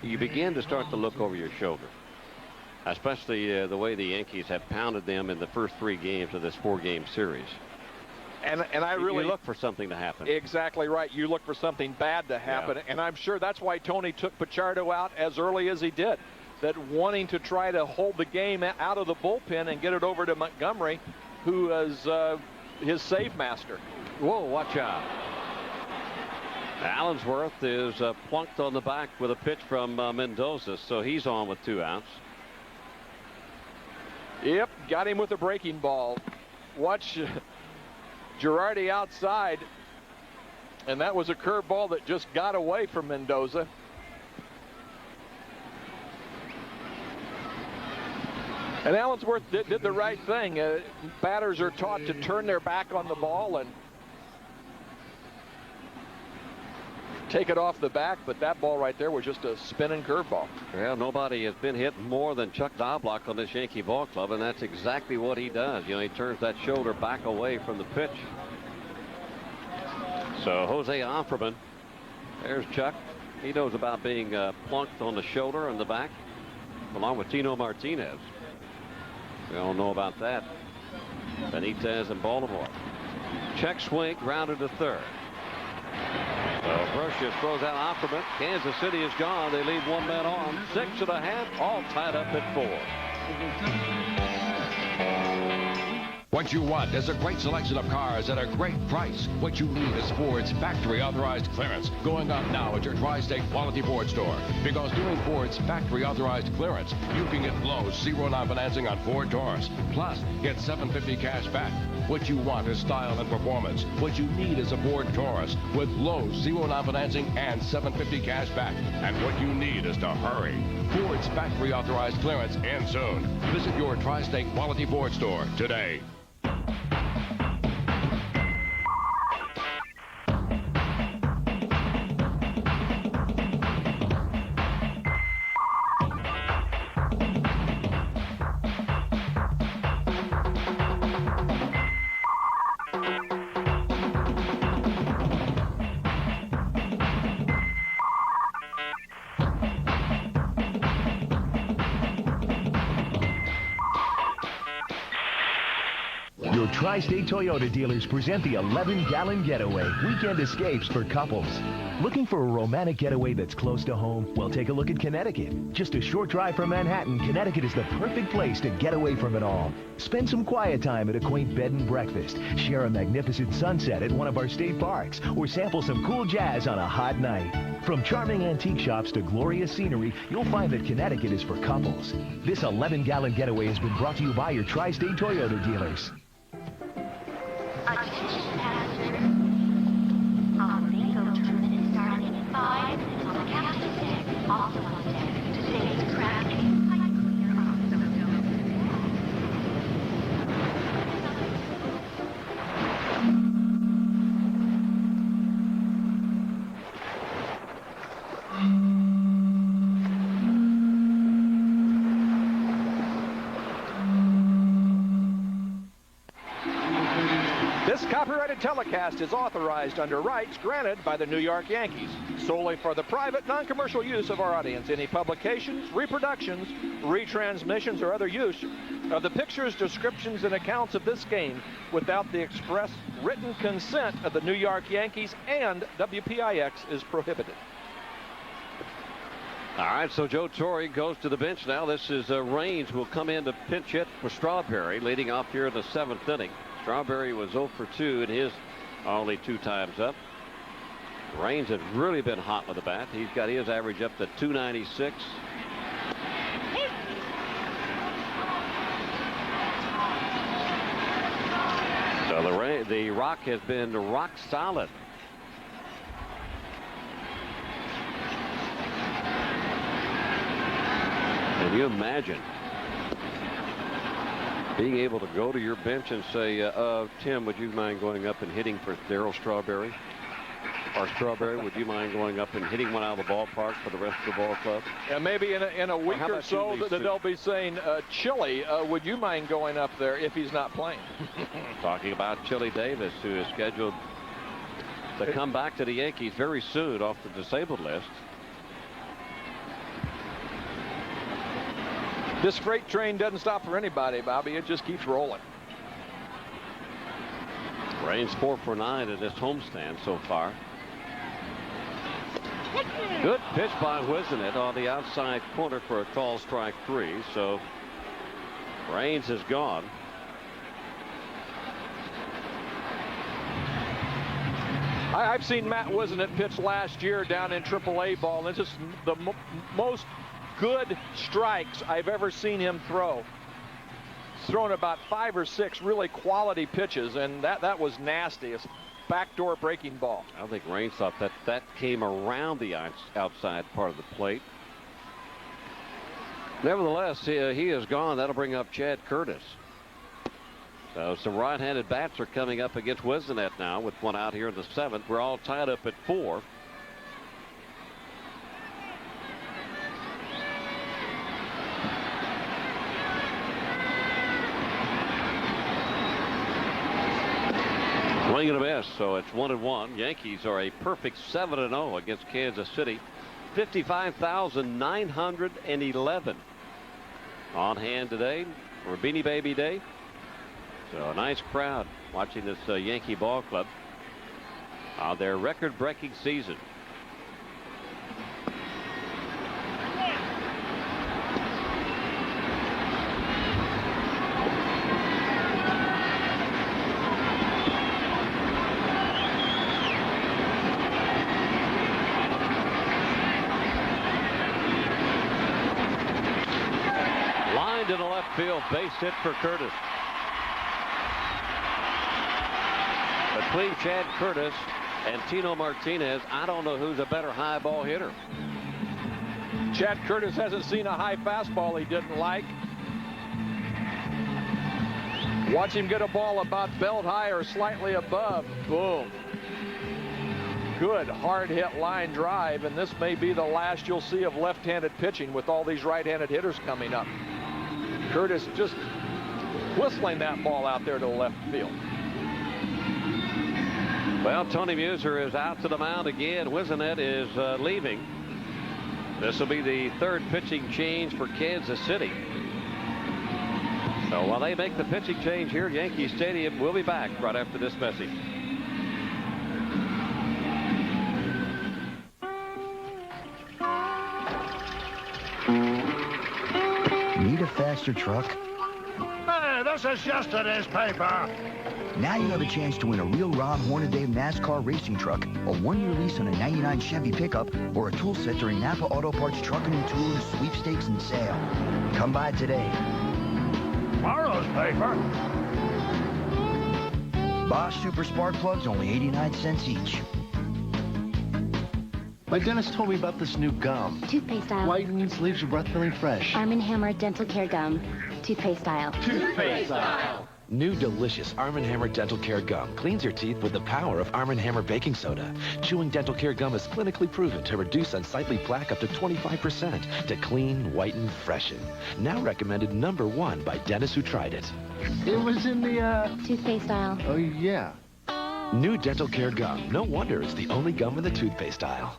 you begin to start to look over your shoulder, especially the way the Yankees have pounded them in the first 3 games of this 4-game series. And I really you look for something to happen. Exactly right. You look for something bad to happen. Yeah. And I'm sure that's why Tony took Pichardo out as early as he did. That wanting to try to hold the game out of the bullpen and get it over to Montgomery, who is his save master. Whoa, watch out. Allensworth is plunked on the back with a pitch from Mendoza, so he's on with 2 outs. Yep, got him with a breaking ball. Watch Girardi outside, and that was a curveball that just got away from Mendoza. And Allensworth did the right thing. Batters are taught to turn their back on the ball and take it off the back, but that ball right there was just a spinning curveball. Well, nobody has been hit more than Chuck Knobloch on this Yankee ball club, and that's exactly what he does. You know, he turns that shoulder back away from the pitch. So Jose Offerman, there's Chuck. He knows about being plunked on the shoulder and the back, along with Tino Martinez. We all know about that. Benitez in Baltimore. Check swing, grounded to third. So Brocious throws out Offerman. Kansas City is gone. They leave 1 man on. 6.5, all tied up at 4. What you want is a great selection of cars at a great price. What you need is Ford's factory authorized clearance. Going up now at your Tri-State Quality Ford store. Because doing Ford's factory authorized clearance, you can get low 0% financing on Ford Taurus. Plus, get $750 cash back. What you want is style and performance. What you need is a Ford Taurus with low 0% financing and $750 cash back. And what you need is to hurry. Ford's factory authorized clearance ends soon. Visit your Tri-State Quality Ford store today. Tri-State Toyota dealers present the 11-gallon getaway, weekend escapes for couples. Looking for a romantic getaway that's close to home? Well, take a look at Connecticut. Just a short drive from Manhattan, Connecticut is the perfect place to get away from it all. Spend some quiet time at a quaint bed and breakfast, share a magnificent sunset at one of our state parks, or sample some cool jazz on a hot night. From charming antique shops to glorious scenery, you'll find that Connecticut is for couples. This 11-gallon getaway has been brought to you by your Tri-State Toyota dealers. Attention passengers. Our bingo tournament is starting in 5 minutes on the captain's deck. Also on deck, today's craft is pipe cleaner off Copyrighted telecast is authorized under rights granted by the New York Yankees, solely for the private, non-commercial use of our audience. Any publications, reproductions, retransmissions, or other use of the pictures, descriptions, and accounts of this game without the express written consent of the New York Yankees and WPIX is prohibited. All right, so Joe Torre goes to the bench now. This is Raines who will come in to pinch hit for Strawberry, leading off here in the 7th inning. Strawberry was 0 for 2 in his only 2 times up. Raines has really been hot with the bat. He's got his average up to 296. So the rock has been rock solid. Can you imagine being able to go to your bench and say, Tim, would you mind going up and hitting for Darryl Strawberry? Or Strawberry, would you mind going up and hitting one out of the ballpark for the rest of the ball club? Yeah, maybe in a week or so that they'll be saying, Chili, would you mind going up there if he's not playing? Talking about Chili Davis, who is scheduled to come back to the Yankees very soon off the disabled list. This freight train doesn't stop for anybody, Bobby. It just keeps rolling. Raines 4 for 9 in this homestand so far. Good pitch by Whisenant on the outside corner for a call strike 3. So Raines is gone. I've seen Matt Whisenant pitch last year down in AAA ball. This is the most good strikes I've ever seen him throw. He's thrown about 5 or 6 really quality pitches, and that was nasty. It's backdoor breaking ball. I think Raines thought that came around the outside part of the plate. Nevertheless, he is gone. That'll bring up Chad Curtis. So some right-handed bats are coming up against Whisenant now with one out here in the 7th. We're all tied up at 4. Swing and a miss, so it's 1-1. Yankees are a perfect 7-0 against Kansas City. 55,911 on hand today for Beanie Baby Day. So a nice crowd watching this Yankee ball club on their record-breaking season. Lined to the left field, base hit for Curtis. Between Chad Curtis and Tino Martinez, I don't know who's a better high ball hitter. Chad Curtis hasn't seen a high fastball he didn't like. Watch him get a ball about belt high or slightly above. Boom. Good hard hit line drive, and this may be the last you'll see of left-handed pitching with all these right-handed hitters coming up. Curtis just whistling that ball out there to the left field. Well, Tony Muser is out to the mound again. Whisenant is leaving. This will be the 3rd pitching change for Kansas City. So while they make the pitching change here at Yankee Stadium, we'll be back right after this message. Need a faster truck? Hey, this is yesterday's paper. Now you have a chance to win a real Rob Hornaday NASCAR racing truck, a 1-year lease on a 99 Chevy pickup, or a tool set during Napa Auto Parts Trucking and Touring Sweepstakes and Sale. Come by today. Tomorrow's paper. Bosch Super Spark Plugs, only 89 cents each. My dentist told me about this new gum. Toothpaste style. Whitens, leaves your breath feeling fresh. Arm & Hammer Dental Care Gum. Toothpaste style. Toothpaste style. New delicious Arm & Hammer Dental Care Gum cleans your teeth with the power of Arm & Hammer Baking Soda. Chewing Dental Care Gum is clinically proven to reduce unsightly plaque up to 25%, to clean, whiten, freshen. Now recommended #1 by dentists who tried it. It was in the, Toothpaste style. Oh, yeah. New Dental Care Gum. No wonder it's the only gum in the toothpaste aisle.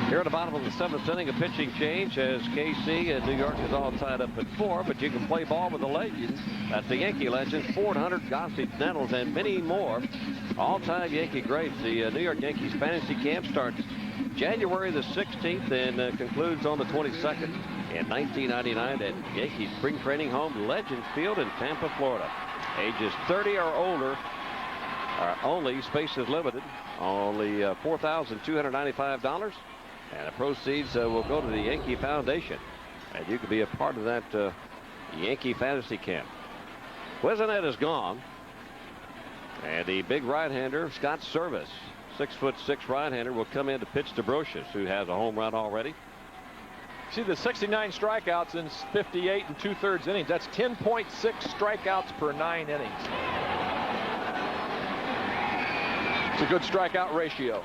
Here at the bottom of the 7th inning, a pitching change as KC and New York is all tied up at 4, but you can play ball with the legends. That's the Yankee legends, Ford, Hunter, Gossett, Nettles, and many more. All-time Yankee greats. The New York Yankees fantasy camp starts January the 16th and concludes on the 22nd. In 1999 at Yankee spring training home, Legends Field in Tampa, Florida. Ages 30 or older are only, space is limited, only $4,295. And the proceeds will go to the Yankee Foundation. And you can be a part of that Yankee Fantasy Camp. Wisenet is gone. And the big right-hander, Scott Service, 6'6" right-hander, will come in to pitch to Brocious, who has a home run already. See the 69 strikeouts in 58 2/3 innings. That's 10.6 strikeouts per 9 innings. It's a good strikeout ratio.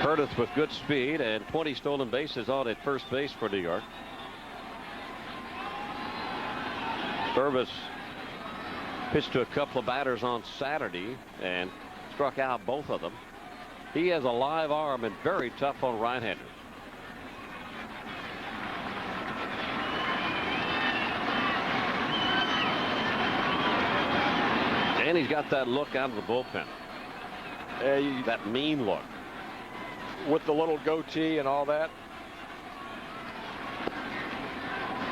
Curtis with good speed and 20 stolen bases on at first base for New York. Service pitched to a couple of batters on Saturday and struck out both of them. He has a live arm and very tough on right-handers. And he's got that look out of the bullpen. That mean look. With the little goatee and all that.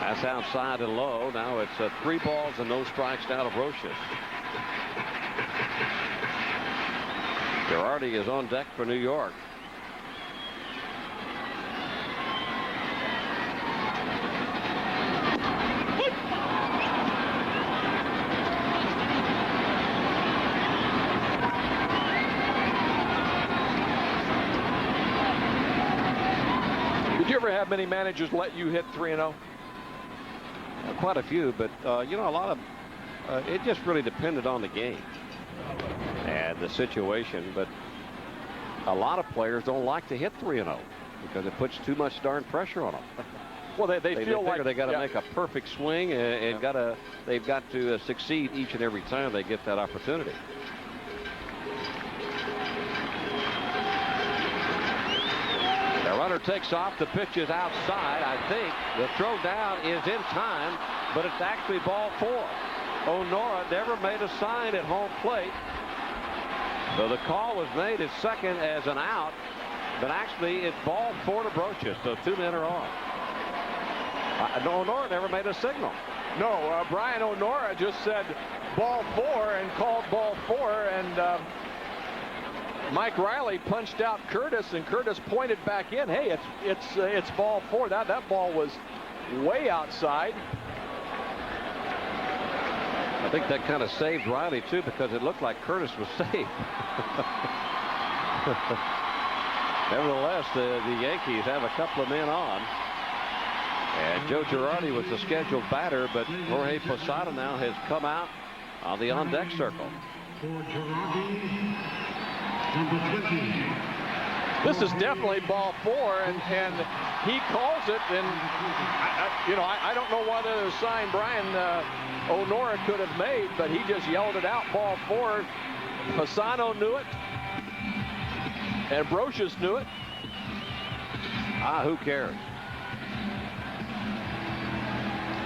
That's outside and low. Now it's 3 balls and no strikes down to Brocious. Girardi is on deck for New York. Did you ever have many managers let you hit 3-0? Quite a few, but you know, a lot of it just really depended on the game and the situation. But a lot of players don't like to hit 3-0 because it puts too much darn pressure on them. Well, they feel like they got to make a perfect swing and they've got to succeed each and every time they get that opportunity. The runner takes off. The pitch is outside. I think the throw down is in time, but it's actually ball 4. O'Nora never made a sign at home plate. So the call was made at second as an out, but actually it's ball 4 to Brocious. So 2 men are on. O'Nora never made a signal. No, Brian O'Nora just said ball 4 and called ball 4, and Mike Riley punched out Curtis, and Curtis pointed back in. Hey, it's ball 4. That ball was way outside. I think that kind of saved Riley too, because it looked like Curtis was safe. Nevertheless, the Yankees have a couple of men on. And Joe Girardi was the scheduled batter, but Jorge Posada now has come out on the on-deck circle. This is definitely ball 4, and he calls it, and I don't know what other sign Brian O'Nora could have made, but he just yelled it out, ball 4. Pisano knew it, and Brocious knew it. Who cares?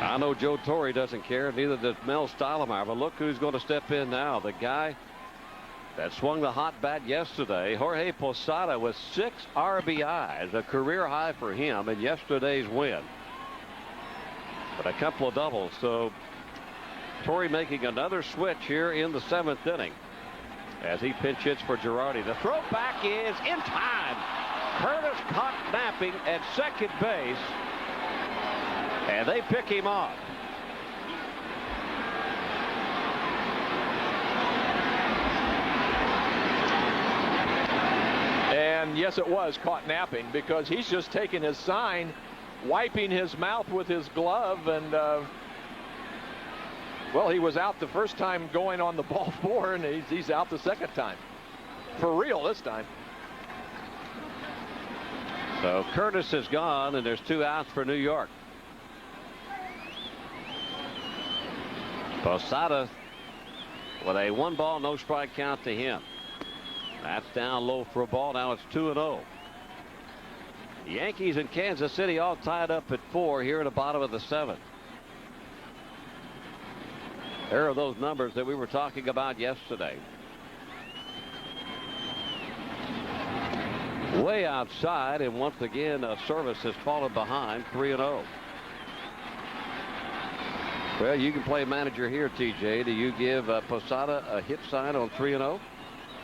I know Joe Torre doesn't care, neither does Mel Stottlemyre, but look who's going to step in now. The guy that swung the hot bat yesterday, Jorge Posada, with 6 RBIs, a career high for him in yesterday's win. But a couple of doubles, so Torre making another switch here in the 7th inning as he pinch hits for Girardi. The throw back is in time. Curtis caught napping at second base, and they pick him off. And yes, it was caught napping, because he's just taking his sign, wiping his mouth with his glove, and well, he was out the first time going on the ball 4, and he's out the second time. For real this time. So Curtis is gone, and there's 2 outs for New York. Posada with a 1-ball, no strike count to him. That's down low for a ball. Now it's 2-0. Yankees and Kansas City all tied up at 4 here at the bottom of the 7th. There are those numbers that we were talking about yesterday. Way outside, and once again Service has fallen behind 3-0. Well, you can play manager here, TJ. Do you give Posada a hit sign on 3-0?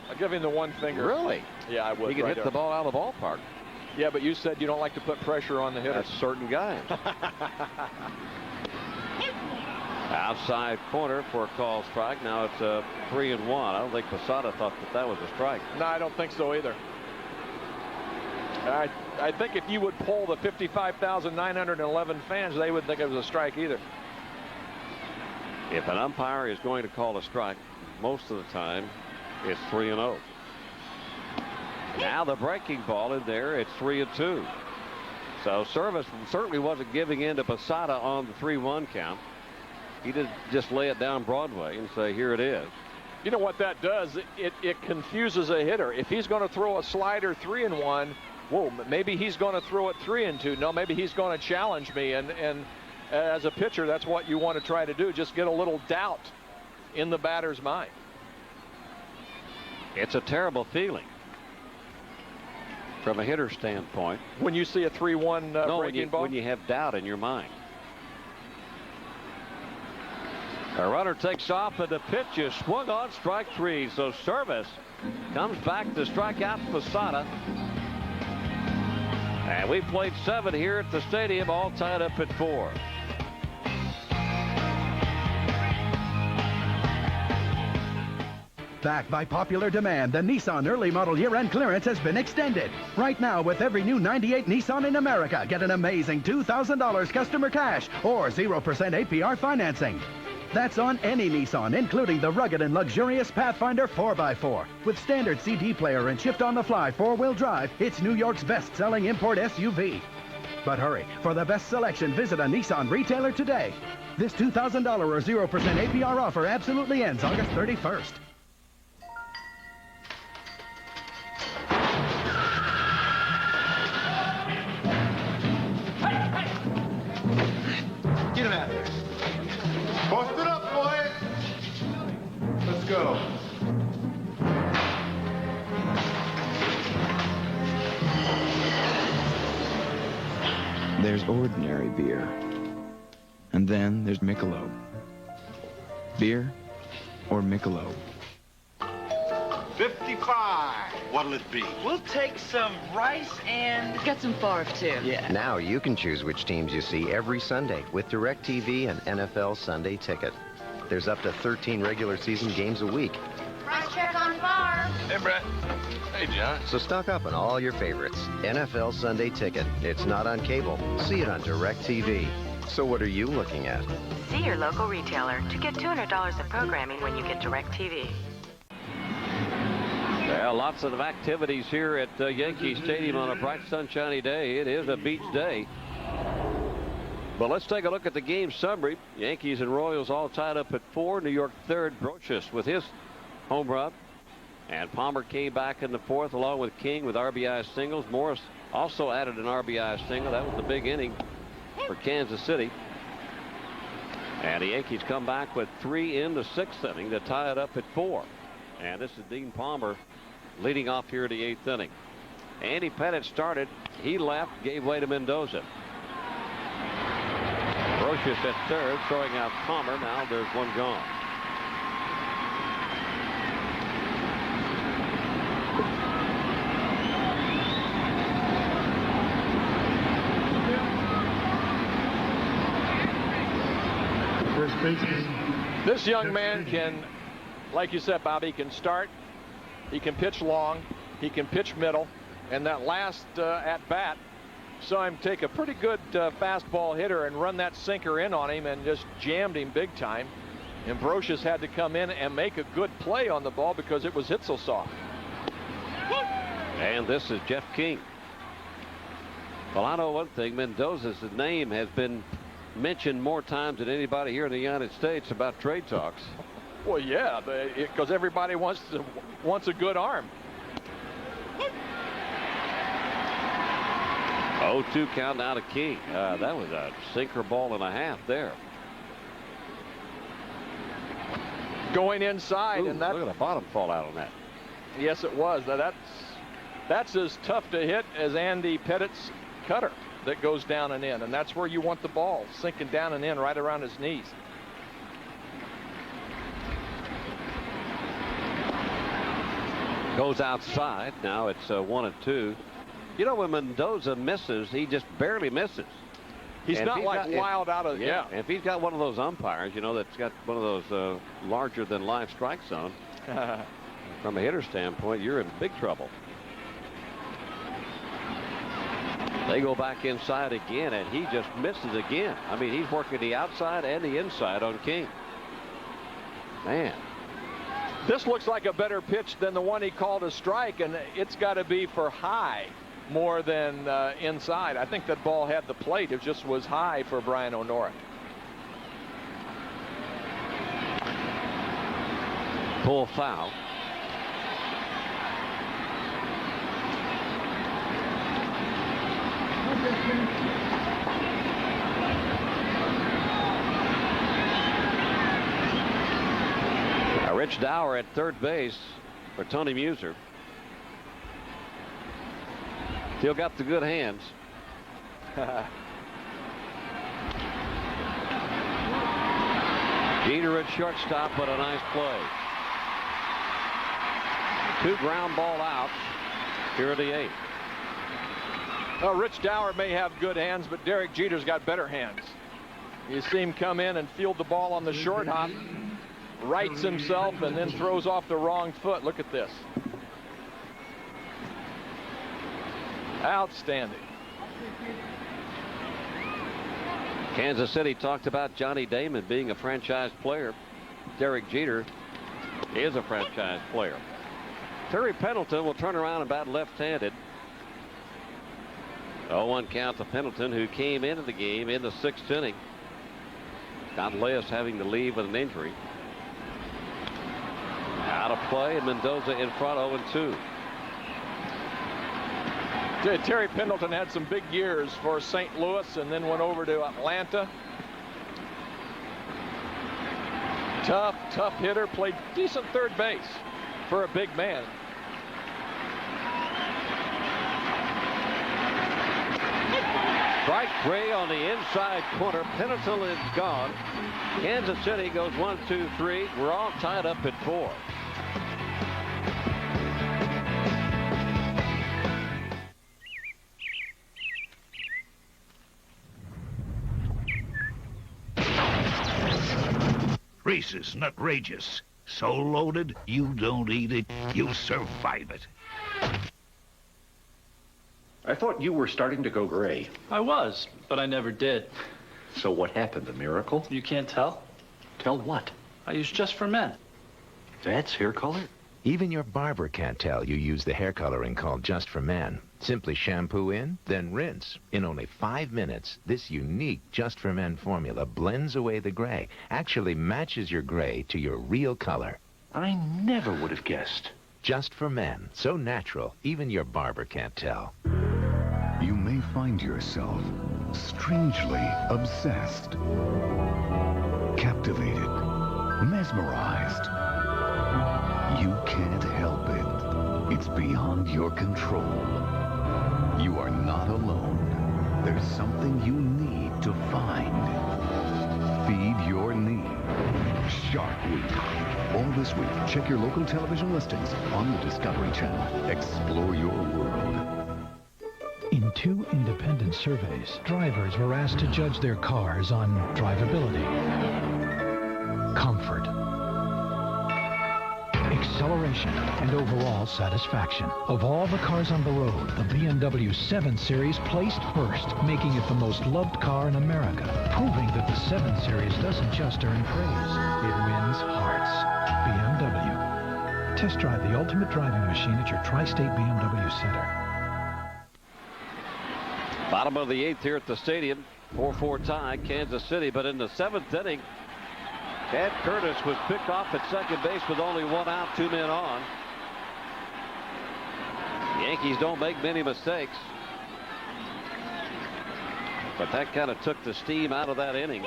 I'll give him the one finger. Really? Yeah, I would. He can right hit the ball out of the ballpark. Yeah, but you said you don't like to put pressure on the hitter. That's certain guys. Outside corner for a call strike. Now it's a 3-1. I don't think Posada thought that was a strike. No, I don't think so either. I think if you would poll the 55,911 fans, they would think it was a strike either. If an umpire is going to call a strike, most of the time it's 3-0. Now the breaking ball in there, it's 3-2. So Service certainly wasn't giving in to Posada on the 3-1 count. He didn't just lay it down Broadway and say, here it is. You know what that does? It confuses a hitter. If he's going to throw a slider 3-1, whoa, maybe he's going to throw it 3-2. No, maybe he's going to challenge me. And as a pitcher, that's what you want to try to do. Just get a little doubt in the batter's mind. It's a terrible feeling from a hitter standpoint. When you see a 3-1 breaking ball? When you have doubt in your mind. A runner takes off, and the pitch is swung on, strike 3. So Service comes back to strike out Posada. And we played 7 here at the stadium, all tied up at 4. Back by popular demand, the Nissan early model year-end clearance has been extended. Right now, with every new 98 Nissan in America, get an amazing $2,000 customer cash or 0% APR financing. That's on any Nissan, including the rugged and luxurious Pathfinder 4x4. With standard CD player and shift-on-the-fly 4-wheel drive, it's New York's best-selling import SUV. But hurry, for the best selection, visit a Nissan retailer today. This $2,000 or 0% APR offer absolutely ends August 31st. Get him out of there. Post it up, boys. Let's go. There's ordinary beer. And then there's Michelob. Beer or Michelob? 55. What'll it be? We'll take some rice and get some farf too. Yeah. Now you can choose which teams you see every Sunday with DirecTV and NFL Sunday Ticket. There's up to 13 regular season games a week. Price check on farm. Hey, Brett. Hey, John. So stock up on all your favorites. NFL Sunday Ticket. It's not on cable. See it on DirecTV. So what are you looking at? See your local retailer to get $200 of programming when you get DirecTV. Well, lots of activities here at Yankee Stadium on a bright, sunshiny day. It is a beach day. But let's take a look at the game summary. Yankees and Royals all tied up at 4. New York third. Brocious with his home run. And Palmer came back in the 4th along with King with RBI singles. Morris also added an RBI single. That was the big inning for Kansas City. And the Yankees come back with 3 in the 6th inning to tie it up at 4. And this is Dean Palmer leading off here in the 8th inning. Andy Pettit started. He left, gave way to Mendoza. Brocious at third, throwing out Palmer. Now there's one gone. This young man can, like you said, Bob, he can start, he can pitch long, he can pitch middle, and that last at-bat saw him take a pretty good fastball hitter and run that sinker in on him and just jammed him big time. And Brocious had to come in and make a good play on the ball because it was hit so soft. And this is Jeff King. Well, I know one thing. Mendoza's name has been mentioned more times than anybody here in the United States about trade talks. Well, yeah, because everybody wants a good arm. 0-2 count now to King. That was a sinker ball and a half there. Going inside. Ooh, and that, look at the bottom fall out on that. Yes, it was. Now that's as tough to hit as Andy Pettit's cutter that goes down and in. And that's where you want the ball, sinking down and in right around his knees. Goes outside. Now it's 1-2. You know, when Mendoza misses, he just barely misses. He's not like wild out of, yeah. If he's got one of those umpires, you know, that's got one of those larger than life strike zone, from a hitter standpoint, you're in big trouble. They go back inside again, and he just misses again. I mean, he's working the outside and the inside on King. Man. This looks like a better pitch than the one he called a strike, and it's got to be for high more than inside. I think that ball had the plate. It just was high for Brian O'Nora. Pull foul. Rich Dower at third base for Tony Muser. Still got the good hands. Jeter at shortstop, but a nice play. 2 ground ball outs here in the 8th. Well, Rich Dower may have good hands, but Derek Jeter's got better hands. You see him come in and field the ball on the short hop, rights himself, and then throws off the wrong foot. Look at this. Outstanding. Kansas City talked about Johnny Damon being a franchise player. Derek Jeter is a franchise player. Terry Pendleton will turn around and bat left-handed. 0-1 count to Pendleton, who came into the game in the 6th inning. Gonzalez having to leave with an injury. Out of play, and Mendoza in front, 0-2. Terry Pendleton had some big years for St. Louis and then went over to Atlanta. Tough hitter, played decent third base for a big man. Strike 3 on the inside corner. Pendleton is gone. Kansas City goes 1-2-3. We're all tied up at 4. Reese's Nutrageous. So loaded, you don't eat it, you survive it. I thought you were starting to go gray. I was, but I never did. So what happened, the miracle? You can't tell? Tell what? I use Just for Men. That's hair color? Even your barber can't tell you use the hair coloring called Just for Men. Simply shampoo in, then rinse. In only 5 minutes, this unique Just for Men formula blends away the gray, actually matches your gray to your real color. I never would have guessed. Just for Men. So natural, even your barber can't tell. You may find yourself strangely obsessed, captivated, mesmerized. You can't help it. It's beyond your control. You are not alone. There's something you need to find. Feed your need. Shark Week. All this week, check your local television listings on the Discovery Channel. Explore your world. In 2 independent surveys, drivers were asked to judge their cars on drivability, comfort, acceleration, and overall satisfaction. Of all the cars on the road, the BMW 7 Series placed first, making it the most loved car in America, proving that the 7 Series doesn't just earn praise, it wins hearts. BMW. Test drive the ultimate driving machine at your Tri-State BMW Center. Bottom of the 8th here at the stadium. 4-4 tie, Kansas City. But in the 7th inning, Chad Curtis was picked off at second base with only 1 out, 2 men on. The Yankees don't make many mistakes. But that kind of took the steam out of that inning.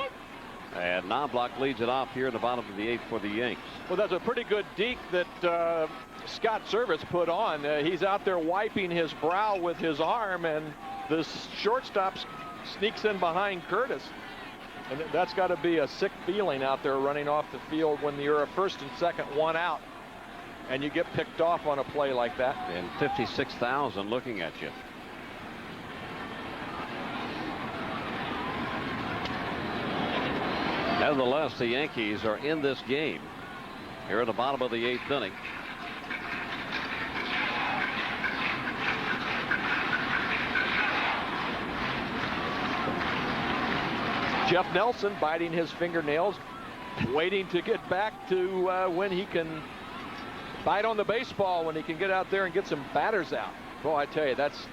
And Knobloch leads it off here in the bottom of the 8th for the Yanks. Well, that's a pretty good deke that Scott Service put on. He's out there wiping his brow with his arm, and the shortstop sneaks in behind Curtis. And that's got to be a sick feeling out there running off the field when you're a first and second 1 out. and you get picked off on a play like that. And 56,000 looking at you. Nevertheless, the Yankees are in this game here at the bottom of the 8th inning. Jeff Nelson biting his fingernails, waiting to get back to when he can bite on the baseball, when he can get out there and get some batters out. Boy, I tell you, that's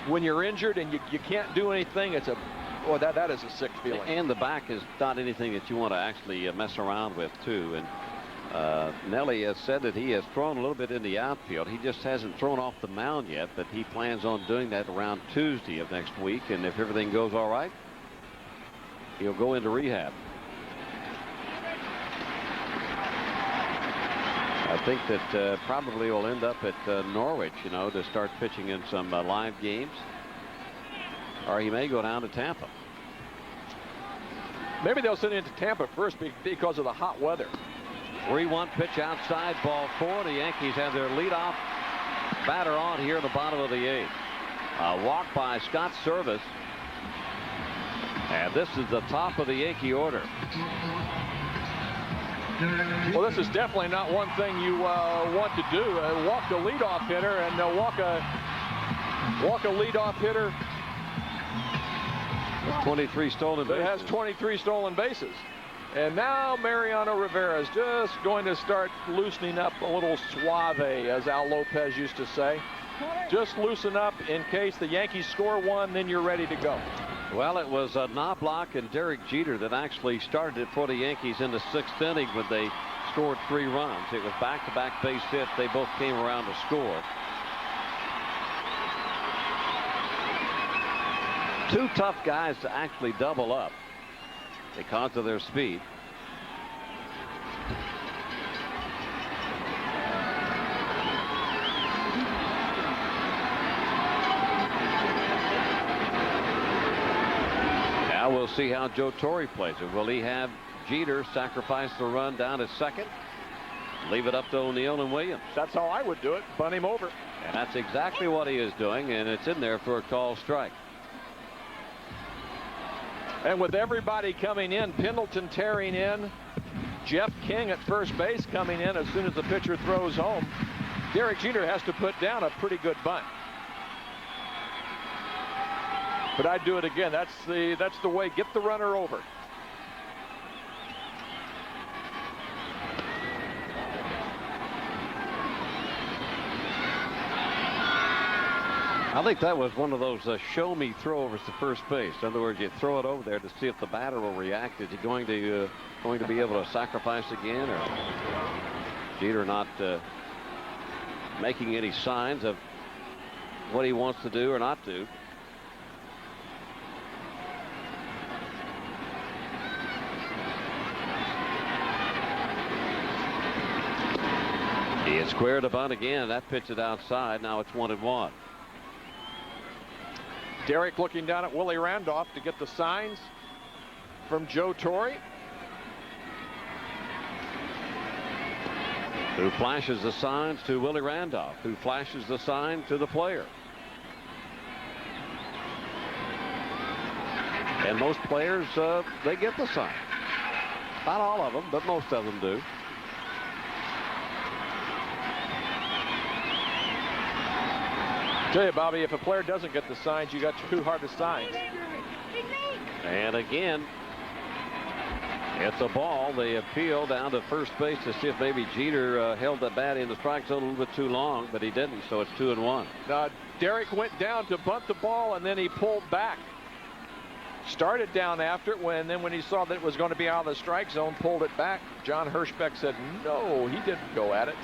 when you're injured and you can't do anything. It's a boy, that is a sick feeling. And the back is not anything that you want to actually mess around with, too. And Nelly has said that he has thrown a little bit in the outfield. He just hasn't thrown off the mound yet, but he plans on doing that around Tuesday of next week. And if everything goes all right, he'll go into rehab. I think that probably will end up at Norwich, to start pitching in some live games. Or he may go down to Tampa. Maybe they'll send him to Tampa first because of the hot weather. 3-1 pitch outside, ball 4. The Yankees have their leadoff batter on here in the bottom of the 8th. A walk by Scott Service. And this is the top of the Yankee order. Well, this is definitely not one thing you want to do. Walk the leadoff hitter and walk a leadoff hitter. 23 stolen bases. It has 23 stolen bases. And now Mariano Rivera is just going to start loosening up a little suave, as Al Lopez used to say. Just loosen up in case the Yankees score one, then you're ready to go. Well, it was Knobloch and Derek Jeter that actually started it for the Yankees in the 6th inning when they scored 3 runs. It was back-to-back base hits. They both came around to score. 2 tough guys to actually double up because of their speed. Now we'll see how Joe Torre plays it. Will he have Jeter sacrifice the run down at second? Leave it up to O'Neill and Williams. That's how I would do it. Bunt him over. And that's exactly what he is doing, and it's in there for a called strike. And with everybody coming in, Pendleton tearing in, Jeff King at first base coming in as soon as the pitcher throws home, Derek Jeter has to put down a pretty good bunt. But I'd do it again. That's the way. Get the runner over. I think that was one of those show me throwovers to first base. In other words, you throw it over there to see if the batter will react. Is he going to be able to sacrifice again, or Jeter not making any signs of what he wants to do or not do? He had squared a bunt again. That pitch is outside. Now it's 1-1. Derek looking down at Willie Randolph to get the signs from Joe Torre. Who flashes the signs to Willie Randolph, who flashes the sign to the player. And most players, they get the sign. Not all of them, but most of them do. Tell you, Bobby, if a player doesn't get the signs, you got 2 hardest signs. And again, it's a ball. They appeal down to first base to see if maybe Jeter held the bat in the strike zone a little bit too long, but he didn't, so it's 2-1. Derek went down to bunt the ball, and then he pulled back. Started down after it, then when he saw that it was going to be out of the strike zone, pulled it back. John Hirschbeck said, no, he didn't go at it.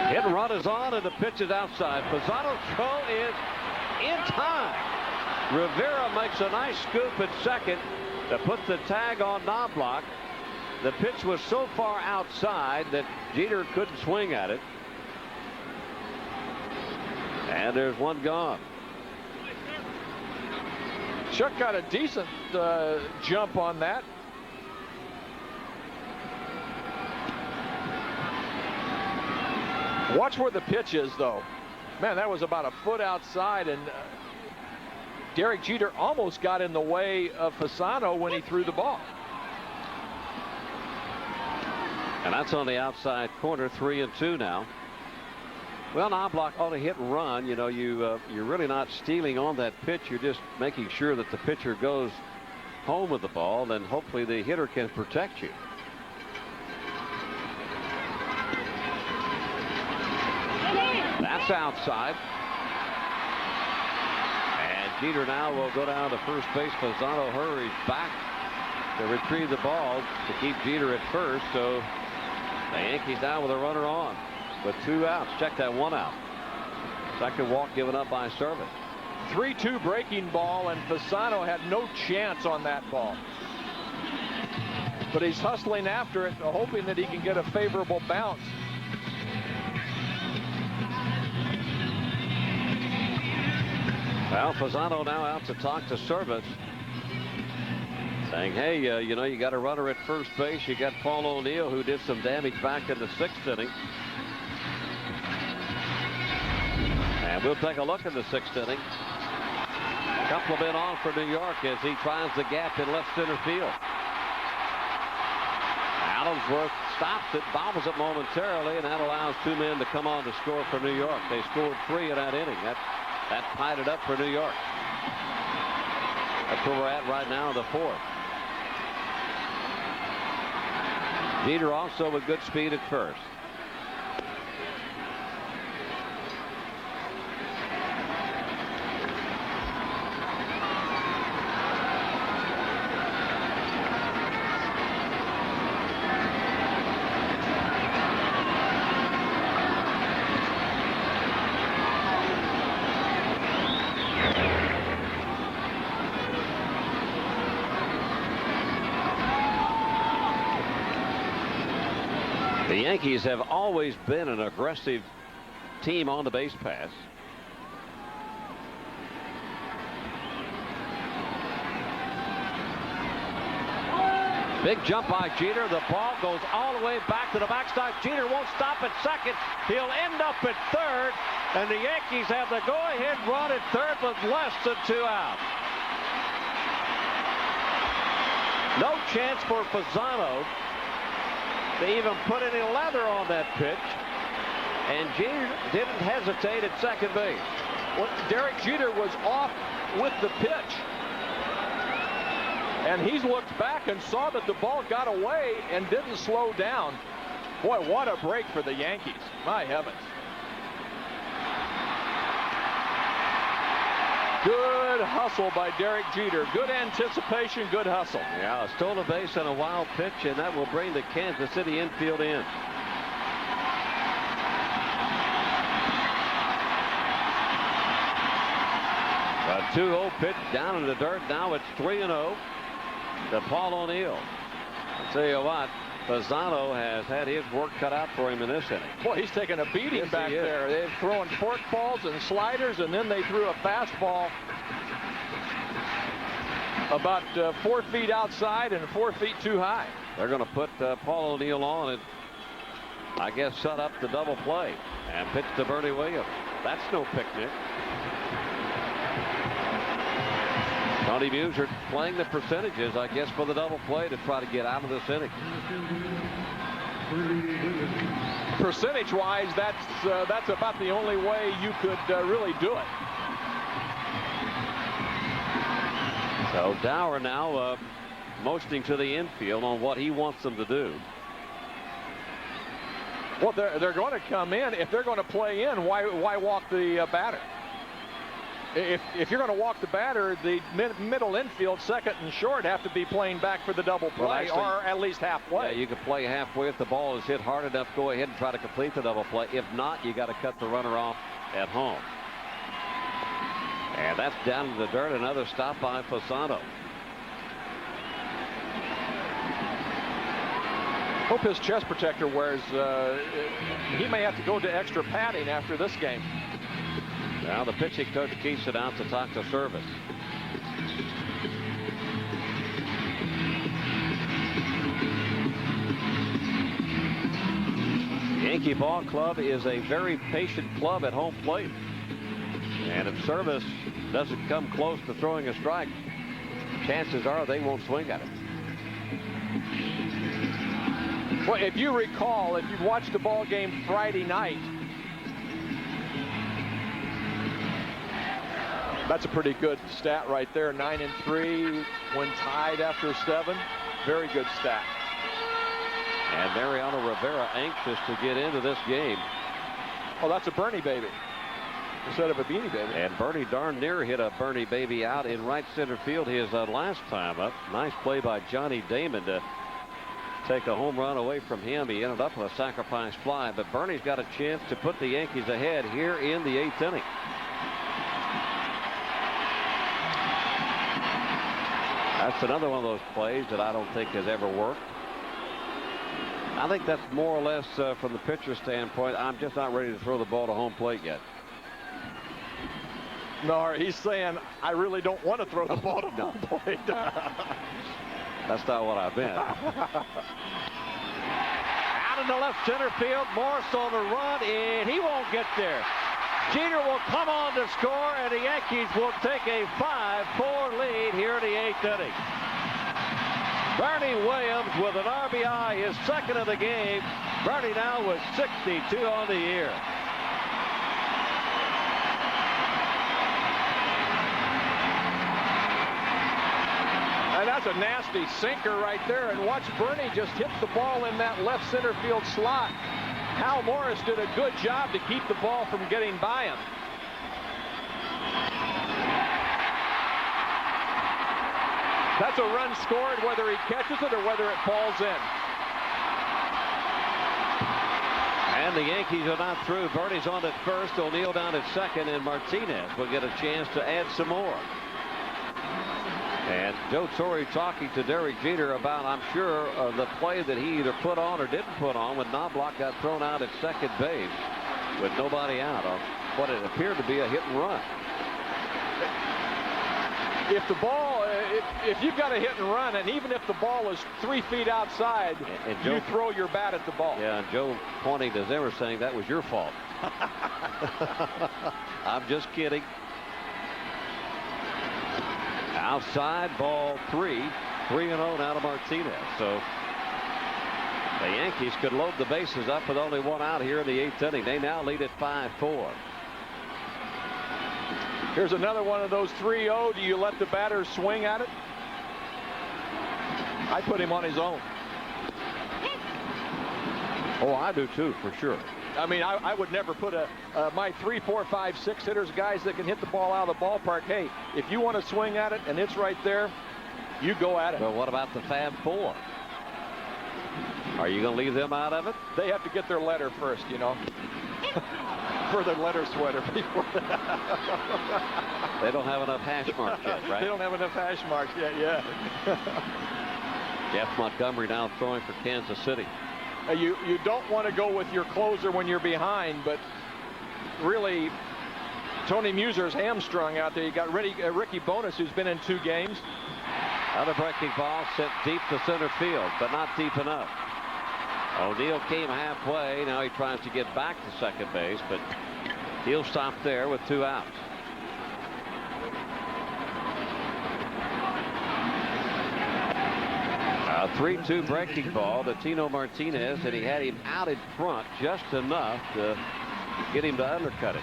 Hit and run is on, and the pitch is outside. Pizarro's throw is in time. Rivera makes a nice scoop at second to put the tag on Knobloch. The pitch was so far outside that Jeter couldn't swing at it. And there's one gone. Chuck got a decent jump on that. Watch where the pitch is, though. Man, that was about a foot outside, and Derek Jeter almost got in the way of Fasano when he threw the ball. And that's on the outside corner, 3-2 now. Well, Knobloch ought to hit and run. You know, you're really not stealing on that pitch. You're just making sure that the pitcher goes home with the ball, then hopefully the hitter can protect you. That's outside. And Jeter now will go down to first base. Fasano hurries back to retrieve the ball to keep Jeter at first. So the Yankees now with a runner on with 2 outs. Check that 1 out. Second walk given up by Service. 3-2 breaking ball, and Fasano had no chance on that ball. But he's hustling after it, hoping that he can get a favorable bounce. Well, Fasano now out to talk to Service, saying, hey, you know, you got a runner at first base. You got Paul O'Neill, who did some damage back in the 6th inning. And we'll take a look at the 6th inning. A couple of men on for New York as he tries the gap in left center field. Allensworth stops it, bobbles it momentarily, and that allows 2 men to come on to score for New York. They scored 3 in that inning. That tied it up for New York. That's where we're at right now in the 4th. Jeter also with good speed at first. The Yankees have always been an aggressive team on the base pass. Big jump by Jeter. The ball goes all the way back to the backstop. Jeter won't stop at second. He'll end up at third. And the Yankees have the go-ahead run at third with less than 2 outs. No chance for Fasano to even put any leather on that pitch. And Jeter didn't hesitate at second base. Well, Derek Jeter was off with the pitch. And he's looked back and saw that the ball got away and didn't slow down. Boy, what a break for the Yankees. My heavens. Good hustle by Derek Jeter. Good anticipation, good hustle. Yeah, a stolen base and a wild pitch, and that will bring the Kansas City infield in. A 2-0 pitch down in the dirt. Now it's 3-0 to Paul O'Neill. I'll tell you what, Fasano has had his work cut out for him in this inning. Boy, he's taking a beating Yes, back there. They're throwing forkballs and sliders, and then they threw a fastball about 4 feet outside and 4 feet too high. They're going to put Paul O'Neill on and I guess set up the double play and pitch to Bernie Williams. That's no picnic. Tony Musier playing the percentages, I guess, for the double play to try to get out of this inning. Percentage-wise, that's about the only way you could really do it. So Dower now motioning to the infield on what he wants them to do. Well, they're going to come in. If they're going to play in, why walk the batter? If you're going to walk the batter, the middle infield, second and short, have to be playing back for the double play, well, actually, or at least halfway. Yeah, you can play halfway if the ball is hit hard enough. Go ahead and try to complete the double play. If not, you got to cut the runner off at home. And that's down in the dirt. Another stop by Fasano. Hope his chest protector wears. He may have to go to extra padding after this game. Now the pitching coach keeps it out to talk to Service. Yankee Ball Club is a very patient club at home plate. And if Service doesn't come close to throwing a strike, chances are they won't swing at it. Well, if you recall, if you've watched the ball game Friday night, that's a pretty good stat right there. 9-3 when tied after 7. Very good stat. And Mariano Rivera anxious to get into this game. Oh, that's a Bernie baby instead of a Beanie Baby. And Bernie darn near hit a Bernie baby out in right center field his last time up. Nice play by Johnny Damon to take a home run away from him. He ended up with a sacrifice fly, but Bernie's got a chance to put the Yankees ahead here in the 8th inning. That's another one of those plays that I don't think has ever worked. I think that's more or less from the pitcher's standpoint. I'm just not ready to throw the ball to home plate yet. No, he's saying, I really don't want to throw the ball to home plate. That's not what I meant. Out in the left center field, Morris on the run, and he won't get there. Jeter will come on to score, and the Yankees will take a 5-4 lead here in the 8th inning. Bernie Williams with an RBI, his second of the game. Bernie now with 62 on the year. And that's a nasty sinker right there. And watch Bernie just hit the ball in that left center field slot. Hal Morris did a good job to keep the ball from getting by him. That's a run scored whether he catches it or whether it falls in. And the Yankees are not through. Bernie's on at first, O'Neill down at second, and Martinez will get a chance to add some more. And Joe Torre talking to Derek Jeter about, I'm sure, the play that he either put on or didn't put on when Knobloch got thrown out at second base with nobody out on what it appeared to be a hit and run. If the ball, if you've got a hit and run, and even if the ball is 3 feet outside, and Joe, you throw your bat at the ball. Yeah, and Joe pointing to Zimmer saying that was your fault. I'm just kidding. Outside, ball 3. 3-0 now to Martinez. So the Yankees could load the bases up with only one out here in the 8th inning. They now lead at 5-4. Here's another one of those 3-0. Do you let the batter swing at it? I put him on his own. Oh, I do too, for sure. I mean, I would never put my 3, 4, 5, 6 hitters, guys that can hit the ball out of the ballpark. Hey, if you want to swing at it and it's right there, you go at it. But what about the Fab 4? Are you going to leave them out of it? They have to get their letter first, you know. For their letter sweater before. They don't have enough hash marks yet, right? They don't have enough hash marks yet, yeah. Jeff Montgomery now throwing for Kansas City. You don't want to go with your closer when you're behind, but really, Tony Muser's hamstrung out there. You got Ricky Bonas, who's been in 2 games. Another breaking ball sent deep to center field, but not deep enough. O'Neill came halfway. Now he tries to get back to second base, but he'll stop there with 2 outs. A 3-2 breaking ball to Tino Martinez, and he had him out in front just enough to get him to undercut it.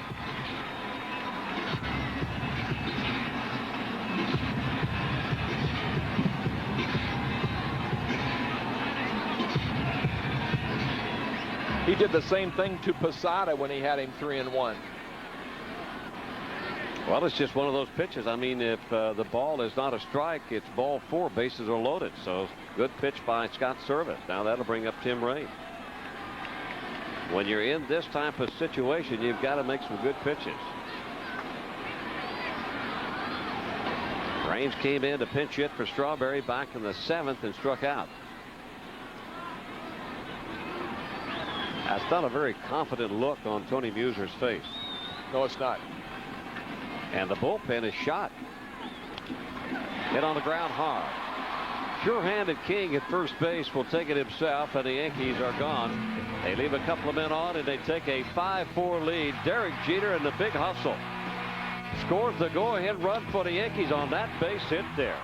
He did the same thing to Posada when he had him 3-1. Well, it's just one of those pitches. I mean, if the ball is not a strike, it's ball 4. Bases are loaded. So good pitch by Scott Service. Now that'll bring up Tim Raines. When you're in this type of situation, you've got to make some good pitches. Raines came in to pinch hit for Strawberry back in the 7th and struck out. That's not a very confident look on Tony Muser's face. No, it's not. And the bullpen is shot. Hit on the ground hard. sure-handed King at first base will take it himself, and the Yankees are gone. They leave a couple of men on, and they take a 5-4 lead. Derek Jeter in the big hustle scores the go-ahead run for the Yankees on that base hit there.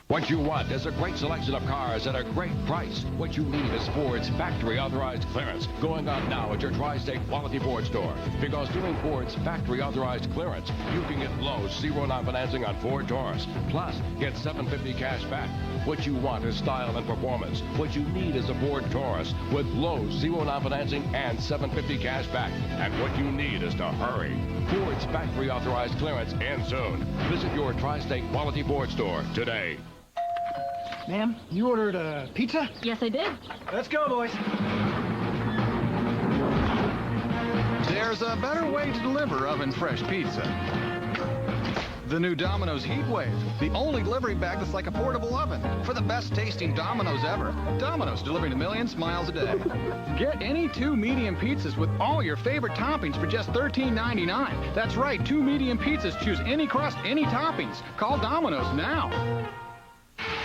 What you want is a great selection of cars at a great price. What you need is Ford's factory authorized clearance. Going on now at your Tri-State Quality Ford store. Because doing Ford's factory authorized clearance, you can get low 0% financing on Ford Taurus. Plus, get $750 cash back. What you want is style and performance. What you need is a Ford Taurus with low 0% financing and $750 cash back. And what you need is to hurry. Ford's factory authorized clearance ends soon. Visit your Tri-State Quality Ford store today. Ma'am, you ordered a pizza? Yes, I did. Let's go, boys. There's a better way to deliver oven-fresh pizza. The new Domino's Heat Wave, the only delivery bag that's like a portable oven for the best-tasting Domino's ever. Domino's, delivering to millions miles a day. Get any 2 medium pizzas with all your favorite toppings for just $13.99. That's right, 2 medium pizzas. Choose any crust, any toppings. Call Domino's now.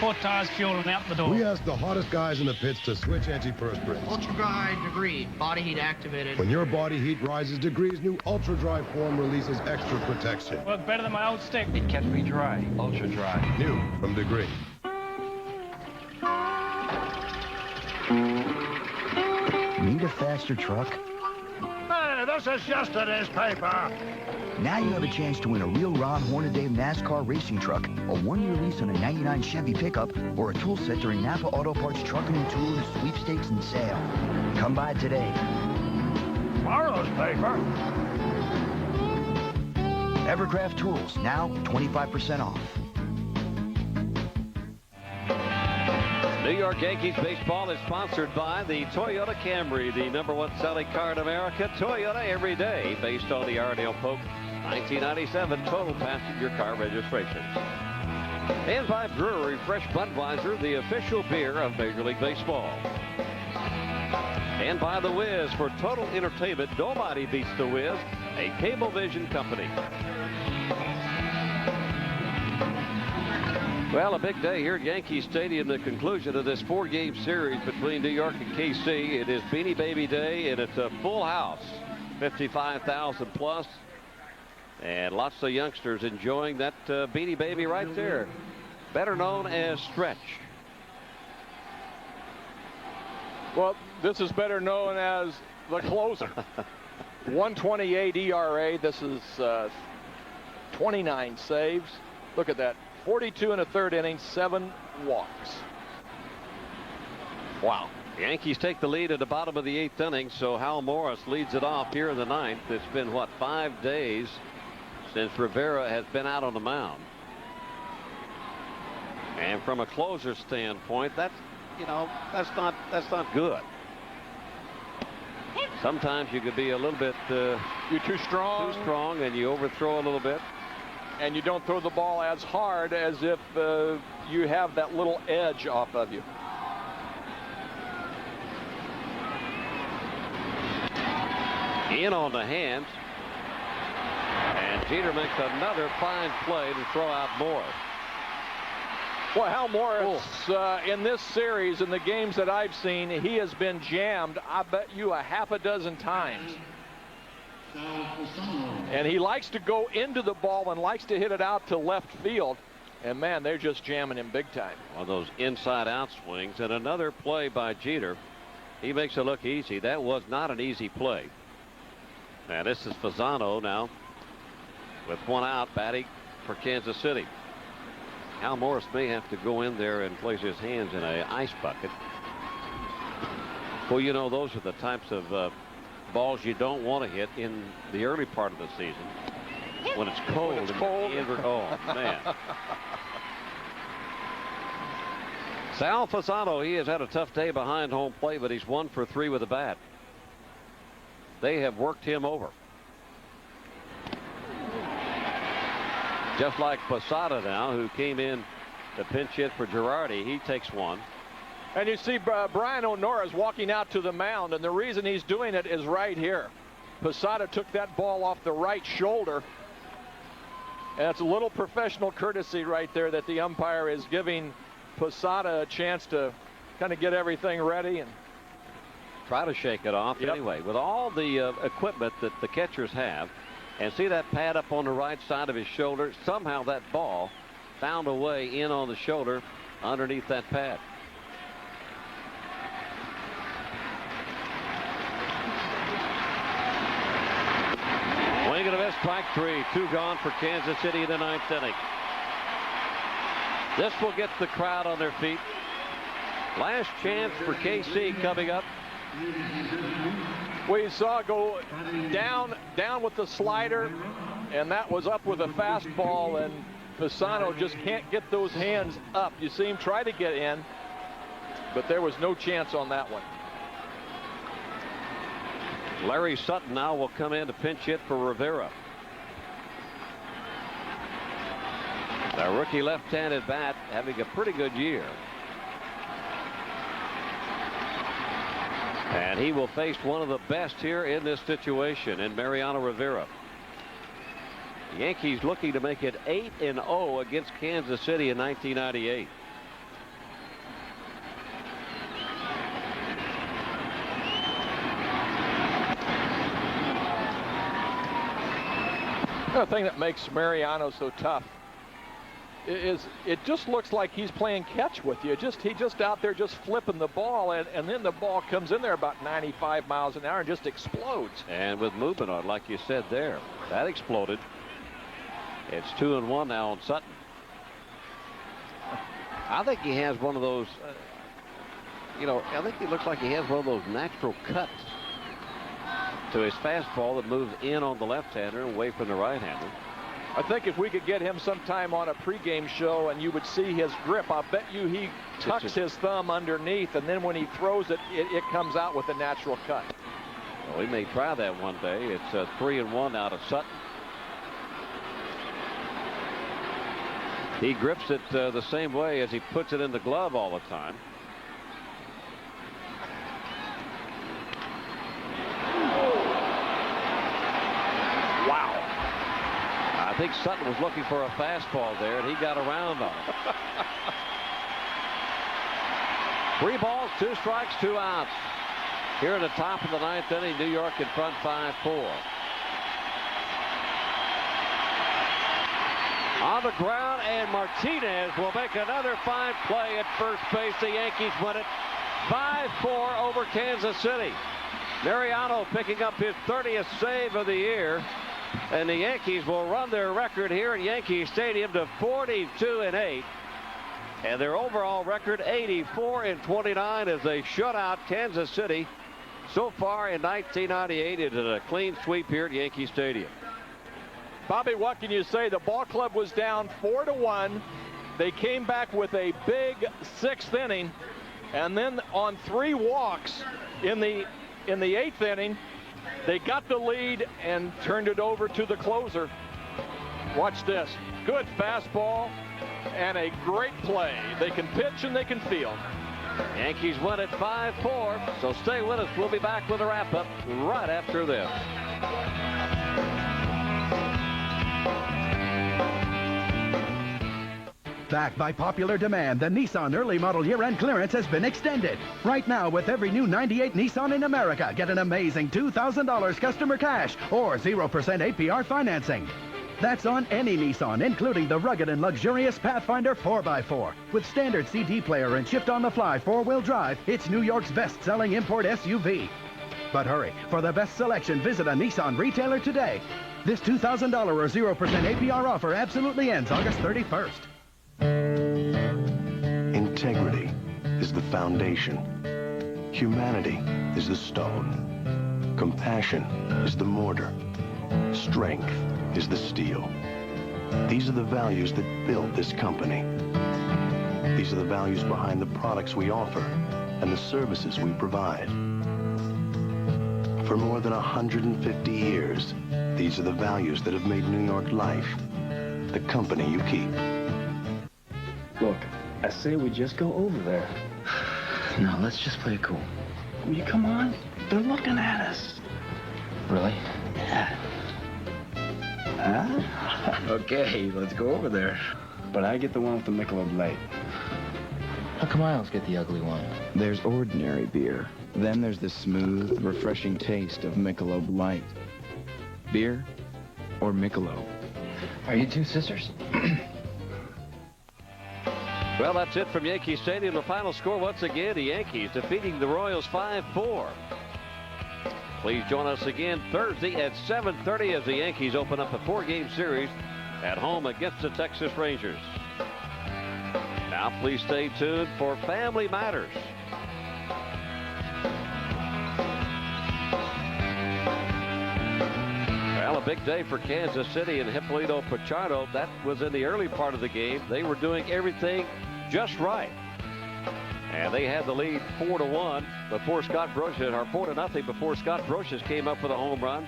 4 tires, fuel, and out the door. We asked the hottest guys in the pits to switch antiperspirant. Ultra dry degree, body heat activated. When your body heat rises degrees, new ultra dry form releases extra protection. Worked better than my old stick. It kept me dry. Ultra dry. New from Degree. Need a faster truck? Hey, this is just a newspaper. Now you have a chance to win a real Ron Hornaday NASCAR racing truck, a 1-year lease on a '99 Chevy pickup, or a tool set during Napa Auto Parts Trucking and Tooling Sweepstakes and Sale. Come by today. Tomorrow's paper. Evercraft Tools, now 25% off. New York Yankees baseball is sponsored by the Toyota Camry, the #1 selling car in America. Toyota every day, based on the Ardell Polk 1997 total passenger car registrations. And by Brewery Fresh Budweiser, the official beer of Major League Baseball. And by The Wiz, for total entertainment, nobody beats The Wiz, a Cablevision company. Well, a big day here at Yankee Stadium, the conclusion of this 4-game series between New York and KC. It is Beanie Baby Day, and it's a full house, 55,000 plus, and lots of youngsters enjoying that Beanie Baby right there, better known as Stretch. Well, this is better known as the closer. 128 ERA. This is 29 saves. Look at that. 42 in a third inning, 7 walks. Wow. The Yankees take the lead at the bottom of the 8th inning, so Hal Morris leads it off here in the 9th. It's been, what, 5 days since Rivera has been out on the mound. And from a closer standpoint, that's not good. Sometimes you could be a little bit you're too strong and you overthrow a little bit. And you don't throw the ball as hard as if you have that little edge off of you. In on the hands. And Jeter makes another fine play to throw out Morris. Well, Hal Morris, in this series, in the games that I've seen, he has been jammed, I bet you, a half a dozen times. And he likes to go into the ball and likes to hit it out to left field. And, man, they're just jamming him big time. One of those inside-out swings. And another play by Jeter. He makes it look easy. That was not an easy play. Now, this is Fasano now with 1 out, batting for Kansas City. Hal Morris may have to go in there and place his hands in an ice bucket. Well, you know, those are the types of balls you don't want to hit in the early part of the season when it's cold. Oh, man. Sal Fasano, he has had a tough day behind home plate, but he's 1 for 3 with a bat. They have worked him over. Just like Posada now, who came in to pinch hit for Girardi. He takes 1. And you see Brian O'Nora is walking out to the mound, and the reason he's doing it is right here. Posada took that ball off the right shoulder, That's a little professional courtesy right there that the umpire is giving Posada a chance to kind of get everything ready and try to shake it off. Yep. Anyway, with all the equipment that the catchers have, and see that pad up on the right side of his shoulder, somehow that ball found a way in on the shoulder underneath that pad. Swing and a miss, strike 3. 2 gone for Kansas City in the 9th inning. This will get the crowd on their feet. Last chance for KC coming up. We saw go down with the slider, and that was up with a fastball, and Fasano just can't get those hands up. You see him try to get in, but there was no chance on that one. Larry Sutton now will come in to pinch hit for Rivera. The rookie left-handed bat having a pretty good year. And he will face one of the best here in this situation in Mariano Rivera. The Yankees looking to make it 8-0 against Kansas City in 1998. The thing that makes Mariano so tough is it just looks like he's playing catch with you. He just out there just flipping the ball, and then the ball comes in there about 95 miles an hour and just explodes. And with movement on, like you said there, that exploded. It's 2-1 now on Sutton. I think he has one of those, I think he looks like he has one of those natural cuts to his fastball that moves in on the left-hander away from the right-hander. I think if we could get him sometime on a pregame show and you would see his grip, I bet you he tucks his thumb underneath, and then when he throws it, it comes out with a natural cut. Well, we may try that one day. It's 3-1 out of Sutton. He grips it the same way as he puts it in the glove all the time. Wow. I think Sutton was looking for a fastball there, and he got around on it. 3 balls, 2 strikes, 2 outs. Here in the top of the 9th inning, New York in front 5-4. On the ground, and Martinez will make another fine play at first base. The Yankees win it 5-4 over Kansas City. Mariano picking up his 30th save of the year. And the Yankees will run their record here at Yankee Stadium to 42-8. And their overall record 84-29 as they shut out Kansas City so far in 1998. It is a clean sweep here at Yankee Stadium. Bobby, what can you say? The ball club was down 4-1. They came back with a big 6th inning, and then on 3 walks in the 8th inning, they got the lead and turned it over to the closer. Watch this. Good fastball and a great play. They can pitch and they can field. Yankees win it 5-4. So stay with us. We'll be back with a wrap-up right after this. Back by popular demand, the Nissan early model year-end clearance has been extended. Right now, with every new 98 Nissan in America, get an amazing $2,000 customer cash or 0% APR financing. That's on any Nissan, including the rugged and luxurious Pathfinder 4x4. With standard CD player and shift-on-the-fly 4-wheel drive, it's New York's best-selling import SUV. But hurry, for the best selection, visit a Nissan retailer today. This $2,000 or 0% APR offer absolutely ends August 31st. Integrity is the foundation. Humanity is the stone. Compassion is the mortar. Strength is the steel. These are the values that build this company. These are the values behind the products we offer and the services we provide. For more than 150 years, these are the values that have made New York Life the company you keep. Look, I say we just go over there. No, let's just play it cool. I mean, come on. They're looking at us. Really? Yeah. Huh? Okay, let's go over there. But I get the one with the Michelob Light. How come I always get the ugly one? There's ordinary beer. Then there's the smooth, refreshing taste of Michelob Light. Beer or Michelob? Are you two sisters? Well, that's it from Yankee Stadium. The final score once again, the Yankees defeating the Royals 5-4. Please join us again Thursday at 7:30 as the Yankees open up a 4-game series at home against the Texas Rangers. Now please stay tuned for Family Matters. Well, a big day for Kansas City and Hippolito Pichardo. That was in the early part of the game. They were doing everything just right. And they had the lead 4-1 before Scott Brocious, or 4-0 before Scott Brocious came up with a home run.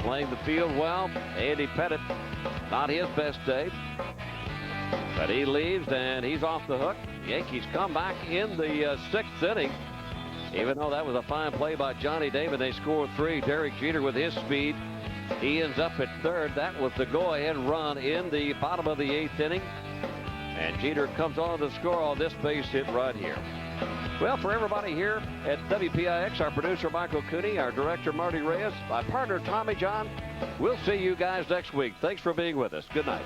Playing the field well, Andy Pettit, not his best day. But he leaves and he's off the hook. The Yankees come back in the 6th inning. Even though that was a fine play by Johnny Damon, they scored 3. Derek Jeter with his speed. He ends up at 3rd. That was the go-ahead run in the bottom of the 8th inning. And Jeter comes on to score on this base hit right here. Well, for everybody here at WPIX, our producer Michael Cooney, our director Marty Reyes, my partner Tommy John, we'll see you guys next week. Thanks for being with us. Good night.